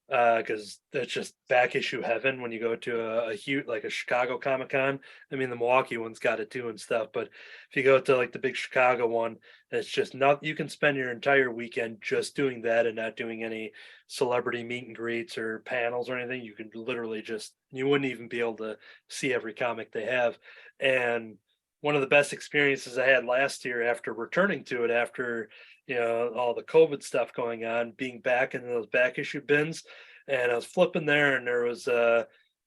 because that's just back issue heaven when you go to a huge, like a Chicago Comic-Con. I mean, the Milwaukee one's got it too and stuff, but if you go to like the big Chicago one, it's just not, you can spend your entire weekend just doing that and not doing any celebrity meet and greets or panels or anything. You can literally you wouldn't even be able to see every comic they have. And one of the best experiences I had last year after returning to it, after all the COVID stuff going on, being back in those back issue bins, and I was flipping there, and there was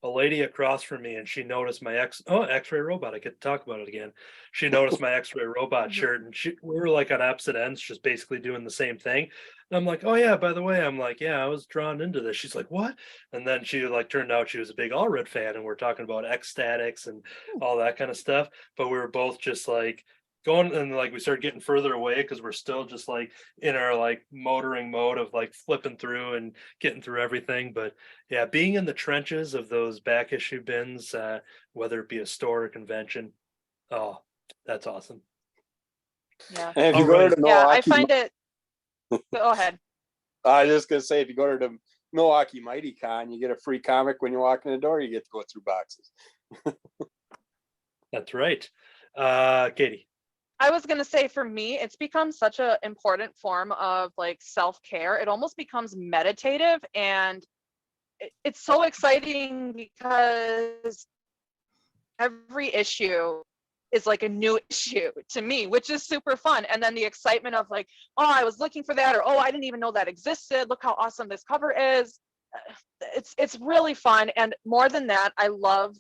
a lady across from me, and she noticed my X-ray robot. I get to talk about it again. She noticed my X-ray robot Mhm. shirt, and we were like on opposite ends, just basically doing the same thing. And I'm like, oh yeah, by the way, I'm like, yeah, I was drawn into this. She's like, what? And then she like turned out she was a big Allred fan, and we're talking about ecstatics and all that kind of stuff. But we were both just like going, and like we started getting further away because we're still just like in our like motoring mode of like flipping through and getting through everything. But yeah, being in the trenches of those back issue bins, whether it be a store or convention, oh, that's awesome. Yeah. And if All you go right. to the Yeah, I Milwaukee, find it. Go ahead. I was just gonna say, if you go to the Milwaukee Mighty Con, you get a free comic when you walk in the door. You get to go through boxes. That's right. Katie. I was gonna say for me, it's become such an important form of like self-care. It almost becomes meditative, and it's so exciting because every issue is like a new issue to me, which is super fun. And then the excitement of like, oh, I was looking for that, or oh, I didn't even know that existed. Look how awesome this cover is. It's really fun. And more than that, I love,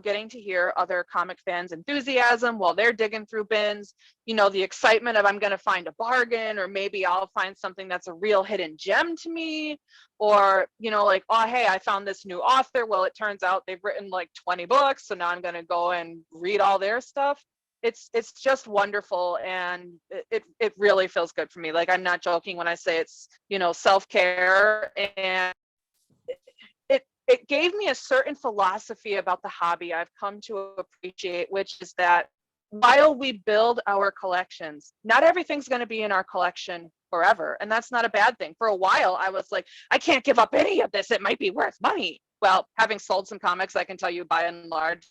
getting to hear other comic fans' enthusiasm while they're digging through bins. The excitement of I'm going to find a bargain, or maybe I'll find something that's a real hidden gem to me, or like, oh hey, I found this new author. Well, it turns out they've written like 20 books, so now I'm going to go and read all their stuff. It's just wonderful, and it really feels good for me. Like, I'm not joking when I say it's self-care, and it gave me a certain philosophy about the hobby I've come to appreciate, which is that while we build our collections, not everything's going to be in our collection forever. And that's not a bad thing. For a while, I was like, I can't give up any of this. It might be worth money. Well, having sold some comics, I can tell you by and large,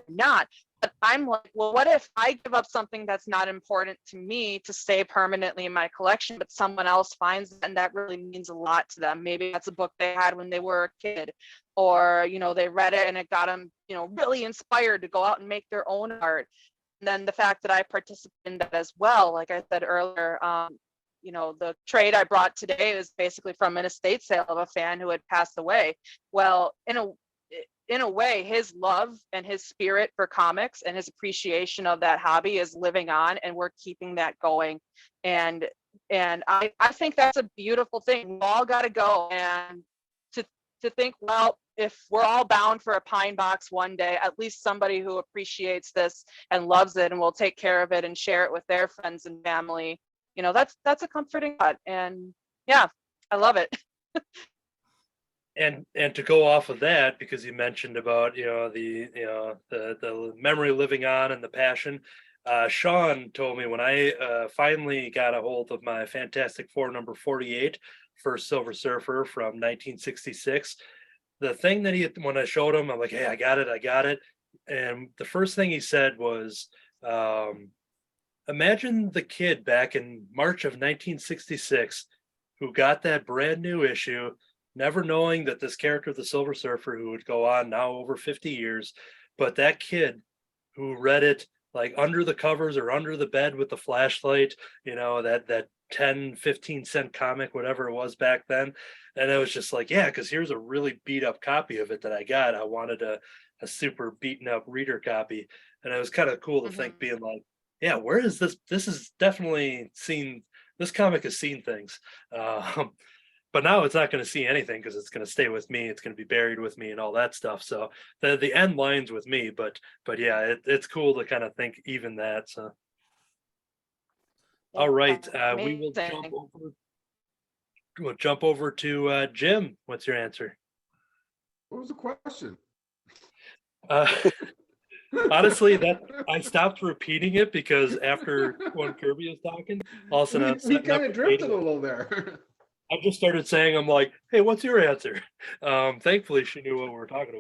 not. But I'm like, well, what if I give up something that's not important to me to stay permanently in my collection, but someone else finds it and that really means a lot to them? Maybe that's a book they had when they were a kid, or they read it and it got them really inspired to go out and make their own art. And then the fact that I participate in that as well, like I said earlier, the trade I brought today is basically from an estate sale of a fan who had passed away. Well, in a way, his love and his spirit for comics and his appreciation of that hobby is living on, and we're keeping that going. And I think that's a beautiful thing. We all got to go, and to think, well, if we're all bound for a pine box one day, at least somebody who appreciates this and loves it and will take care of it and share it with their friends and family, that's a comforting thought. And yeah, I love it. And to go off of that, because you mentioned about the memory living on and the passion, Sean told me when I finally got a hold of my Fantastic Four number 48 for Silver Surfer from 1966, the thing that when I showed him, I'm like, hey, I got it, and the first thing he said was, imagine the kid back in March of 1966 who got that brand new issue, never knowing that this character, the Silver Surfer, who would go on now over 50 years, but that kid who read it like under the covers or under the bed with the flashlight, that 10-15 cent comic, whatever it was back then. And it was just like, yeah, because here's a really beat up copy of it that I got. I wanted a super beaten up reader copy. And it was kind of cool to think, being like, yeah, where is this? This is definitely seen. This comic has seen things. But now it's not going to see anything because it's going to stay with me. It's going to be buried with me and all that stuff. So the end lines with me, but yeah, it's cool to kind of think even that. So all right, we will Amazing. jump over to Jim. What's your answer? What was the question? Honestly, that I stopped repeating it because after when Kirby was talking, all of a sudden we kind of drifted a little there. I just started saying, I'm like, hey, what's your answer? Thankfully, she knew what we were talking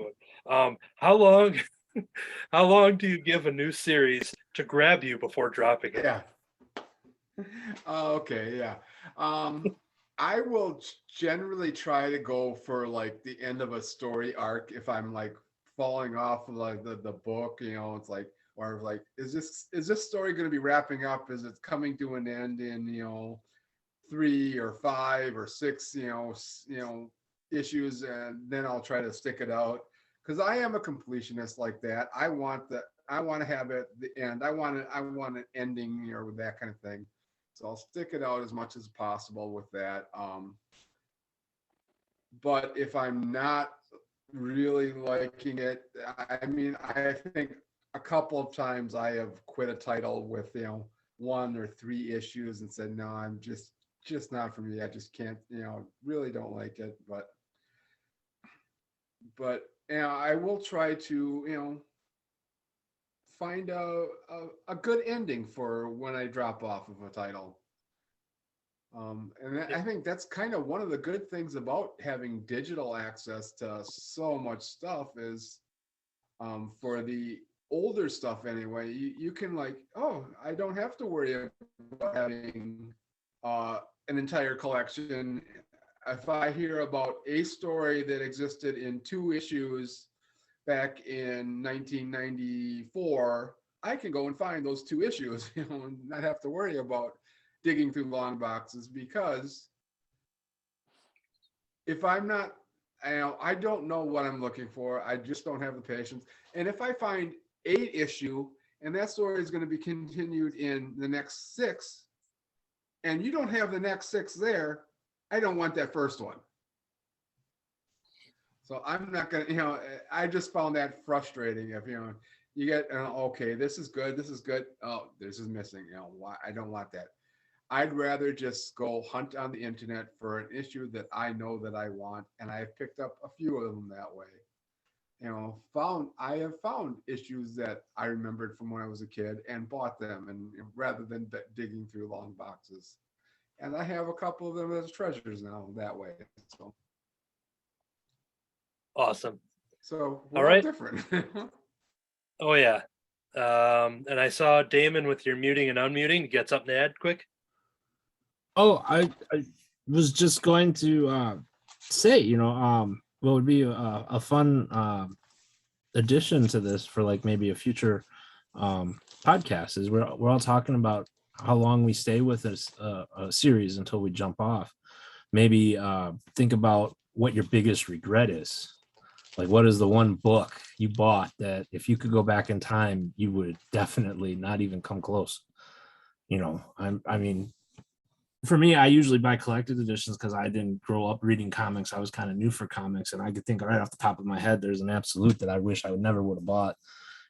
about. How long do you give a new series to grab you before dropping it? Yeah. Okay, yeah. I will generally try to go for like the end of a story arc if I'm like falling off of like the book, it's like, or like, is this story going to be wrapping up? Is it coming to an end in 3 or 5 or 6 issues, and then I'll try to stick it out, because I am a completionist like that. I want to have it the end. I want an ending or with that kind of thing. So I'll stick it out as much as possible with that. But if I'm not really liking it, I mean, I think a couple of times I have quit a title with 1 or 3 issues and said, no, I'm just not for me. I just can't, really don't like it. But I will try to find a good ending for when I drop off of a title. I think that's kind of one of the good things about having digital access to so much stuff is, for the older stuff anyway, you can I don't have to worry about having an entire collection. If I hear about a story that existed in 2 issues back in 1994, I can go and find those 2 issues, and not have to worry about digging through long boxes, because if I'm not, I don't know what I'm looking for. I just don't have the patience. And if I find 8 issue and that story is going to be continued in the next 6, and you don't have the next 6 there, I don't want that first one. So I'm not going to, I just found that frustrating. If, you get, okay, this is good. Oh, this is missing. Why? I don't want that. I'd rather just go hunt on the internet for an issue that I know that I want, and I've picked up a few of them that way. I have found issues that I remembered from when I was a kid and bought them, and rather than digging through long boxes. And I have a couple of them as treasures now that way. So Awesome. So all right, different. Oh yeah. And I saw Damon with your muting and unmuting. Gets up and add quick. Oh, I was just going to say, what would be a fun addition to this for maybe a future podcast is we're all talking about how long we stay with this a series until we jump off. Maybe think about what your biggest regret is. What is the one book you bought that if you could go back in time, you would definitely not even come close? I mean, for me, I usually buy collected editions because I didn't grow up reading comics. I was kind of new for comics, and I could think right off the top of my head, there's an absolute that I wish I would never have bought.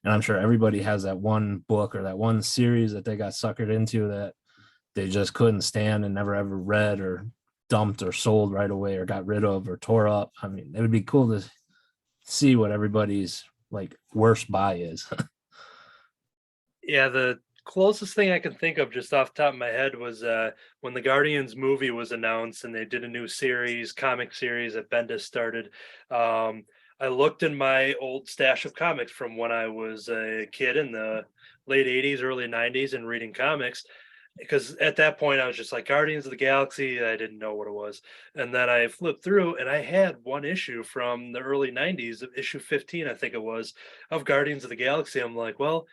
And I'm sure everybody has that one book or that one series that they got suckered into that they just couldn't stand and never ever read or dumped or sold right away or got rid of or tore up. I mean, it would be cool to see what everybody's worst buy is. Yeah, the closest thing I can think of just off the top of my head was when the Guardians movie was announced and they did a new comic series that Bendis started. I looked in my old stash of comics from when I was a kid in the late 80s, early 90s and reading comics. Because at that point I was just like Guardians of the Galaxy. I didn't know what it was. And then I flipped through and I had one issue from the early 90s, of issue 15, I think it was, of Guardians of the Galaxy. I'm like, well,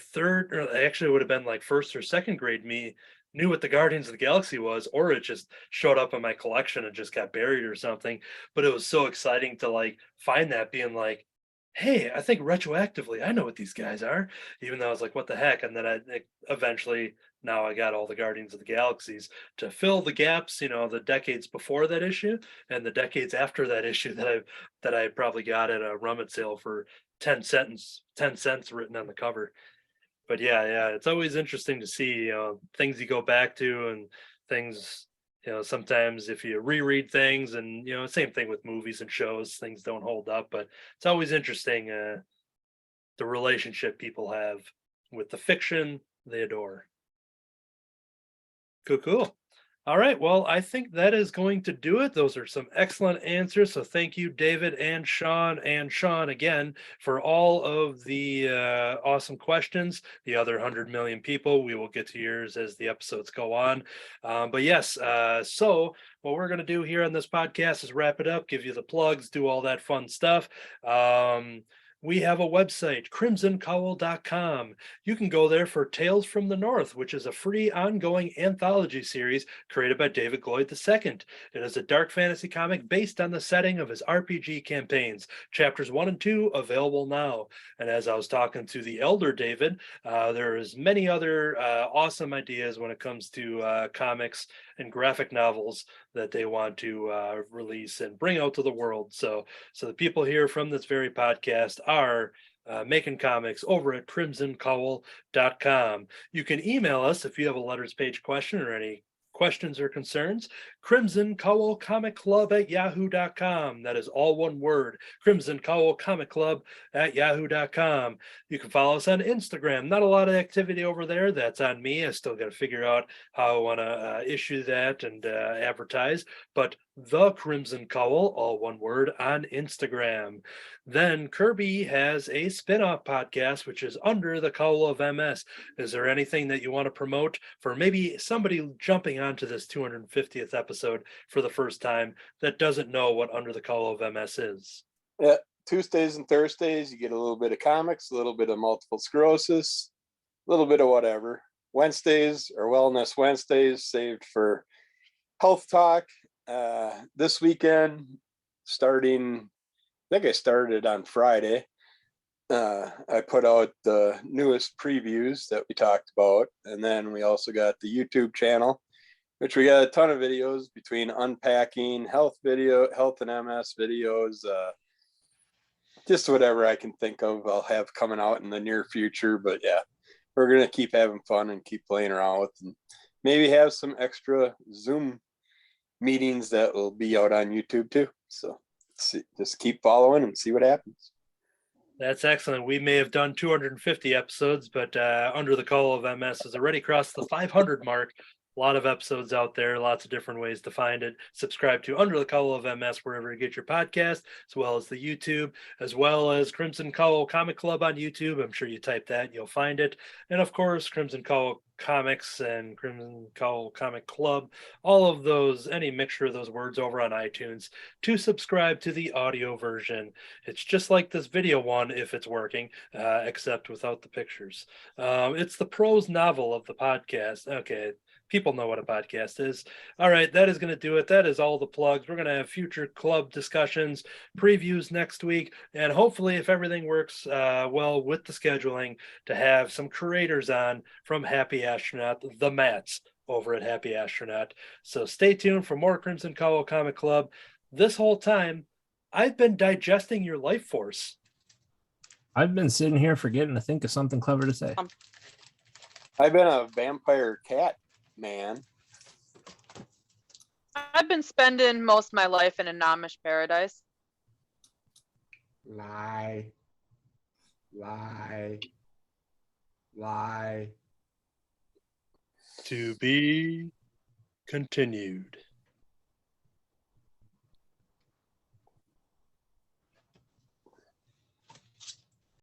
third, or actually it would have been first or second grade me knew what the Guardians of the Galaxy was, or it just showed up in my collection and just got buried or something. But it was so exciting to find that, being like, hey, I think retroactively I know what these guys are, even though I was like, what the heck? And then eventually now I got all the Guardians of the Galaxies to fill the gaps, the decades before that issue and the decades after that issue that I probably got at a rummage sale for 10 cents written on the cover. But yeah, it's always interesting to see things you go back to, and things, sometimes if you reread things, and same thing with movies and shows, things don't hold up, but it's always interesting the relationship people have with the fiction they adore. Cool. All right. Well, I think that is going to do it. Those are some excellent answers. So thank you, David and Sean again for all of the awesome questions. The other 100 million people, we will get to yours as the episodes go on. But yes, so what we're going to do here on this podcast is wrap it up, give you the plugs, do all that fun stuff. We have a website, crimsoncowl.com. You can go there for Tales from the North, which is a free ongoing anthology series created by David Gloyd II. It is a dark fantasy comic based on the setting of his RPG campaigns. Chapters 1 and 2 available now. And as I was talking to the elder David, there is many other awesome ideas when it comes to comics and graphic novels that they want to release and bring out to the world. So the people here from this very podcast are making comics over at crimsoncowl.com. You can email us if you have a letters page question or any questions or concerns. Crimson Cowl Comic Club at yahoo.com. That is all one word. Crimson Cowl Comic Club at yahoo.com. You can follow us on Instagram. Not a lot of activity over there. That's on me. I still got to figure out how I want to issue that and advertise. But the Crimson Cowl, all one word, on Instagram. Then Kirby has a spin-off podcast, which is Under the Cowl of MS. Is there anything that you want to promote for maybe somebody jumping onto this 250th episode for the first time that doesn't know what Under the Cowl of MS is? Yeah, Tuesdays and Thursdays, you get a little bit of comics, a little bit of multiple sclerosis, a little bit of whatever. Wednesdays are Wellness Wednesdays, saved for health talk. This weekend, I think I started on Friday. I put out the newest previews that we talked about. And then we also got the YouTube channel, which we got a ton of videos between unpacking, health and MS videos, just whatever I can think of, I'll have coming out in the near future. But yeah, we're going to keep having fun and keep playing around with, and maybe have some extra Zoom meetings that will be out on YouTube too. So just keep following and see what happens. That's excellent. We may have done 250 episodes, but Under the Cowl of MS has already crossed the 500 mark. A lot of episodes out there, lots of different ways to find it. Subscribe to Under the Cowl of MS wherever you get your podcast, as well as the YouTube, as well as Crimson Cowl Comic Club on YouTube. I'm sure you type that, you'll find it. And of course, Crimson Cowl Comics and Crimson Cowl Comic Club, all of those, any mixture of those words over on iTunes to subscribe to the audio version. It's just like this video one if it's working, except without the pictures. It's the prose novel of the podcast. Okay. People know what a podcast is. All right, that is going to do it. That is all the plugs. We're going to have future club discussions, previews next week, and hopefully, if everything works well with the scheduling, to have some creators on from Happy Astronaut, the Mats over at Happy Astronaut. So stay tuned for more Crimson Cowl Comic Club. This whole time, I've been digesting your life force. I've been sitting here forgetting to think of something clever to say. I've been a vampire cat man. I've been spending most of my life in a Amish paradise. Lie. To be continued.